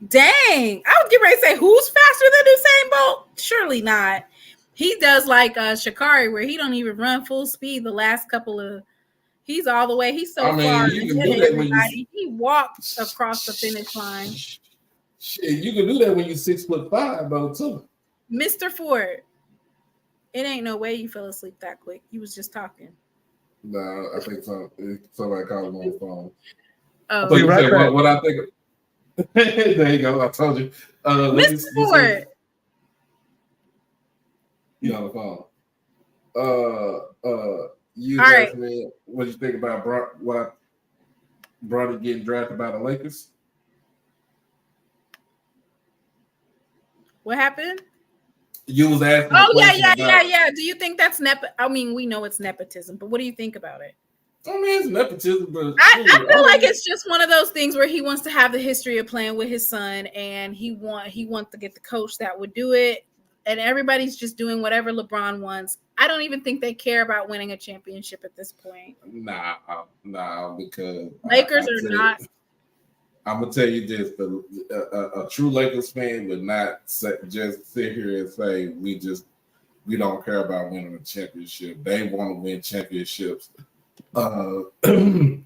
dang, I was getting ready to say, who's faster than Usain Bolt? Surely not. He does like Sha'Carri, where he don't even run full speed the last couple of. He's all the way. He's so far. He walked across the finish line. Shit, you can do that when you're 6'5", though, too. Mr. Ford, it ain't no way you fell asleep that quick. You was just talking. No, I think somebody called him on the phone. Oh, So you said what I think. There you go. I told you. Mr. Ford. You on the phone. You all asked right. me what you think about Bronny getting drafted by the Lakers. What happened? You was asking. Oh yeah. Do you think that's I mean, we know it's nepotism, but what do you think about it? I mean, it's nepotism, but I feel like it's just one of those things where he wants to have the history of playing with his son, and he wants to get the coach that would do it, and everybody's just doing whatever LeBron wants. I don't even think they care about winning a championship at this point. Nah, because Lakers are not. I'm gonna tell you this: a true Lakers fan would not just sit here and say we don't care about winning a championship. They want to win championships. Mr.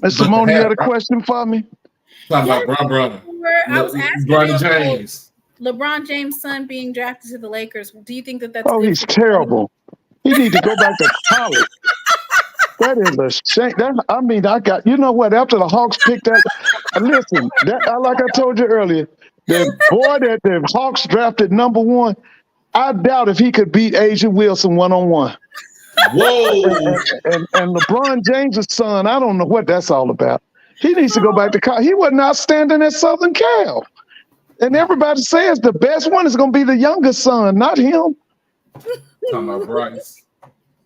Simone, you had a question for me? Talking about LeBron James. LeBron James' son being drafted to the Lakers. Do you think that's? Oh, he's terrible. He needs to go back to college. That is a shame. You know what? After the Hawks picked that, listen, like I told you earlier, the boy that the Hawks drafted number 1, I doubt if he could beat Asia Wilson one-on-one. Whoa! And LeBron James' son, I don't know what that's all about. He needs to go back to college. He was not standing at Southern Cal. And everybody says the best one is going to be the youngest son, not him. Talking about Bryce.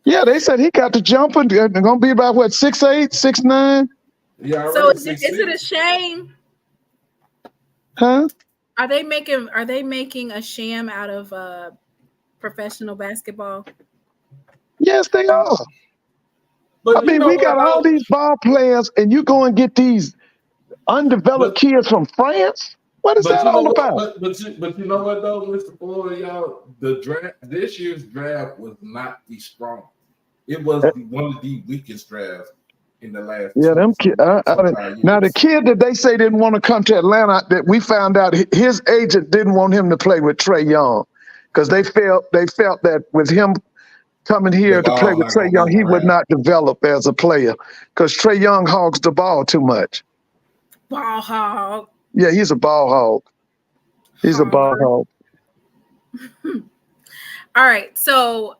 Yeah, they said he got the jumper. They're gonna be about what 6'8", 6'9"? Yeah. So is it a shame? Huh? Are they making a sham out of professional basketball? Yes, they are. But I mean, we got all these ball players, and you go and get these undeveloped kids from France. What is that all about? But you know what though, Mr. Floyd, y'all, the draft this year's draft was not the strongest. It was one of the weakest drafts in the last. Yeah, them kids. Now the kid that they say didn't want to come to Atlanta, that we found out his agent didn't want him to play with Trae Young because they felt that with him coming here to play with Trae Young, he would not develop as a player because Trae Young hogs the ball too much. Ball hog. Yeah, he's a ball hog. He's a ball hog. All right, so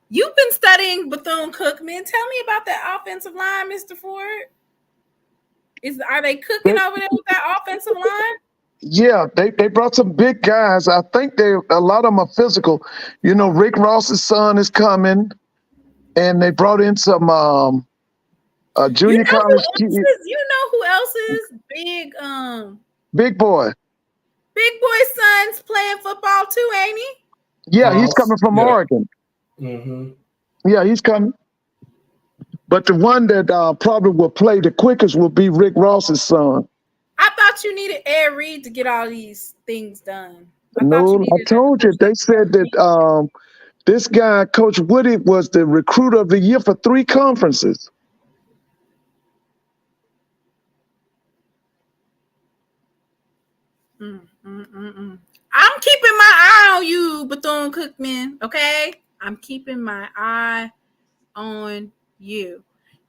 you've been studying Bethune-Cookman. Tell me about that offensive line, Mr. Ford. Are they cooking over there with that offensive line? Yeah, they brought some big guys. I think a lot of them are physical. You know, Rick Ross's son is coming, and they brought in some junior college kids. You know who else is big? Big boy. Big boy's son's playing football too, ain't he? Yeah, he's coming from Oregon. Mm-hmm. Yeah, he's coming. But the one that probably will play the quickest will be Rick Ross's son. I thought you needed Ed Reed to get all these things done. I told you. They said that this guy, Coach Woody, was the recruiter of the year for 3 conferences. I'm keeping my eye on you, Bethune-Cookman, okay? I'm keeping my eye on you.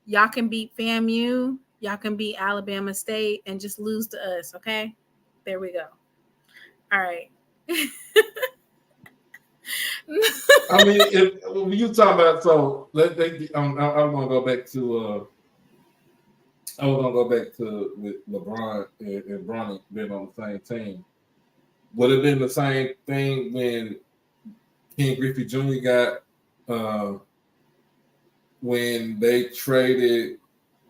Y'all can beat FAMU. Y'all can beat Alabama State and just lose to us, okay? There we go. All right. I mean, when you talk about I'm gonna go back to with LeBron and Bronny being on the same team. Would have been the same thing when Ken Griffey Jr. got when they traded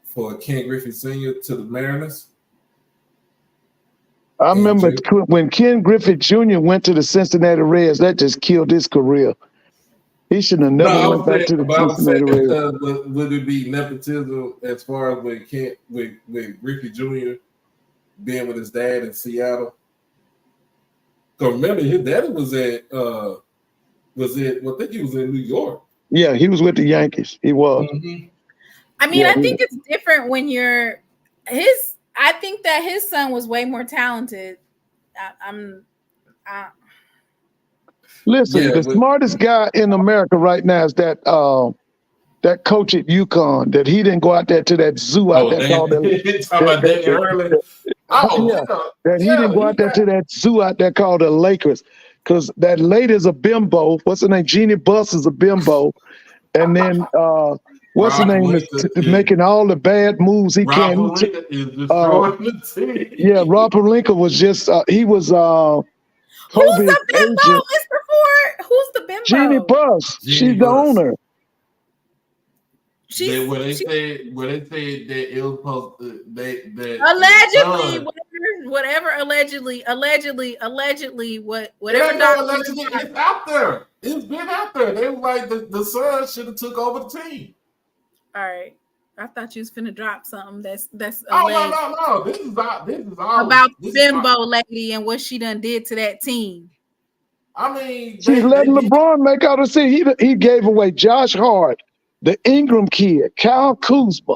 for Ken Griffey Sr. to the Mariners. I remember when Ken Griffey Jr. went to the Cincinnati Reds, that just killed his career. He should have never went back to the Cincinnati Reds. Would it be nepotism as far as when Griffey Jr. being with his dad in Seattle? Because remember, his daddy was I think he was in New York. Yeah, he was with the Yankees. He was. Mm-hmm. I mean, I think it's different when you're I think that his son was way more talented. Listen, the smartest guy in America right now is that coach at UConn. That he didn't go out there to that zoo out there called that he didn't go out there to that zoo out there called the Lakers, because that lady's a bimbo. What's her name? Jeannie Buss is a bimbo, and then what's her name is making all the bad moves he can. Rob Pelinka was just he was. Who's the bimbo, Mr. Ford? Who's the bimbo? Jeannie Buss. She's the owner. Where they said that it was supposed that allegedly, whatever allegedly, whatever. Allegedly, it's out there. It's been out there. They were like the son should have took over the team. All right, I thought you was finna drop something that's no. This is all about bimbo lady and what she done did to that team. I mean, she's letting LeBron make out a scene. He gave away Josh Hart, the Ingram kid, Kyle Kuzma.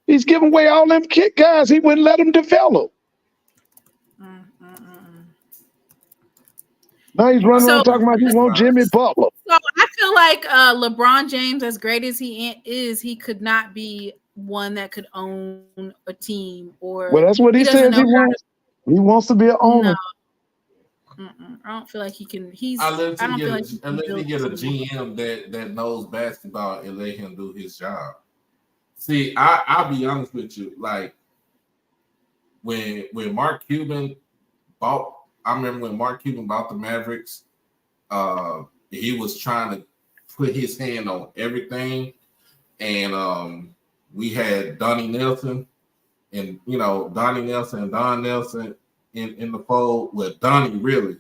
He's giving away all them guys. He wouldn't let them develop. Now he's running around talking about he wants Jimmy Butler. So I feel like LeBron James, as great as he is, he could not be one that could own a team. Well, that's what he says he wants. He wants to be an owner. No. I don't feel like he can. Unless he get a GM that knows basketball and let him do his job. See, I'll be honest with you. Like when Mark Cuban I remember when Mark Cuban bought the Mavericks, he was trying to put his hand on everything. And we had Donnie Nelson and Donnie Nelson and Don Nelson in the fold with Donnie really.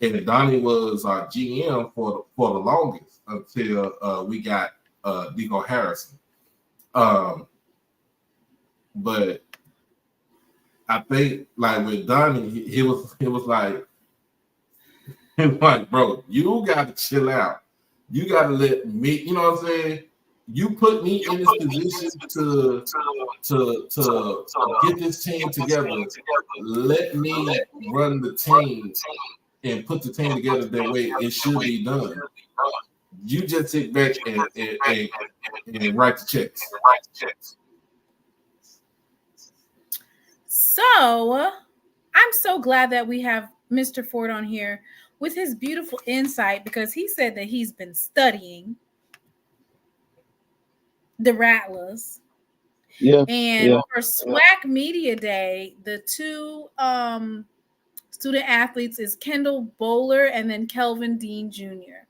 And Donnie was our GM for the longest until we got Deco Harrison. But I think like with Donnie, it was like, bro, you got to chill out. You got to let me, you know what I'm saying? You put me in this position to get this team together. Let me run the team and put the team together the way it should be done. You just sit back and write the checks. So I'm so glad that we have Mr. Ford on here with his beautiful insight, because he said that he's been studying the Rattlers. Yeah. And for SWAC Media Day, the two student athletes is Kendall Bowler and then Kelvin Dean Jr.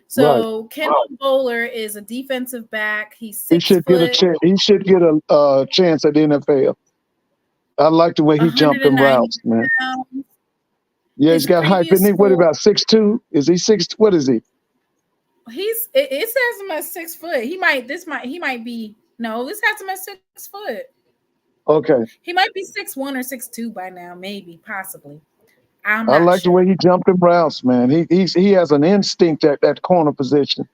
So Kendall Bowler is a defensive back. He's 6 foot. Get a chance. He should get a chance at the NFL. I like the way he jumped in routes, man. Pounds. Yeah, he's got hype. Isn't he? What about 6'2"? Is he 6? What is he? It says him as 6 foot. He might be. No, this has him as 6 foot. Okay. He might be 6'1" or 6'2" by now, maybe, possibly. I like the way he jumped in routes, man. He has an instinct at that corner position.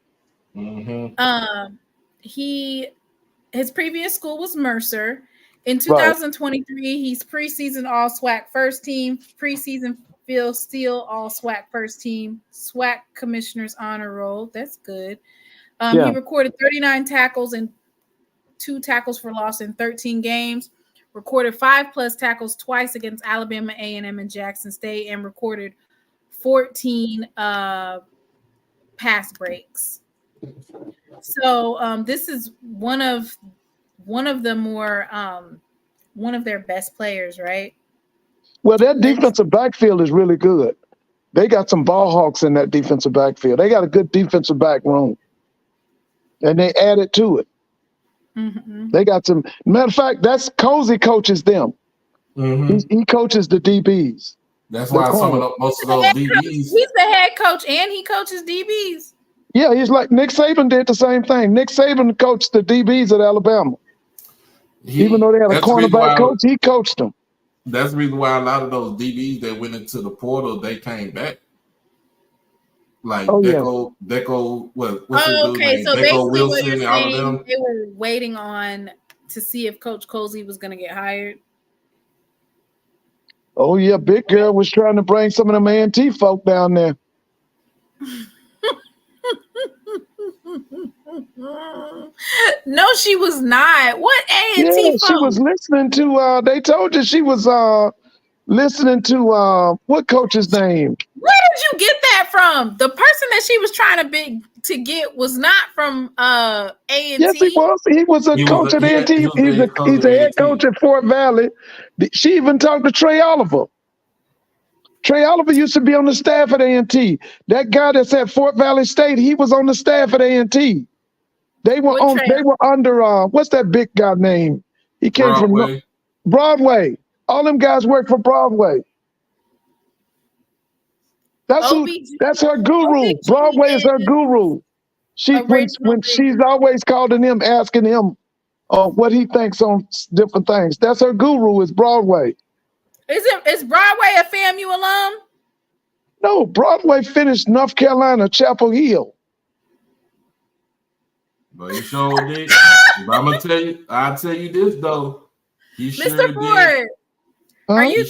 Mm-hmm. His previous school was Mercer. In 2023, he's preseason All SWAC first team, preseason Phil Steele All SWAC first team, SWAC Commissioner's Honor Roll. That's good. He recorded 39 tackles and 2 tackles for loss in 13 games. Recorded 5+ tackles twice against Alabama A&M and Jackson State, and recorded 14 pass breaks. So this is one of the more one of their best players, right? Well, that defensive backfield is really good. They got some ball hawks in that defensive backfield. They got a good defensive back room, and they added to it. Mm-hmm. They got some. Matter of fact, that's Cozy coaches them. Mm-hmm. He coaches the DBs. That's why most of those DBs. He's the head coach and he coaches DBs. Yeah, he's like Nick Saban did the same thing. Nick Saban coached the DBs at Alabama. Even though they had a cornerback coach, he coached them. That's the reason why a lot of those DBs that went into the portal, they came back. Like Deco, what's his dude's name? So Deco basically Wilson and all of them. They were waiting on to see if Coach Cozy was going to get hired. Oh yeah, Big Girl was trying to bring some of them A&T folk down there. No, she was not. What A&T folk? She was listening to. They told you she was listening to what coach's name? Where did you get that from? The person that she was trying to get was not from A&T. Yes, he was. He was a coach at A&T. He's a head coach at Fort Valley. She even talked to Trey Oliver. Trey Oliver used to be on the staff at A&T. That guy that's at Fort Valley State, he was on the staff at A&T. They were under what's that big guy name? He came from Broadway. All them guys work for Broadway. That's her guru. Broadway is her guru. When she's always calling him, asking him what he thinks on different things. That's her guru is Broadway. Is Broadway a FAMU alum? No, Broadway finished North Carolina, Chapel Hill. But he sure did. I'll tell you this though. He sure Mr. Ford, did. Are you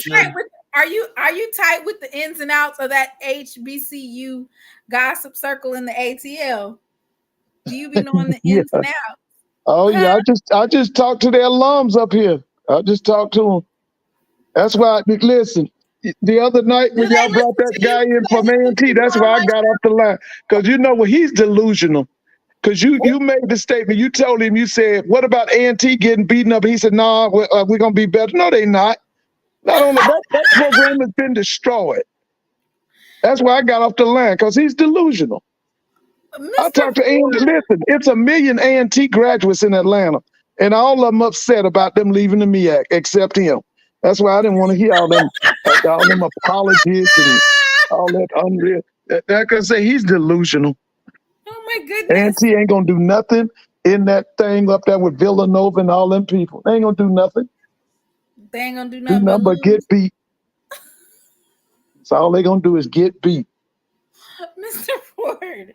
tight with the ins and outs of that HBCU gossip circle in the ATL? Do you be knowing the ins and outs? Oh yeah, I just talked to the alums up here. I just talked to them. That's why. Listen, the other night when y'all brought that guy in from A&T, that's why I got off the line, because he's delusional. Because you made the statement, you told him, you said, what about A&T getting beaten up? He said, no, we're going to be better. No, they not. Not only that program has been destroyed. That's why I got off the line, because he's delusional. I talked to A&T. Listen, it's 1 million A&T graduates in Atlanta, and all of them upset about them leaving the MEAC, except him. That's why I didn't want to hear all them apologies and all that unreal. Like I say, he's delusional. Oh my goodness. A&T ain't gonna do nothing in that thing up there with Villanova and all them people. They ain't gonna do nothing. They ain't gonna do nothing but get beat. So all they gonna do is get beat. Mr. Ford.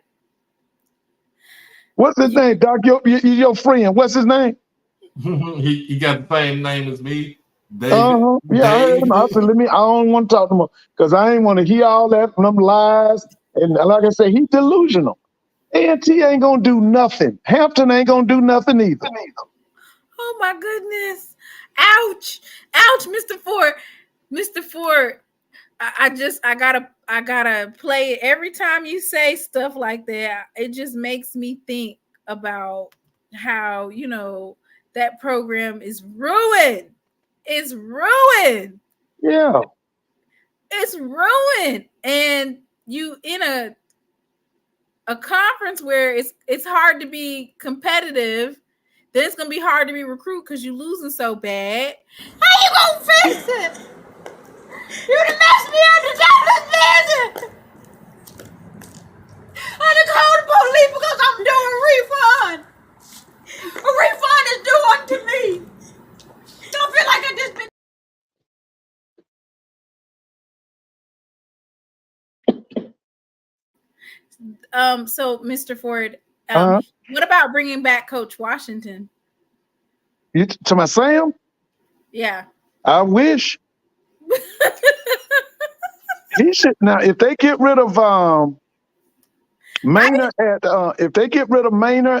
What's his name, Doc? Your friend. What's his name? he got the same name as me. David. Yeah, I heard him. I said, I don't want to talk to him because I ain't want to hear all that from them lies. And like I said, he's delusional. A&T ain't gonna do nothing. Hampton ain't gonna do nothing either. Oh my goodness. Ouch. Ouch, Mr. Ford. Mr. Ford, I gotta play it every time you say stuff like that. It just makes me think about how, that program is ruined. It's ruined. Yeah. It's ruined. And you in a conference where it's hard to be competitive, then it's gonna be hard to be recruit because you're losing so bad. How you gonna fix it? You done messed me up to death with this. I done called the police because I'm doing a refund. A refund is due unto me. Don't feel like I just been. So Mr. Ford, what about bringing back Coach Washington? You to my Sam? Yeah. I wish. He should now. If they get rid of Maynard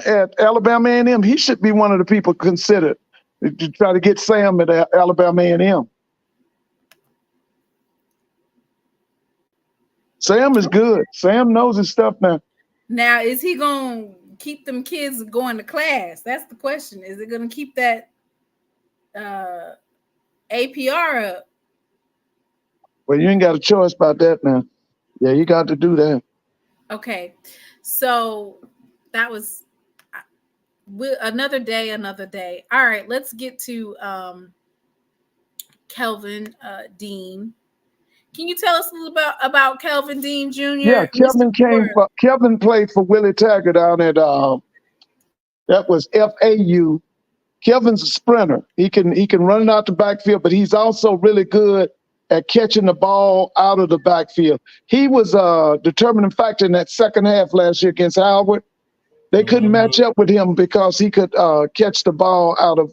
at Alabama A&M, he should be one of the people considered to try to get Sam at Alabama A&M. Sam is good. Sam knows his stuff now. Now, is he gonna keep them kids going to class? That's the question. Is it gonna keep that APR up? Well, you ain't got a choice about that now. Yeah, you got to do that. Okay, so that was another day. All right, let's get to Kelvin Dean. Can you tell us a little about Kelvin Dean Jr.? Yeah, Kelvin played for Willie Taggart down at that was FAU. Kelvin's a sprinter. He can run it out the backfield, but he's also really good at catching the ball out of the backfield. He was a determining factor in that second half last year against Howard. They couldn't match up with him because he could catch the ball out of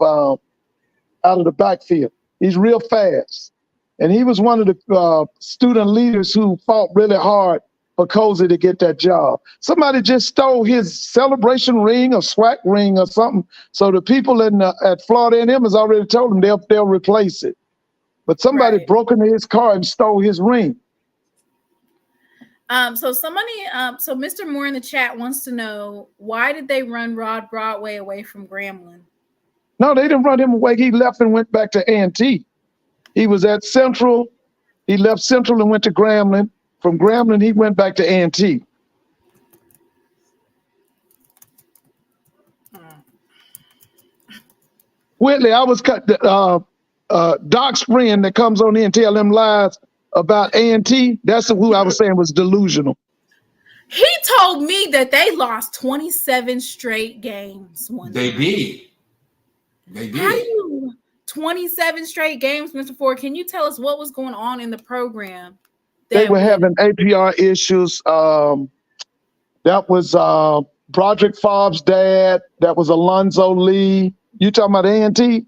the backfield. He's real fast. And he was one of the student leaders who fought really hard for Cozy to get that job. Somebody just stole his celebration ring or SWAC ring or something. So the people at Florida A&M has already told him they'll replace it. But somebody broke into his car and stole his ring. So Mr. Moore in the chat wants to know, why did they run Rod Broadway away from Grambling? No, they didn't run him away. He left and went back to A&T. He was at Central. He left Central and went to Grambling. From Grambling, he went back to A&T. Whitley, I was cut. Doc's friend that comes on here and tell them lies about A&T. That's who I was saying was delusional. He told me that they lost 27 straight games. They did. They did. How do you 27 straight games, Mr. Ford? Can you tell us what was going on in the program? They were having APR issues. That was Broderick Fobbs' dad. That was Alonzo Lee. You talking about A&T?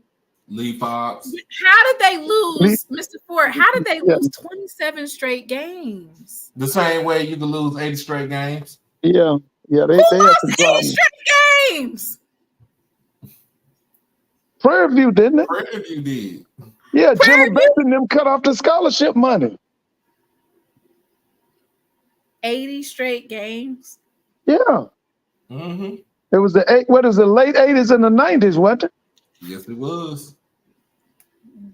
Lee Fobbs. How did they lose, Mr. Ford? How did they lose 27 straight games? The same way you can lose 80 straight games. Yeah. They had some 80 straight games. Prairie View, didn't it? Prairie View did. Yeah, Jimmy Benson them cut off the scholarship money. 80 straight games. Yeah. Mm-hmm. It was the late 80s and the 90s, wasn't it? Yes, it was.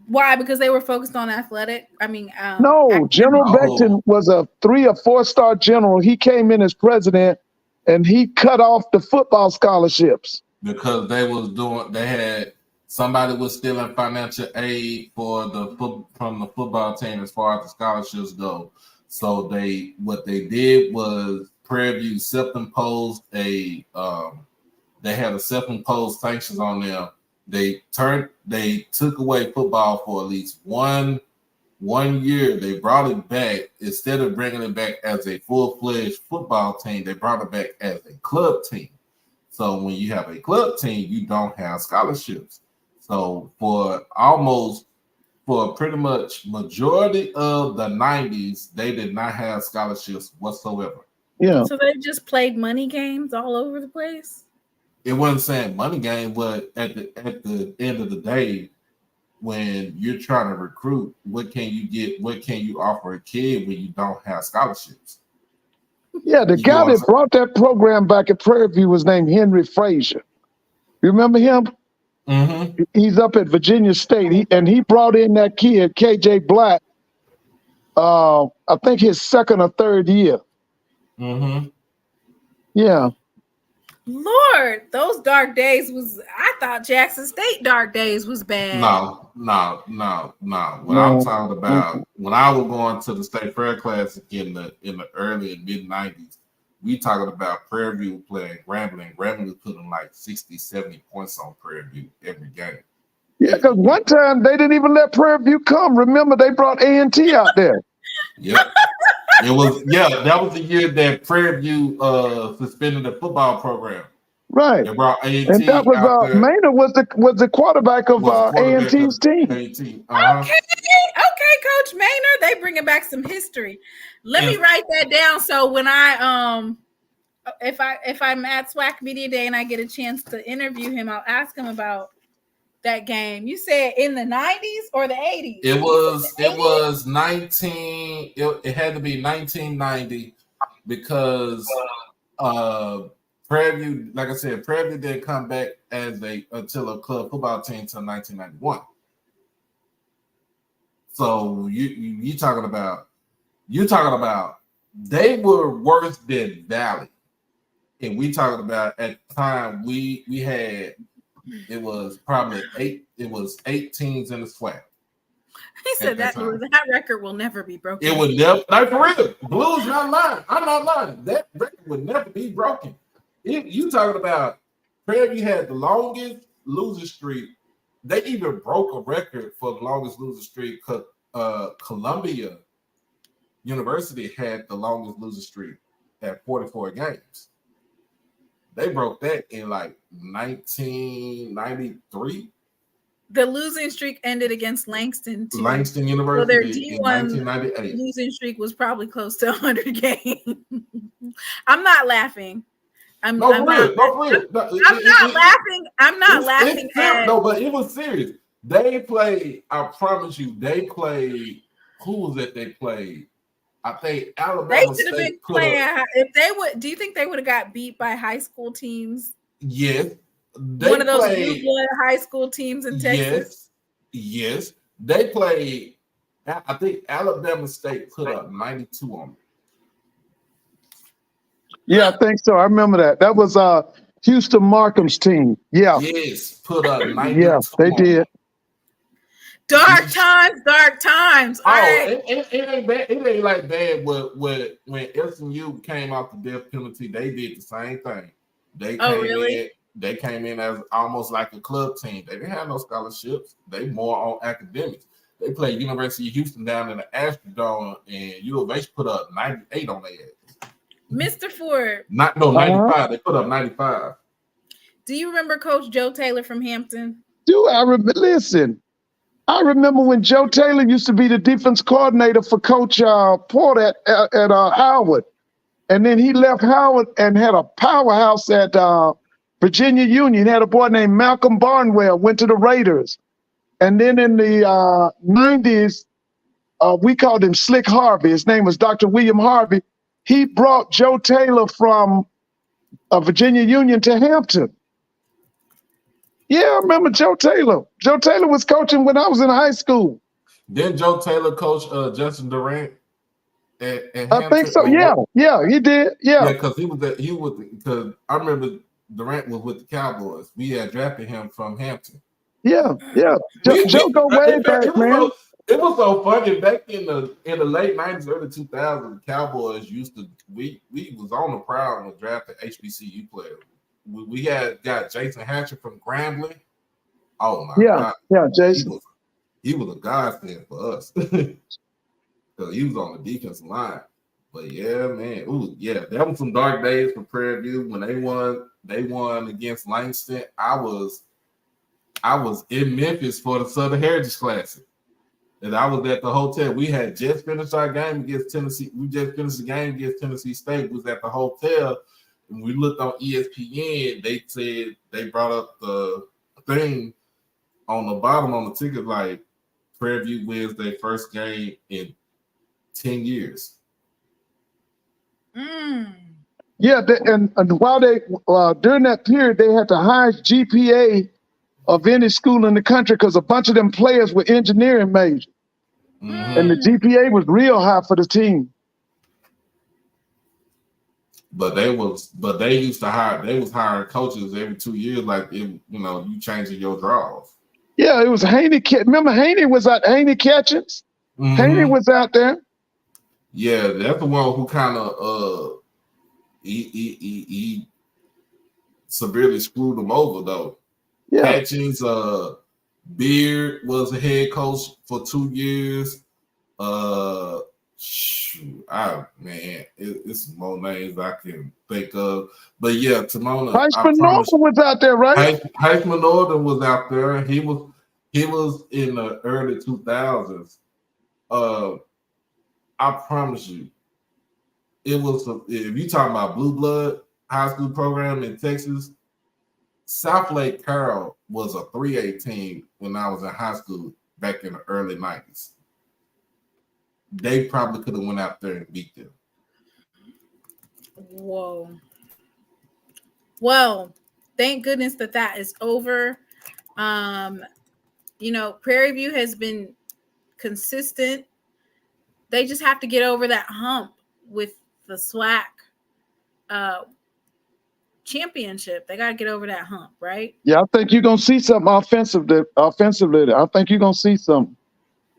Why? Because they were focused on athletic. No, General Beckton was a 3 or 4 star general. He came in as president, and he cut off the football scholarships because somebody was stealing financial aid from the football team as far as the scholarships go. So what they did was Prairie View self-imposed they had a self-imposed sanctions on them. They took away football for at least one year. They brought it back. Instead of bringing it back as a full-fledged football team, they brought it back as a club team. So when you have a club team, you don't have scholarships. So for pretty much majority of the 90s, they did not have scholarships whatsoever. Yeah. So they just played money games all over the place? It wasn't saying money game, but at the end of the day, when you're trying to recruit, what can you get? What can you offer a kid when you don't have scholarships? Yeah, the guy that brought that program back at Prairie View was named Henry Frazier. You remember him? Mm-hmm. He's up at Virginia State, he brought in that kid, KJ Black, I think his second or third year. Mm-hmm. Yeah. Lord, those dark days I thought Jackson State dark days was bad. No. What I'm talking about, when I was going to the State Fair Classic in the early and mid 90s, we talking about Prairie View playing Grambling. Grambling was putting like 60, 70 points on Prairie View every game. Yeah, because one time they didn't even let Prairie View come. Remember, they brought A&T out there. Yep. That was the year that Prairie View suspended the football program. Right. They brought A&T and that was Maynard was the quarterback of A&T's team. Okay, Coach Maynard, they bringing back some history. Let me write that down so when I if I'm at SWAC Media Day and I get a chance to interview him, I'll ask him about that game. You said in the 90s or the 80s? It was 19. It had to be 1990 because Prairie View, like I said, Prairie View didn't come back until a club football team until 1991. So you talking about they were worse than Valley, and we talking about at the time we had. It was probably 8 teams in the SWAC. He said that record will never be broken. It would never, like for real. Blues not lying. I'm not lying. That record would never be broken. You talking about Prairie View had the longest losing streak. They even broke a record for the longest losing streak because Columbia University had the longest losing streak at 44 games. They broke that in like 1993. The losing streak ended against Langston too. Langston University so their in 1998. Losing streak was probably close to 100 games. I'm not laughing. I'm not laughing. No, but it was serious. They played. I promise you, they played. Who was it? They played. I think Alabama. They should have been playing. If they would, do you think they would have got beat by high school teams? Yes. One of those blue blood high school teams in Texas. Yes. They played. I think Alabama State put up 92 on them. Yeah, I think so. I remember that. That was Houston Markham's team. Yeah. Yes, put up 92. Yeah, they did. Dark times. Oh, right. it ain't bad. It ain't like bad. When SMU came out the death penalty, they did the same thing. They came in as almost like a club team. They didn't have no scholarships. They more on academics. They played University of Houston down in the Astrodome, and U of H put up 98 on their ass. Mr. Ford. 95. They put up 95. Do you remember Coach Joe Taylor from Hampton? Listen. I remember when Joe Taylor used to be the defense coordinator for Coach Port at Howard. And then he left Howard and had a powerhouse at Virginia Union. He had a boy named Malcolm Barnwell, went to the Raiders. And then in the 90s, we called him Slick Harvey. His name was Dr. William Harvey. He brought Joe Taylor from Virginia Union to Hampton. Yeah, I remember Joe Taylor. Joe Taylor was coaching when I was in high school. Didn't Joe Taylor coach Justin Durant? at I think so. Yeah, he did. Yeah, because because I remember Durant was with the Cowboys. We had drafted him from Hampton. Yeah. Joe go way back, man. It was so funny back in the late 90s, early 2000s. Cowboys we was on the prowl with drafting HBCU players. We got Jason Hatcher from Grambling. Oh my God! Yeah, Jason. He was a godsend for us because he was on the defensive line. But yeah, man, that was some dark days for Prairie View when they won against Langston. I was in Memphis for the Southern Heritage Classic, and I was at the hotel. We had just finished our game against Tennessee. We just finished the game against Tennessee State. We was at the hotel, and we looked on ESPN. They said they brought up the thing on the bottom on the ticket like Prairie View wins their first game in 10 years. Yeah, and while they during that period they had the highest GPA of any school in the country because a bunch of them players were engineering majors, and the GPA was real high for the team. But they was hiring coaches every 2 years, like you changing your draws. Yeah, it was Haney. Remember Haney was out. Haney Catchings. Haney was out there. Yeah, that's the one who kind of he severely screwed them over though. Yeah. Catchings, Beard was a head coach for 2 years. It's more names I can think of. But yeah, Timona. Heisman Norton was out there, right? Heisman Norton was out there. He was in the early 2000s. I promise you, it was. If you talking about blue blood high school program in Texas, South Lake Carroll was a 3A team when I was in high school back in the early 90s. They probably could have went out there and beat them. Whoa. Well, thank goodness that is over. Prairie View has been consistent. They just have to get over that hump with the SWAC championship. They got to get over that hump, right? Yeah, I think you're gonna see something offensively. I think you're gonna see something.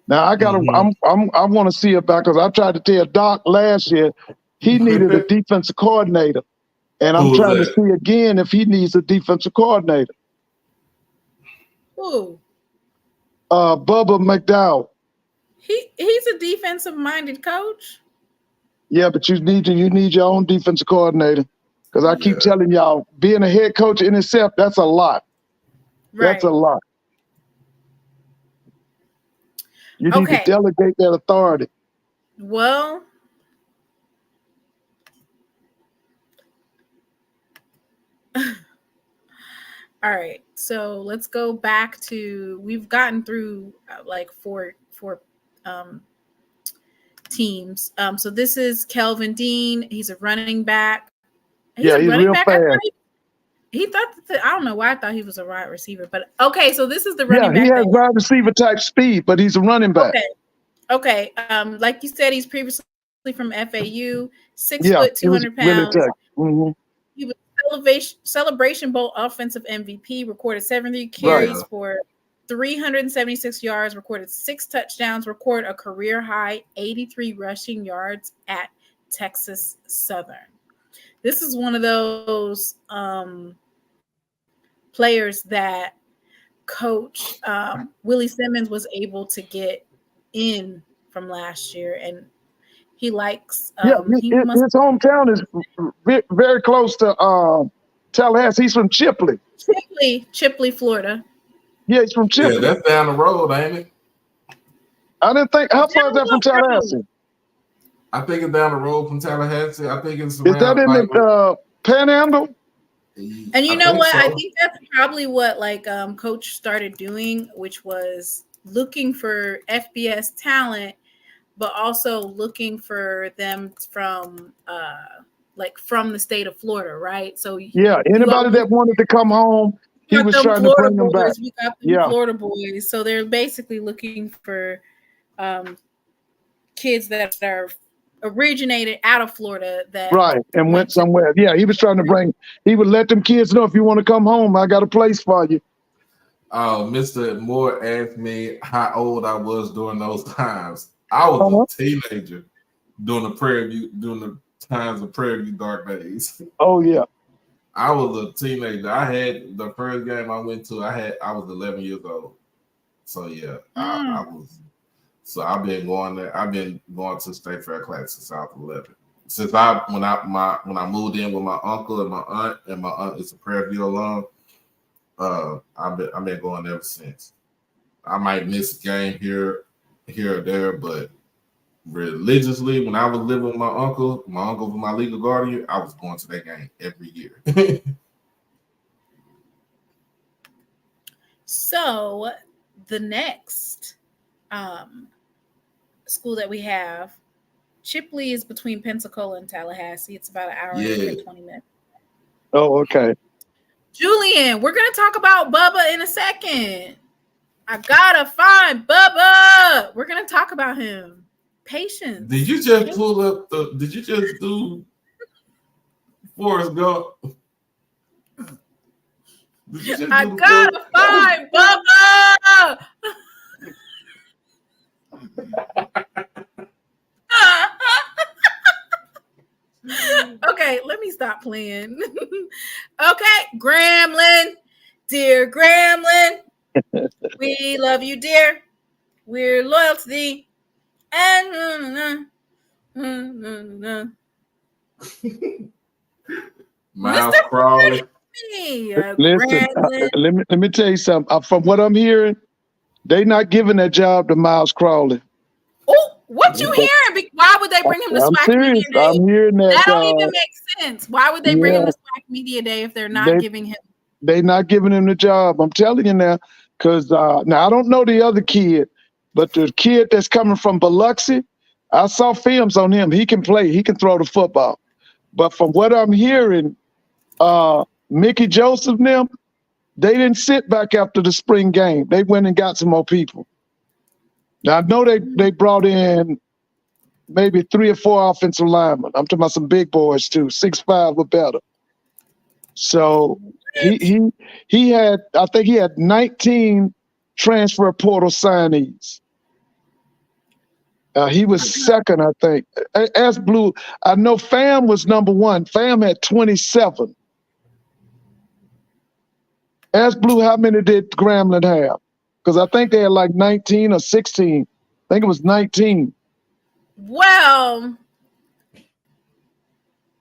Now I gotta. I want to see it back because I tried to tell Doc last year he needed a defensive coordinator, and I'm trying to see again if he needs a defensive coordinator. Who? Bubba McDowell. He's a defensive-minded coach. Yeah, but you need your own defensive coordinator because I keep telling y'all, being a head coach in itself, that's a lot. Right. That's a lot. You need to delegate that authority. Well, all right. So let's go back to, we've gotten through like four teams. So this is Kelvin Dean. He's a running back. He's real fast. He thought I don't know why I thought he was a wide receiver, but okay. So this is the running back. Yeah, he has wide receiver type speed, but he's a running back. Okay. Like you said, he's previously from FAU, 6 foot, 200 pounds. Really he was Celebration Bowl offensive MVP, recorded 73 carries for 376 yards, recorded 6 touchdowns, recorded a career high 83 rushing yards at Texas Southern. This is one of those players that Coach Willie Simmons was able to get in from last year, and he likes. His hometown is very close to Tallahassee. He's from Chipley, Florida. Yeah, he's from Chipley. Yeah, that's down the road, ain't it? I didn't think. How far is that from Tallahassee? I think it's down the road from Tallahassee. I think it's. Is that in the Panhandle? And you know what? So. I think that's probably what Coach started doing, which was looking for FBS talent, but also looking for them from from the state of Florida, right? So anybody that wanted to come home, he was trying to bring them back. We got the Florida boys, so they're basically looking for kids that are originated out of Florida that right, and went somewhere. Yeah, he was trying to bring. He would let them kids know, if you want to come home, I got a place for you. Mr. Moore asked me how old I was during those times. I was a teenager during the times of Prairie View Dark Days. Oh yeah. I was a teenager. I had the first game I went to. I was 11 years old. So yeah, I was. So I've been going there. I've been going to State Fair class since I was 11. Since when I moved in with my uncle and my aunt is a Prairie View alum. I've been going ever since. I might miss a game here or there, but religiously, when I was living with my uncle was my legal guardian, I was going to that game every year. So the next school that we have, Chipley, is between Pensacola and Tallahassee. It's about an hour and 20 minutes. Oh, okay. Julian, we're gonna talk about Bubba in a second. I gotta find Bubba. We're gonna talk about him. Patience. Did you just pull up did you just do Forrest Gump? I gotta find Bubba. Okay, let me stop playing. Okay, Grambling, dear Grambling, we love you, dear. We're loyal to thee. And Miles Crawley. Listen, let me tell you something. From what I'm hearing, they not giving that job to Miles Crawley. Oh, what you hearing? Why would they bring him to SWAC Media Day? I'm hearing that. That don't even make sense. Why would they bring him to SWAC Media Day if they're not giving him? They not giving him the job. I'm telling you now, because now I don't know the other kid, but the kid that's coming from Biloxi, I saw films on him. He can play. He can throw the football. But from what I'm hearing, Mickey Joseph and them, they didn't sit back after the spring game. They went and got some more people. Now, I know they brought in maybe 3 or 4 offensive linemen. I'm talking about some big boys too, 6'5" or better. So he had, I think he had 19 transfer portal signees. He was second, I think. As Blue, I know FAM was number 1. FAM had 27. As Blue, how many did Grambling have? Because I think they had like 19 or 16. I think it was 19. Well,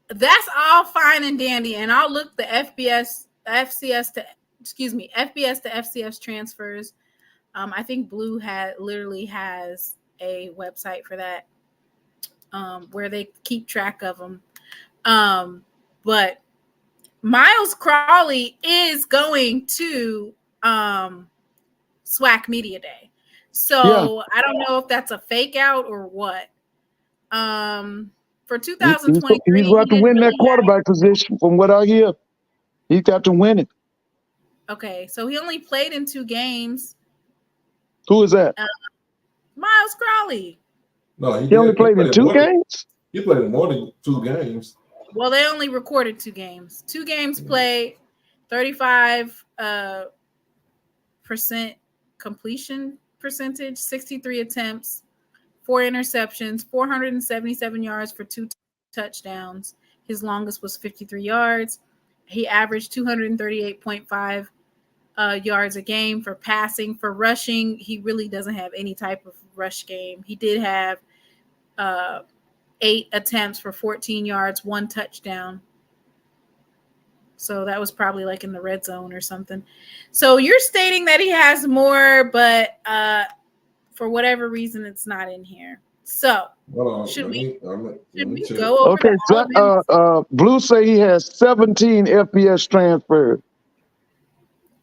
that's all fine and dandy, and I'll look the FBS to FCS transfers. I think Blue literally has a website for that, where they keep track of them. But Miles Crawley is going to SWAC Media Day. So I don't know if that's a fake out or what. For 2023, he's got to win that quarterback position. From what I hear, he's got to win it. Okay, so he only played in 2 games. Who is that? Miles Crawley. No, he only played in 2 games. He played more than 2 games. Well, they only recorded 2 games. 2 games played, 35% completion percentage, 63 attempts, 4 interceptions, 477 yards for 2 touchdowns. His longest was 53 yards. He averaged 238.5 yards a game for passing. For rushing, he really doesn't have any type of rush game. He did have 8 attempts for 14 yards, 1 touchdown. So that was probably like in the red zone or something. So you're stating that he has more, but for whatever reason, it's not in here. So should we go over? Okay, so, Blue say he has 17 FBS transfers.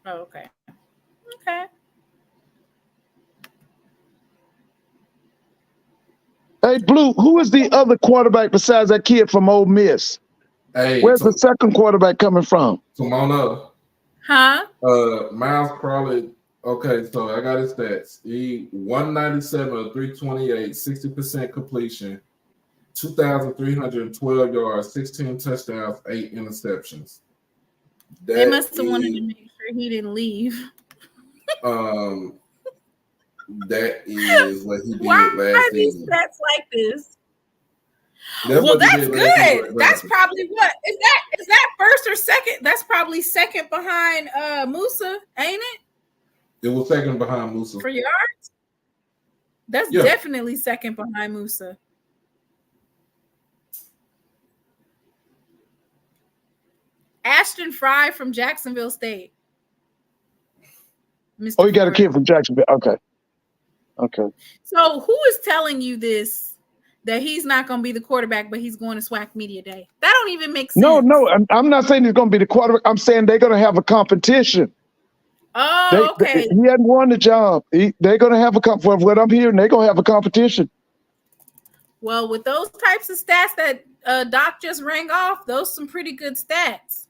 Oh, okay. Okay. Hey, Blue, who is the other quarterback besides that kid from Ole Miss? Hey, where's the second quarterback coming from? Come on up. Huh? Miles Crawley. Okay, so I got his stats. He 197 of 328, 60% completion, 2,312 yards, 16 touchdowns, 8 interceptions. They must have wanted to make sure he didn't leave. That is what he did Why last are these season. stats like this? That's Well, what he that's did last season. good. That's probably what is that first or second? That's probably second behind Musa, ain't it? It was second behind Musa. For yards? That's definitely second behind Musa. Ashton Fry from Jacksonville State. Mr. Oh, you got a Ford. kid from Jacksonville. Okay. So who is telling you this, that he's not going to be the quarterback, but he's going to SWAC Media Day? That don't even make sense. No, I'm not saying he's going to be the quarterback. I'm saying they're going to have a competition. Oh, okay. He hadn't won the job. They're going to have for what I'm hearing, they're going to have a competition. Well, with those types of stats that Doc just rang off, those some pretty good stats.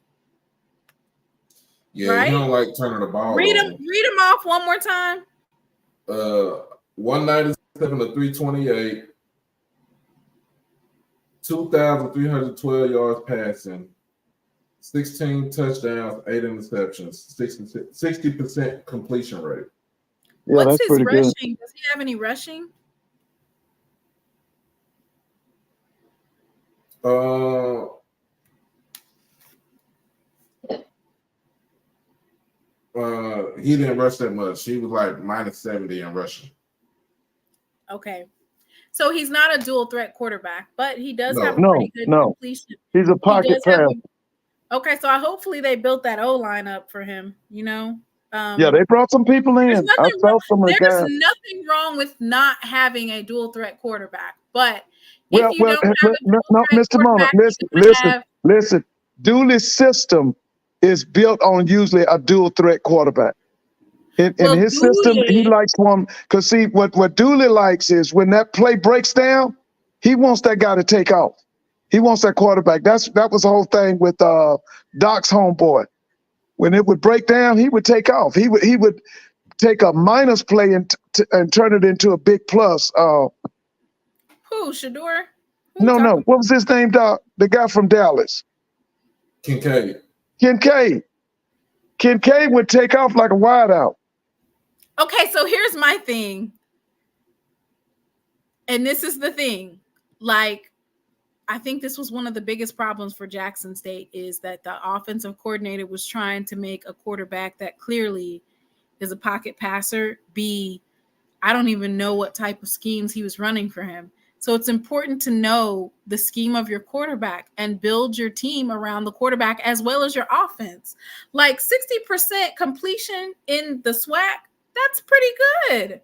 Yeah, right? He don't like turning the ball. Read them off one more time. 197 to 328, 2,312 yards passing, 16 touchdowns, 8 interceptions, 60% completion rate. Yeah, what's that's his pretty rushing? good. Does he have any rushing? He didn't rush that much. He was like minus 70 in rushing. Okay. So he's not a dual threat quarterback, but he does have a pretty good completion. He's a pocket passer. Okay, so hopefully they built that O line up for him, you know? Yeah, they brought some people in. There's nothing wrong with not having a dual threat quarterback, but if you don't have a dual threat Mr. Mona, listen. Dooley's system is built on usually a dual threat quarterback. In his system, he likes one because see what Dooley likes is when that play breaks down, he wants that guy to take off. He wants that quarterback. That was the whole thing with Doc's homeboy. When it would break down, he would take off. He would take a minus play and turn it into a big plus. Who, Shador? No. What was his name, Doc? The guy from Dallas. Kincaid would take off like a wideout. Okay, so here's my thing. And this is the thing. Like, I think this was one of the biggest problems for Jackson State is that the offensive coordinator was trying to make a quarterback that clearly is a pocket passer be, I don't even know what type of schemes he was running for him. So it's important to know the scheme of your quarterback and build your team around the quarterback as well as your offense. Like 60% completion in the SWAC, that's pretty good.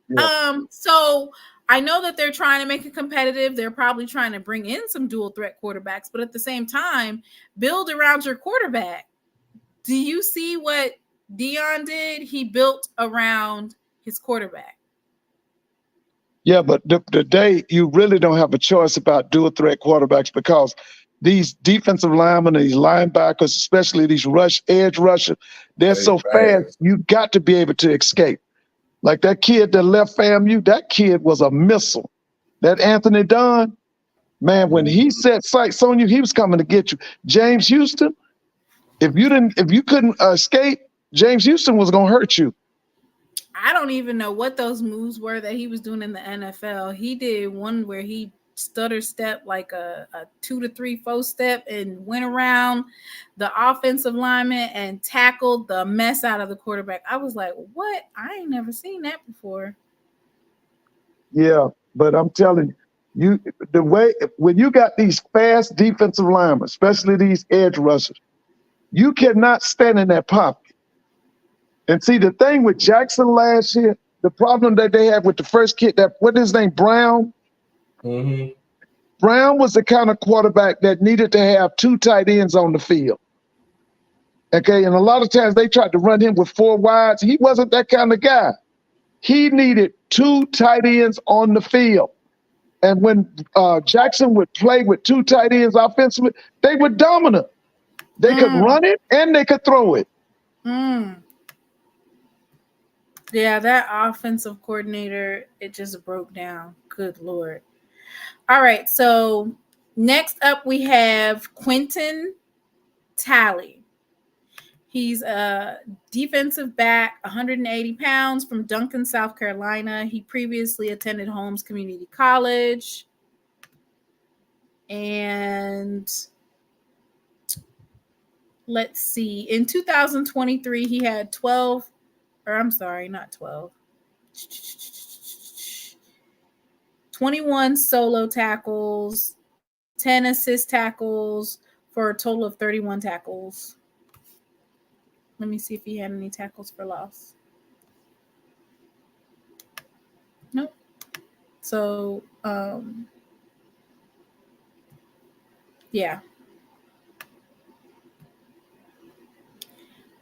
Yeah. So I know that they're trying to make it competitive. They're probably trying to bring in some dual threat quarterbacks, but at the same time, build around your quarterback. Do you see what Dion did? He built around his quarterback. Yeah, but today you really don't have a choice about dual threat quarterbacks because these defensive linemen, these linebackers, especially these edge rushers, they're so fast. You got to be able to escape. Like that kid that left FAMU, that kid was a missile. That Anthony Dunn, man, when he set sights on you, he was coming to get you. James Houston, if you couldn't escape, James Houston was gonna hurt you. I don't even know what those moves were that he was doing in the NFL. He did one where he stutter step like a 2 to 3 4 step and went around the offensive lineman and tackled the mess out of the quarterback. I was like, what? I ain't never seen that before. Yeah, but I'm telling you, the way when you got these fast defensive linemen, especially these edge rushers, you cannot stand in that pocket. And see, the thing with Jackson last year, the problem that they had with the first kid, what is his name, Brown? Mm-hmm. Brown was the kind of quarterback that needed to have 2 tight ends on the field. Okay, and a lot of times they tried to run him with 4 wides. He wasn't that kind of guy. He needed 2 tight ends on the field. And when Jackson would play with 2 tight ends offensively, they were dominant. They could run it and they could throw it. Yeah, that offensive coordinator, it just broke down. Good Lord. All right. So next up, we have Quentin Talley. He's a defensive back, 180 pounds, from Duncan, South Carolina. He previously attended Holmes Community College. And let's see. In 2023, he had 12, or I'm sorry, not 12. 21 solo tackles, 10 assist tackles for a total of 31 tackles. Let me see if he had any tackles for loss. Nope. So, yeah.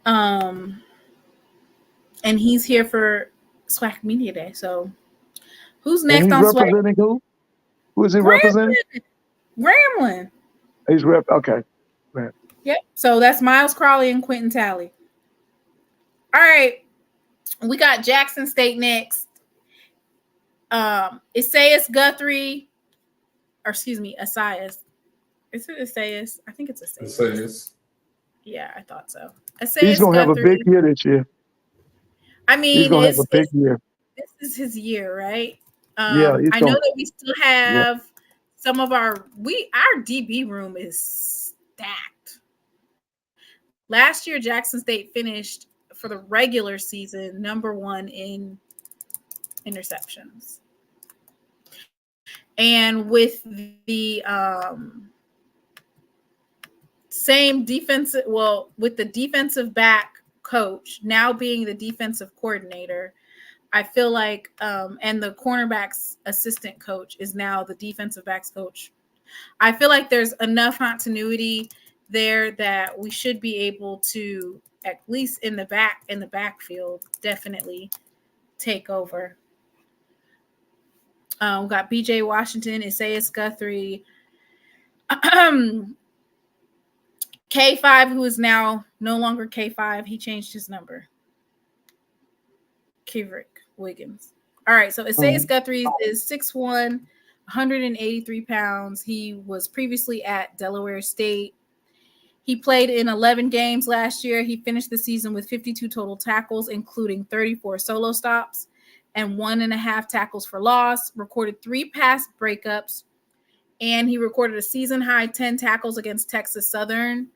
And he's here for SWAC Media Day. So, who's next and on he's SWAC? representing who? Who is he representing? Grambling. He's okay. Man. Yep. So that's Miles Crawley and Quentin Talley. All right. We got Jackson State next. Isaias Guthrie, or excuse me, Isaias. Is it Isaias? I think it's Isaias. Isaias. Yeah, I thought so. He's going to have a big year this year. I mean, he's going to have a big year. This is his year, right? Yeah. I know that we still have some of our DB room is stacked. Last year, Jackson State finished for the regular season #1 in interceptions. And with the same defensive, with the defensive back coach now being the defensive coordinator, I feel like, and the cornerbacks assistant coach is now the defensive backs coach. I feel like there's enough continuity there that we should be able to, at least in the backfield, definitely take over. We got BJ Washington, Isaias Guthrie, K5, who is now no longer K5. He changed his number. Kivrick Wiggins. All right, so Isaias Guthrie is 6'1", 183 pounds. He was previously at Delaware State. He played in 11 games last year. He finished the season with 52 total tackles, including 34 solo stops and 1.5 tackles for loss, recorded 3 pass breakups, and he recorded a season-high 10 tackles against Texas Southern,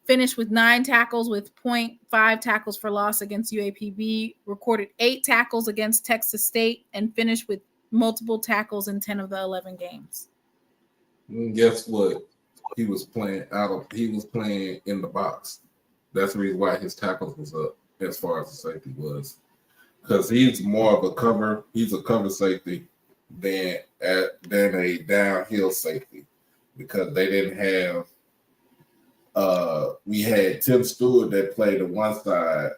finished with 9 tackles with 0.5 tackles for loss against UAPB, recorded 8 tackles against Texas State, and finished with multiple tackles in 10 of the 11 games. And guess what? He was playing in the box. That's the reason why his tackles was up as far as the safety was. Because he's more of a cover safety than a downhill safety. Because they didn't have we had Tim Stewart that played on one side.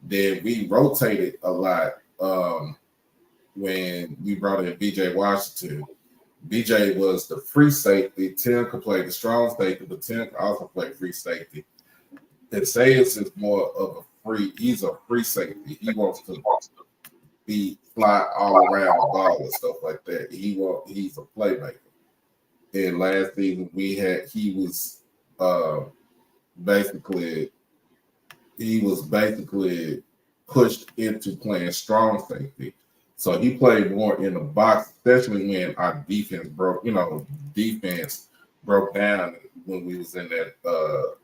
Then we rotated a lot when we brought in BJ Washington. BJ was the free safety. Tim could play the strong safety, but Tim could also play free safety. Isaias is more of he's a free safety. He wants to fly all around the ball and stuff like that. He's a playmaker. And last season he was basically pushed into playing strong safety. So he played more in the box, especially when our defense broke down when we was in that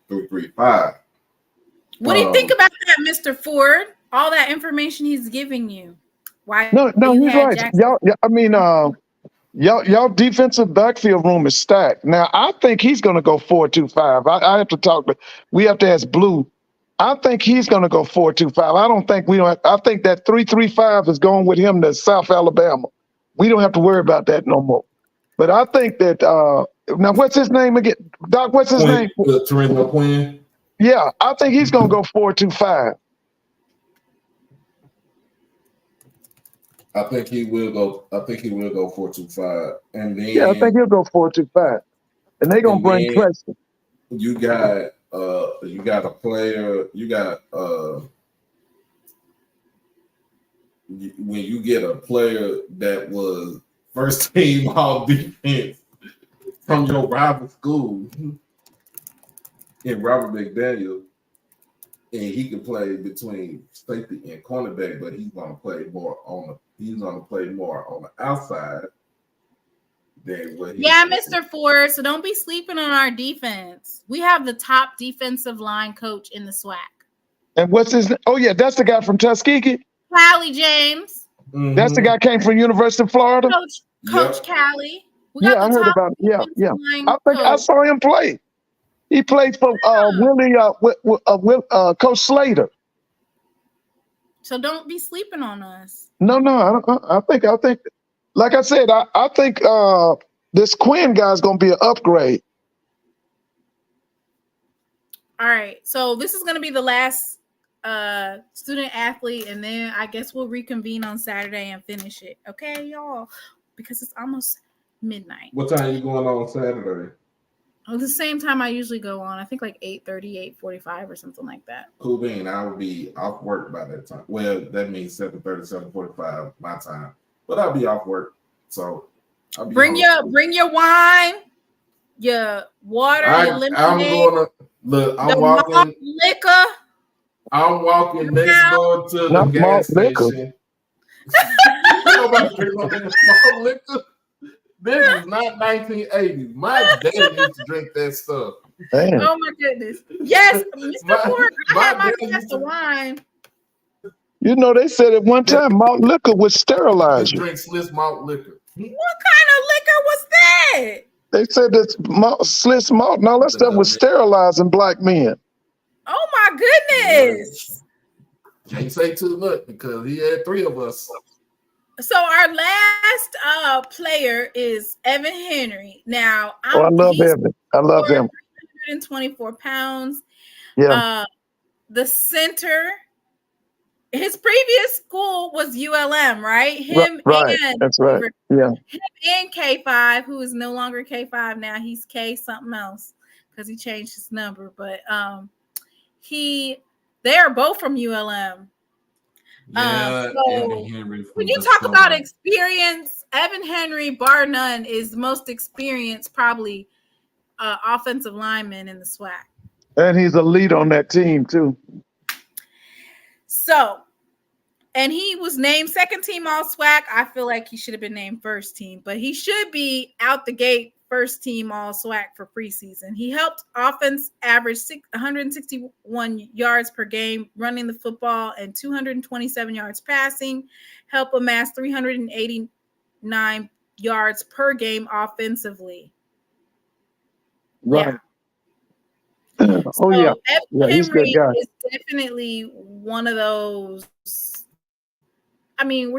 3-3-5. What do you think about that, Mr. Ford? All that information he's giving you. Why? No, he's right. Y'all defensive backfield room is stacked. Now, I think he's going to go 4-2-5. I have to we have to ask Blue. I think he's going to go 4-2-5. I think that 3-3-5 is going with him to South Alabama. We don't have to worry about that no more. But I think that now, what's his name again? Doc, what's his name? Terrell Quinn. Yeah, I think he's going to go 4-2-5. I think he will go 4-2-5. And then I think he'll go 4-2-5. And they're going to bring pressure. You got a player, when you get a player that was first team all defense from your rival school in Robert McDaniel, and he can play between safety and cornerback, but he's gonna play more on the outside than what Mr. Ford. So don't be sleeping on our defense. We have the top defensive line coach in the SWAC. And what's his name? Oh, yeah, that's the guy from Tuskegee. Callie James. Mm-hmm. That's the guy came from University of Florida. Coach Callie. Yeah, I heard about it. Yeah. I think I saw him play. He played for Coach Slater. So don't be sleeping on us. No, I think, like I said, I think this Quinn guy's gonna be an upgrade. All right, so this is gonna be the last student athlete, and then I guess we'll reconvene on Saturday and finish it. Okay, y'all, because it's almost midnight. What time are you going on Saturday? The same time I usually go on. I think like 8:30, 8:45 or something like that. Cool bean. I will be off work by that time. Well, that means 7:30, 7:45 my time. But I'll be off work. So I'll be bring your wine, your water, your lemonade. I'm walking liquor. I'm walking next door to the gas station. Nobody drinks no malt liquor. This is not 1980s. My dad used to drink that stuff. Damn. Oh my goodness. Yes, Mr. Ford, I had my glass of wine. You know, they said at one time malt liquor would sterilize you. Drink Swiss malt liquor. What kind of liquor was that? They said that Swiss malt and all that stuff was sterilizing black men. Oh my goodness. Can't say too much because he had 3 of us. So our last player is Evan Henry. Now, I love Evan. I love him. 124 pounds. Yeah. The center. His previous school was ULM, right? Right. That's right. Yeah. Him and K5, who is no longer K5 now. He's K something else because he changed his number. But they are both from ULM. Yeah, so when you talk about experience, Evan Henry, bar none, is the most experienced, probably offensive lineman in the SWAC. And he's a lead on that team too. So, and he was named second team all SWAC. I feel like he should have been named first team, but he should be out the gate first team all SWAC for preseason. He helped offense average 161 yards per game running the football and 227 yards passing, help amass 389 yards per game offensively. Right. Yeah. Oh, so yeah. Evan He's a good Henry guy. is definitely one of those. I mean,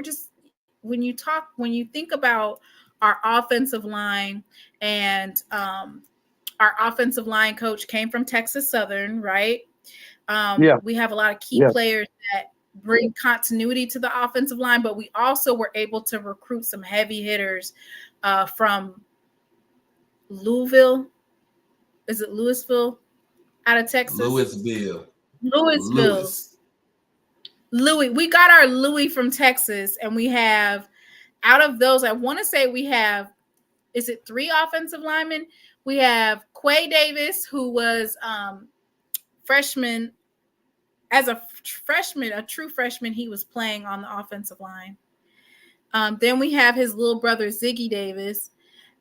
when you think about our offensive line, and our offensive line coach came from Texas Southern, right? We have a lot of key players that bring continuity to the offensive line, but we also were able to recruit some heavy hitters from Louisville. Is it Louisville? Out of Texas? Louisville. Louis. We got our Louis from Texas, and we have, out of those, I want to say we have, is it 3 offensive linemen? We have Quay Davis, who was freshman. As a freshman, a true freshman, he was playing on the offensive line. Then we have his little brother, Ziggy Davis.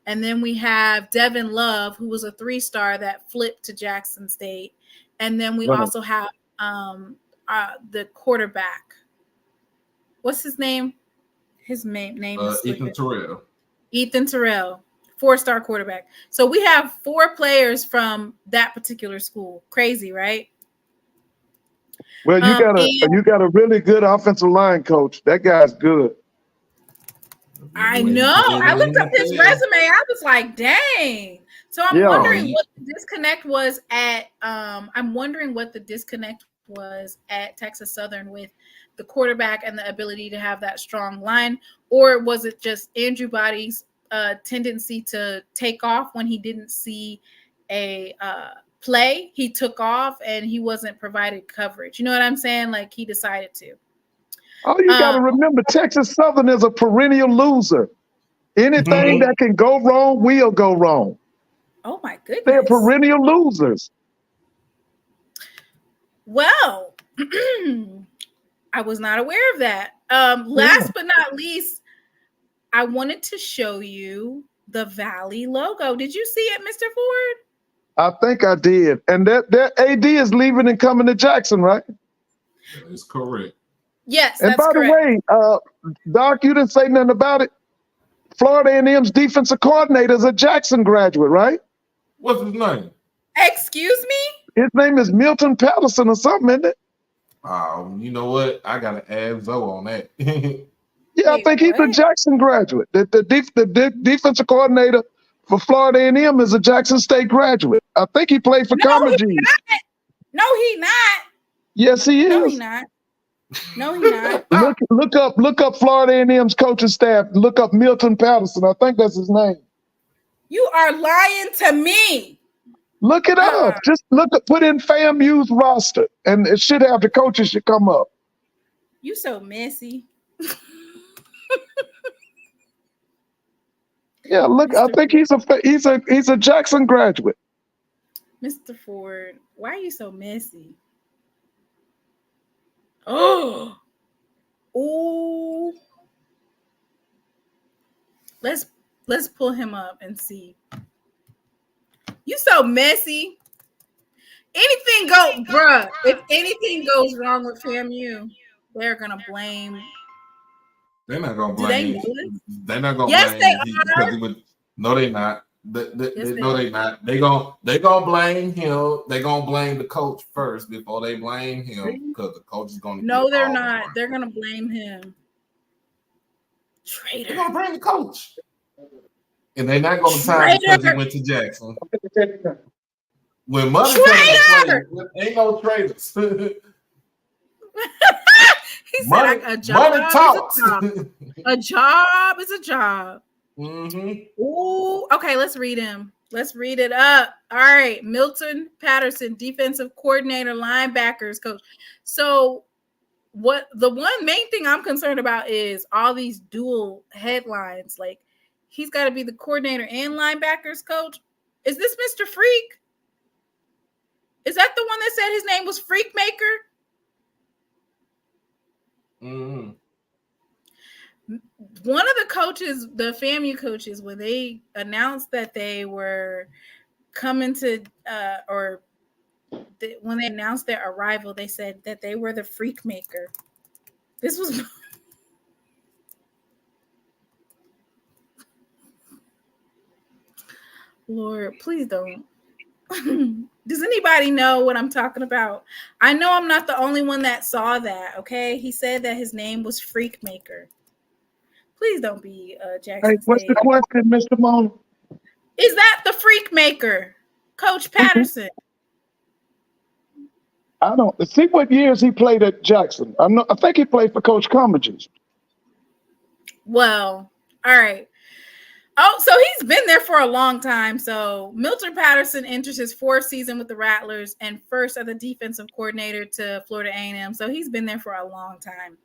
And then we have Devin Love, who was a 3-star that flipped to Jackson State. And then we also have the quarterback. What's his name? His name is Ethan Terrell. Ethan Terrell, 4-star quarterback. So we have 4 players from that particular school. Crazy, right? Well, you got a really good offensive line coach. That guy's good. I know. I looked up his resume. I was like, dang. So I'm wondering what the disconnect was at Texas Southern with the quarterback and the ability to have that strong line, or was it just Andrew Body's tendency to take off when he didn't see a play? He took off and he wasn't provided coverage. You know what I'm saying? Like he decided to. Oh, you got to remember, Texas Southern is a perennial loser Anything that can go wrong will go wrong. Oh my goodness. They're perennial losers. Well, I was not aware of that. Last but not least, I wanted to show you the Valley logo. Did you see it, Mr. Ford? I think I did. And that AD is leaving and coming to Jackson, right? That is correct. Yes, and that's by correct. the way, Doc, you didn't say nothing about it. Florida A&M's defensive coordinator is a Jackson graduate, right? What's his name? Excuse me? His name is Milton Patterson or something, isn't it? You know what? I gotta add Zoe on that. Yeah, I think he's a Jackson graduate. The defensive coordinator for Florida A&M is a Jackson State graduate. I think he played for Commerce. No, he not. Yes, he is. No, he not. No, he not. Look up Florida A&M's coaching staff. Look up Milton Patterson. I think that's his name. You are lying to me. Look it up. Just put in FAMU's roster, and it should have the coaches should come up. You so messy. Yeah, look. I think he's a Jackson graduate. Mr. Ford, why are you so messy? Oh, let's pull him up and see. You so messy. Anything go, bruh. If anything goes wrong with FAMU, they're gonna blame. They're not gonna blame. They're not gonna yes, blame. They are. No, they're not. Yes, They're not. They gonna blame him. They gonna blame the coach first before they blame him because the coach is gonna. No, they're not. They're gonna blame him. Traitor. They're gonna blame the coach, and they're not gonna time because he went to Jackson. When money comes, ain't no traitors. He said a job money talks. is a job. A job is a job. Mm-hmm. Ooh, okay, let's read him. Let's read it up. All right, Milton Patterson, defensive coordinator, linebackers coach. So what the one main thing I'm concerned about is all these dual headlines. Like he's got to be the coordinator and linebackers coach. Is this Mr. Freak? Is that the one that said his name was Freak Maker? Mm-hmm. One of the coaches, the FAMU coaches, when they announced that they were coming to, when they announced their arrival, they said that they were the Freak Maker. This was. Lord, please don't. Does anybody know what I'm talking about? I know I'm not the only one that saw that, okay? He said that his name was Freak Maker. Please don't be Jackson. Hey, what's the question, Mr. Moan? Is that the Freak Maker, Coach Patterson? I don't see what years he played at Jackson. I think he played for Coach Commerce. Well, all right. Oh, so he's been there for a long time. So Milton Patterson enters his fourth season with the Rattlers and first as the defensive coordinator to Florida A&M. So he's been there for a long time.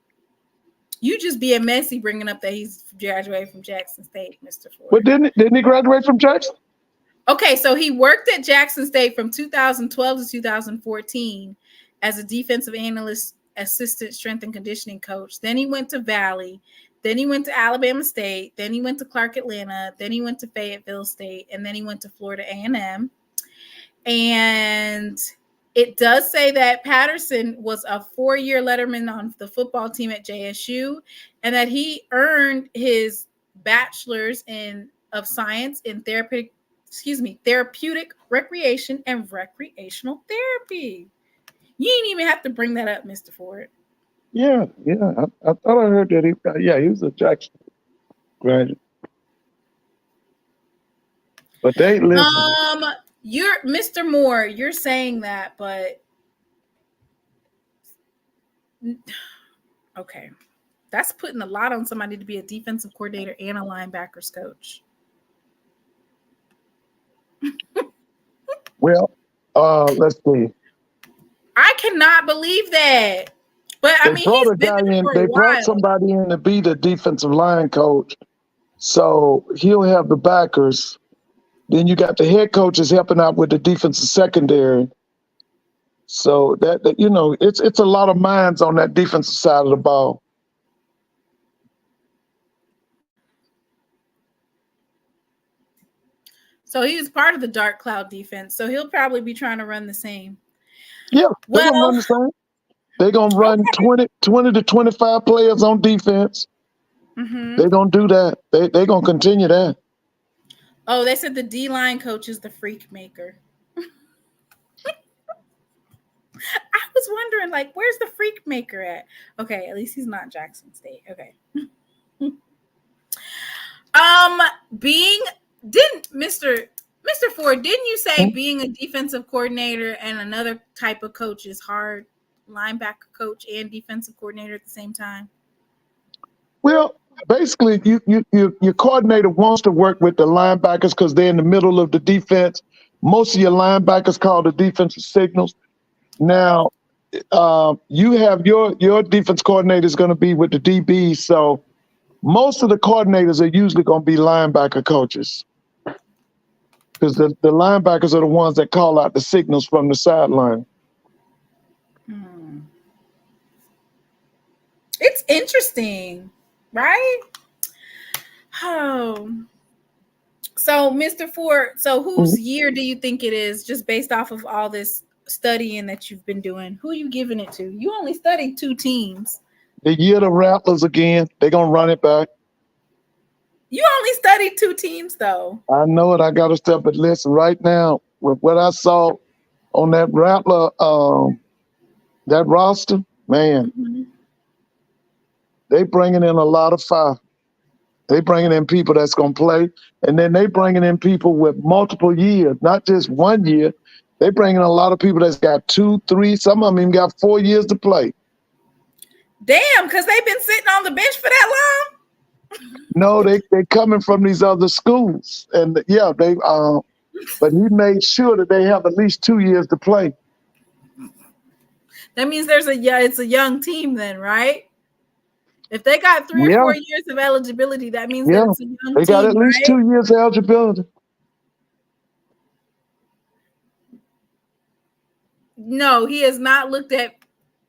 You just being messy bringing up that he's graduated from Jackson State, Mr. Ford. But didn't he graduate from Jackson? Okay, so he worked at Jackson State from 2012 to 2014 as a defensive analyst, assistant strength and conditioning coach. Then he went to Valley. Then he went to Alabama State. Then he went to Clark Atlanta. Then he went to Fayetteville State. And then he went to Florida A&M. And it does say that Patterson was a 4-year letterman on the football team at JSU and that he earned his bachelor's of science in therapeutic recreation and recreational therapy. You didn't even have to bring that up, Mr. Ford. Yeah. I thought I heard that he was a Jackson graduate. But they listen. You're Mr. Moore, you're saying that, but okay. That's putting a lot on somebody to be a defensive coordinator and a linebackers coach. Well, let's see. I cannot believe that. But I mean, he's been there for a while. They brought somebody in to be the defensive line coach So he'll have the backers. Then you got the head coaches helping out with the defensive secondary. So that it's a lot of minds on that defensive side of the ball. So he was part of the dark cloud defense. So he'll probably be trying to run the same. Yeah, they're gonna run the same. They're gonna run 20 to 25 players on defense. Mm-hmm. They're gonna do that. They're gonna continue that. Oh, they said the D-line coach is the freak maker. I was wondering, like, where's the freak maker at? Okay, at least he's not Jackson State. Okay. Didn't Mr. Ford, didn't you say being a defensive coordinator and another type of coach is hard? Linebacker coach and defensive coordinator at the same time? Well, basically, your coordinator wants to work with the linebackers because they're in the middle of the defense. Most of your linebackers call the defensive signals. Now, you have your defense coordinator is going to be with the DBs, so most of the coordinators are usually going to be linebacker coaches because the linebackers are the ones that call out the signals from the sideline. It's interesting, right? Oh. So, Mr. Ford, so whose year do you think it is, just based off of all this studying that you've been doing? Who are you giving it to? You only studied 2 teams. The year the Rattlers again, they're going to run it back. You only studied 2 teams, though. I know it. I got to step, but listen, right now, with what I saw on that Rattler, that roster, man, they bringing in a lot of fire. They bringing in people that's going to play, and then they bringing in people with multiple years, not just 1 year. They bringing a lot of people that's got 2, 3, some of them even got 4 years to play. Damn, because they've been sitting on the bench for that long? No, they coming from these other schools, and but he made sure that they have at least 2 years to play. That means it's a young team then, right? If they got 3 or 4 years of eligibility, that means that it's a young team. They got at least 2 years of eligibility. No, he has not looked at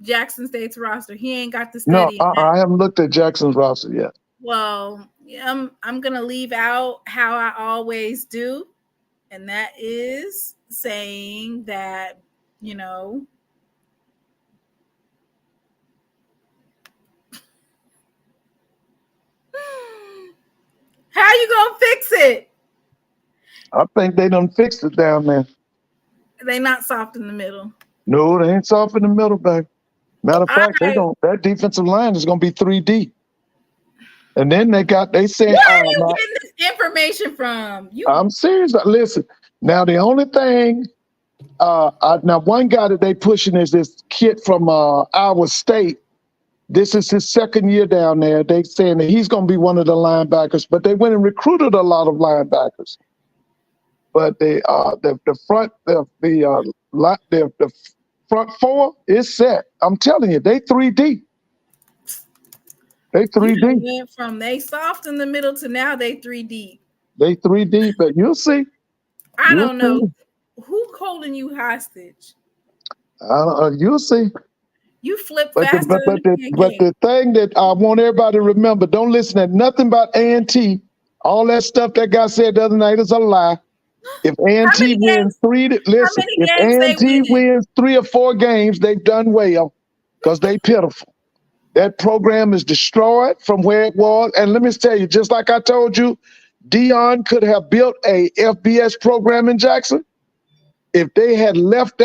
Jackson State's roster. He ain't got to study. No, I haven't looked at Jackson's roster yet. Well, I'm gonna leave out how I always do, and that is saying that, how you gonna fix it? I think they done fixed it down there. They not soft in the middle. No, they ain't soft in the middle, baby. Matter of fact, that defensive line is gonna be 3 deep. And then they said, where are you getting this information from? I'm serious. Listen, now the only thing, now one guy that they pushing is this kid from Iowa State. This is his 2nd year down there. They saying that he's going to be one of the linebackers, but they went and recruited a lot of linebackers. But the front 4 is set. I'm telling you, they 3 deep. They 3 deep. Went from they soft in the middle to now they 3 deep. They 3 deep, but you'll see. I don't know. Who holding you hostage? You'll see. You flip faster. But the thing that I want everybody to remember, don't listen to nothing about A&T. All that stuff that guy said the other night is a lie. If A&T wins 3 or 4 games, they've done well because they pitiful. That program is destroyed from where it was. And let me tell you, just like I told you, Dion could have built a FBS program in Jackson. If they had left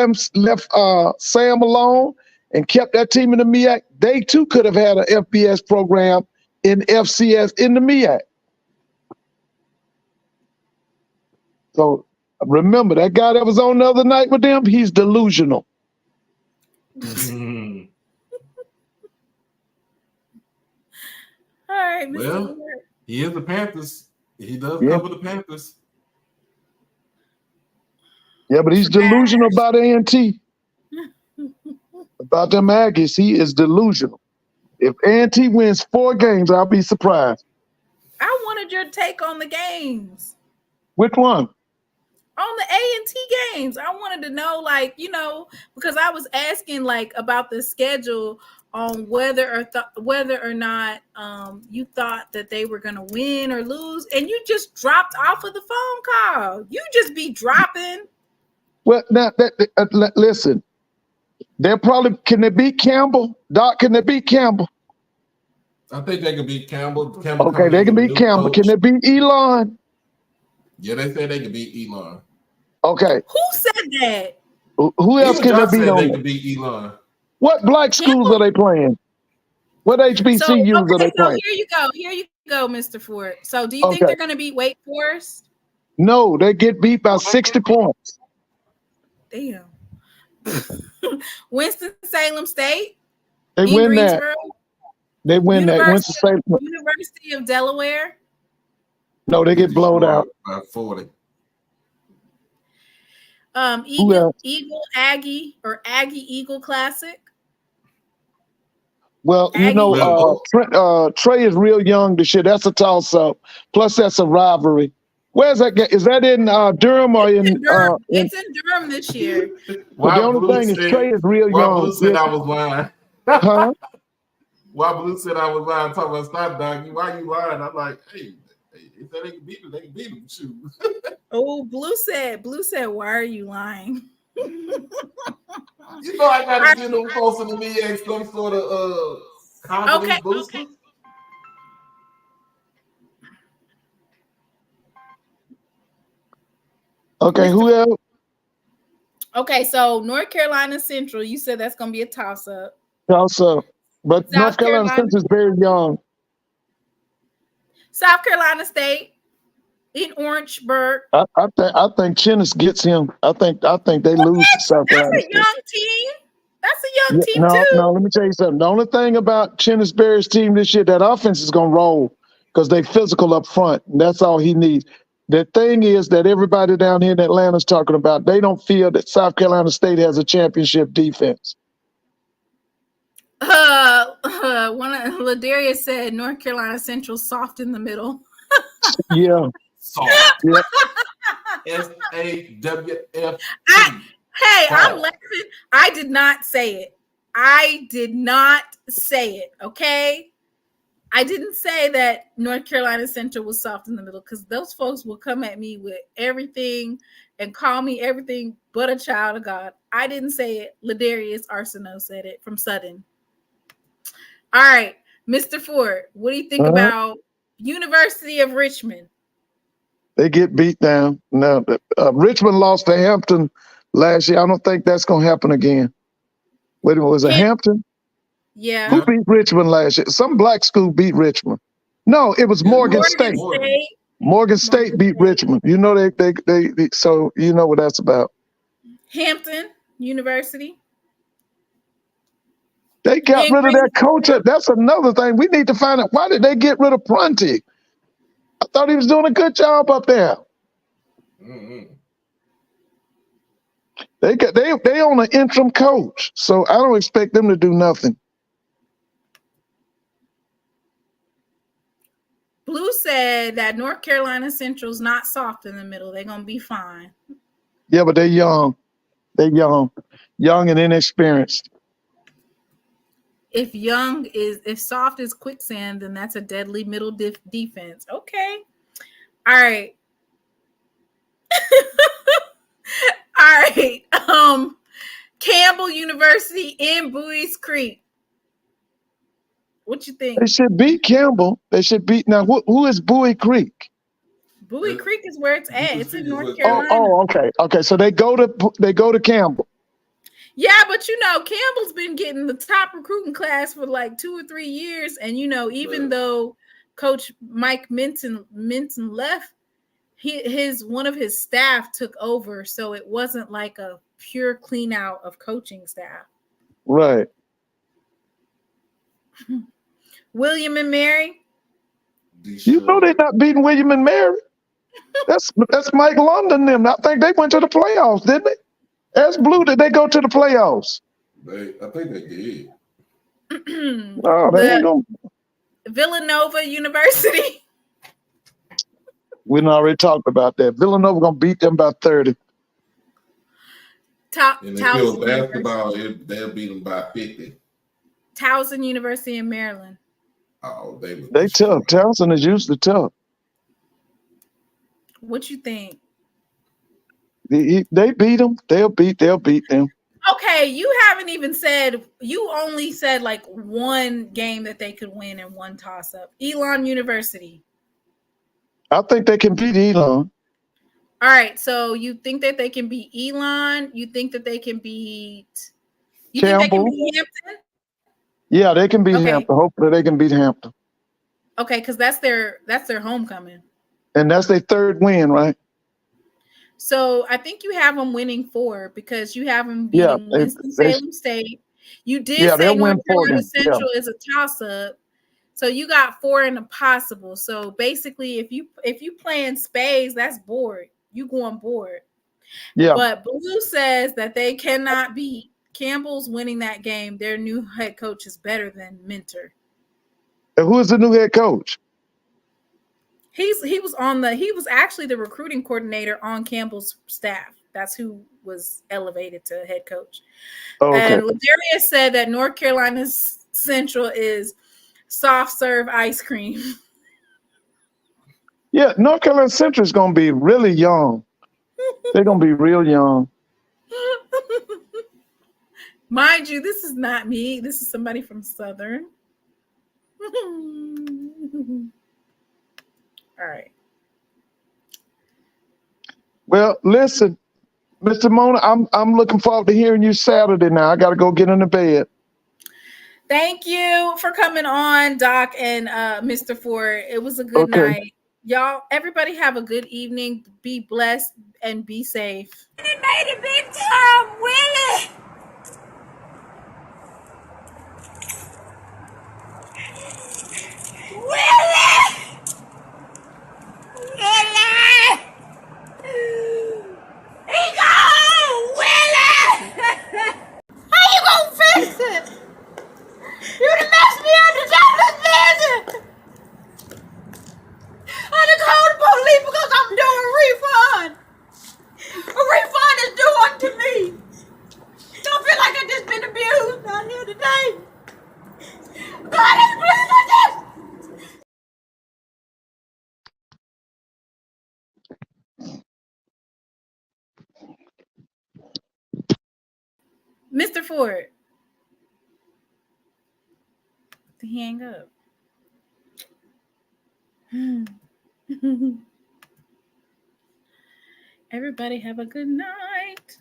Sam alone and kept that team in the MEAC, they too could have had an FBS program in FCS in the MEAC. So remember, that guy that was on the other night with them, he's delusional. All right, Mr. Well, he is the Panthers. He does cover the Panthers. Yeah, but he's delusional about A&T. About them Aggies, he is delusional. If A&T wins 4 games, I'll be surprised. I want wanted your take on the games. Which one? On the A&T games. I wanted to know, like, you know, because I was asking like about the schedule on whether or not you thought that they were gonna win or lose, and you just dropped off of the phone call. You just be dropping. Well, now listen, they're probably, can they beat Campbell? Doc, can they beat Campbell? I think they can beat Campbell. Okay, they can beat Campbell. Coach. Can they beat Elon? Yeah, they said they can beat Elon. Okay. Who said that? Who else can they beat on? They can beat Elon. What black schools are they playing? What HBCUs are they playing? Here you go, Mr. Ford. So do you think they're going to beat Wake Forest? No, they get beat by 60 points. Damn. Winston-Salem State? They win that. They win that. Winston-Salem. University of Delaware? No, they get blown out. By 40. Eagle Aggie or Aggie Eagle Classic? Well, you know, Trey is real young this year. That's a toss-up. Plus, that's a rivalry. Where's that? Is that in Durham or in? It's in Durham this year. Well, the only thing is Trey is real young. Blue said I was lying. Huh? Why Blue said I was lying? Talking about stop, dog. Why you lying? I'm like, hey, if they can beat them, they can beat them. Shoot. Oh, Blue said, why are you lying? You know I gotta get them closer to me and some sort of confidence booster. Okay, who else? Okay, so North Carolina Central, you said that's going to be a toss-up. Toss-up. But North Carolina Central is very young. South Carolina State in Orangeburg. I think Chennis gets him. I think they lose to South Carolina. That's a young team. That's a young team too. No, let me tell you something. The only thing about Chennis Berry's team this year, that offense is going to roll because they physical up front. And that's all he needs. The thing is that everybody down here in Atlanta is talking about, they don't feel that South Carolina State has a championship defense. Ladarius said North Carolina Central soft in the middle. Yeah. Soft. Yeah. SAWF. I'm laughing. I did not say it. Okay. I didn't say that North Carolina Central was soft in the middle, because those folks will come at me with everything and call me everything but a child of God. I didn't say it. Ladarius Arsenault said it from Sudden. All right, Mr. Ford, what do you think about University of Richmond? They get beat down. Now, Richmond lost to Hampton last year. I don't think that's going to happen again. Wait a minute, was it Hampton? Yeah. Who beat Richmond last year? Some black school beat Richmond. No, it was Morgan State. Morgan State beat Richmond. You know they so you know what that's about. Hampton University. They got rid of their coach. That's another thing. We need to find out, why did they get rid of Prunty? I thought he was doing a good job up there. Mm-hmm. They own an interim coach, so I don't expect them to do nothing. Blue said that North Carolina Central's not soft in the middle. They're gonna be fine. Yeah, but they're young. They're young and inexperienced. If soft is quicksand, then that's a deadly middle defense. Okay. All right. All right. Campbell University in Buies Creek. What you think? They should beat Campbell. They should beat. Now, who is Bowie Creek? Bowie Creek is where it's at. It's in North Carolina. Oh, okay. Okay, so they go to Campbell. Yeah, but Campbell's been getting the top recruiting class for like 2 or 3 years, and even though Coach Mike Minton left, one of his staff took over, so it wasn't like a pure clean out of coaching staff. Right. William and Mary. You know they're not beating William and Mary. That's Mike London them. I think they went to the playoffs, didn't they? As Blue, did they go to the playoffs? I think they did. Oh, they ain't gonna... Villanova University. We done already talked about that. Villanova gonna beat them by 30. And if it was basketball, they'll beat them by 50. Towson University in Maryland. Oh, they tough. Towson is usually tough. What you think? They beat them. They'll beat them. Okay, you haven't even said. You only said like one game that they could win in one toss-up. Elon University. I think they can beat Elon. All right, so you think that they can beat Elon? You think that they can beat? You Campbell? think they can beat Hampton? Yeah, they can beat Hampton. Hopefully, they can beat Hampton. Okay, because that's their homecoming. And that's their third win, right? So I think you have them winning 4 because you have them beating Winston-Salem State. You did say North Carolina Central is a toss-up. So you got 4 in the possible. So basically, if you playing spades, that's board. You going board. Yeah. But Blue says that they cannot beat Campbell's winning that game. Their new head coach is better than Minter. And who is the new head coach? He was actually the recruiting coordinator on Campbell's staff. That's who was elevated to head coach. Oh, okay. And Ladarius said that North Carolina Central is soft serve ice cream. Yeah, North Carolina Central is going to be really young. They're going to be real young. Mind you, this is not me. This is somebody from Southern. All right. Well, listen, Mr. Mona, I'm looking forward to hearing you Saturday now. I got to go get into bed. Thank you for coming on, Doc and Mr. Ford. It was a good night. Y'all, everybody have a good evening. Be blessed and be safe. And it made it big time, Willie. He gone, Willie. How you gonna fix it? You done messed me up the jobless visit. I done called the police because I'm doing a refund. A refund is due unto me. Don't feel like I just been abused out here today. God is pleased with this. Mr. Ford. Did he hang up? Everybody have a good night.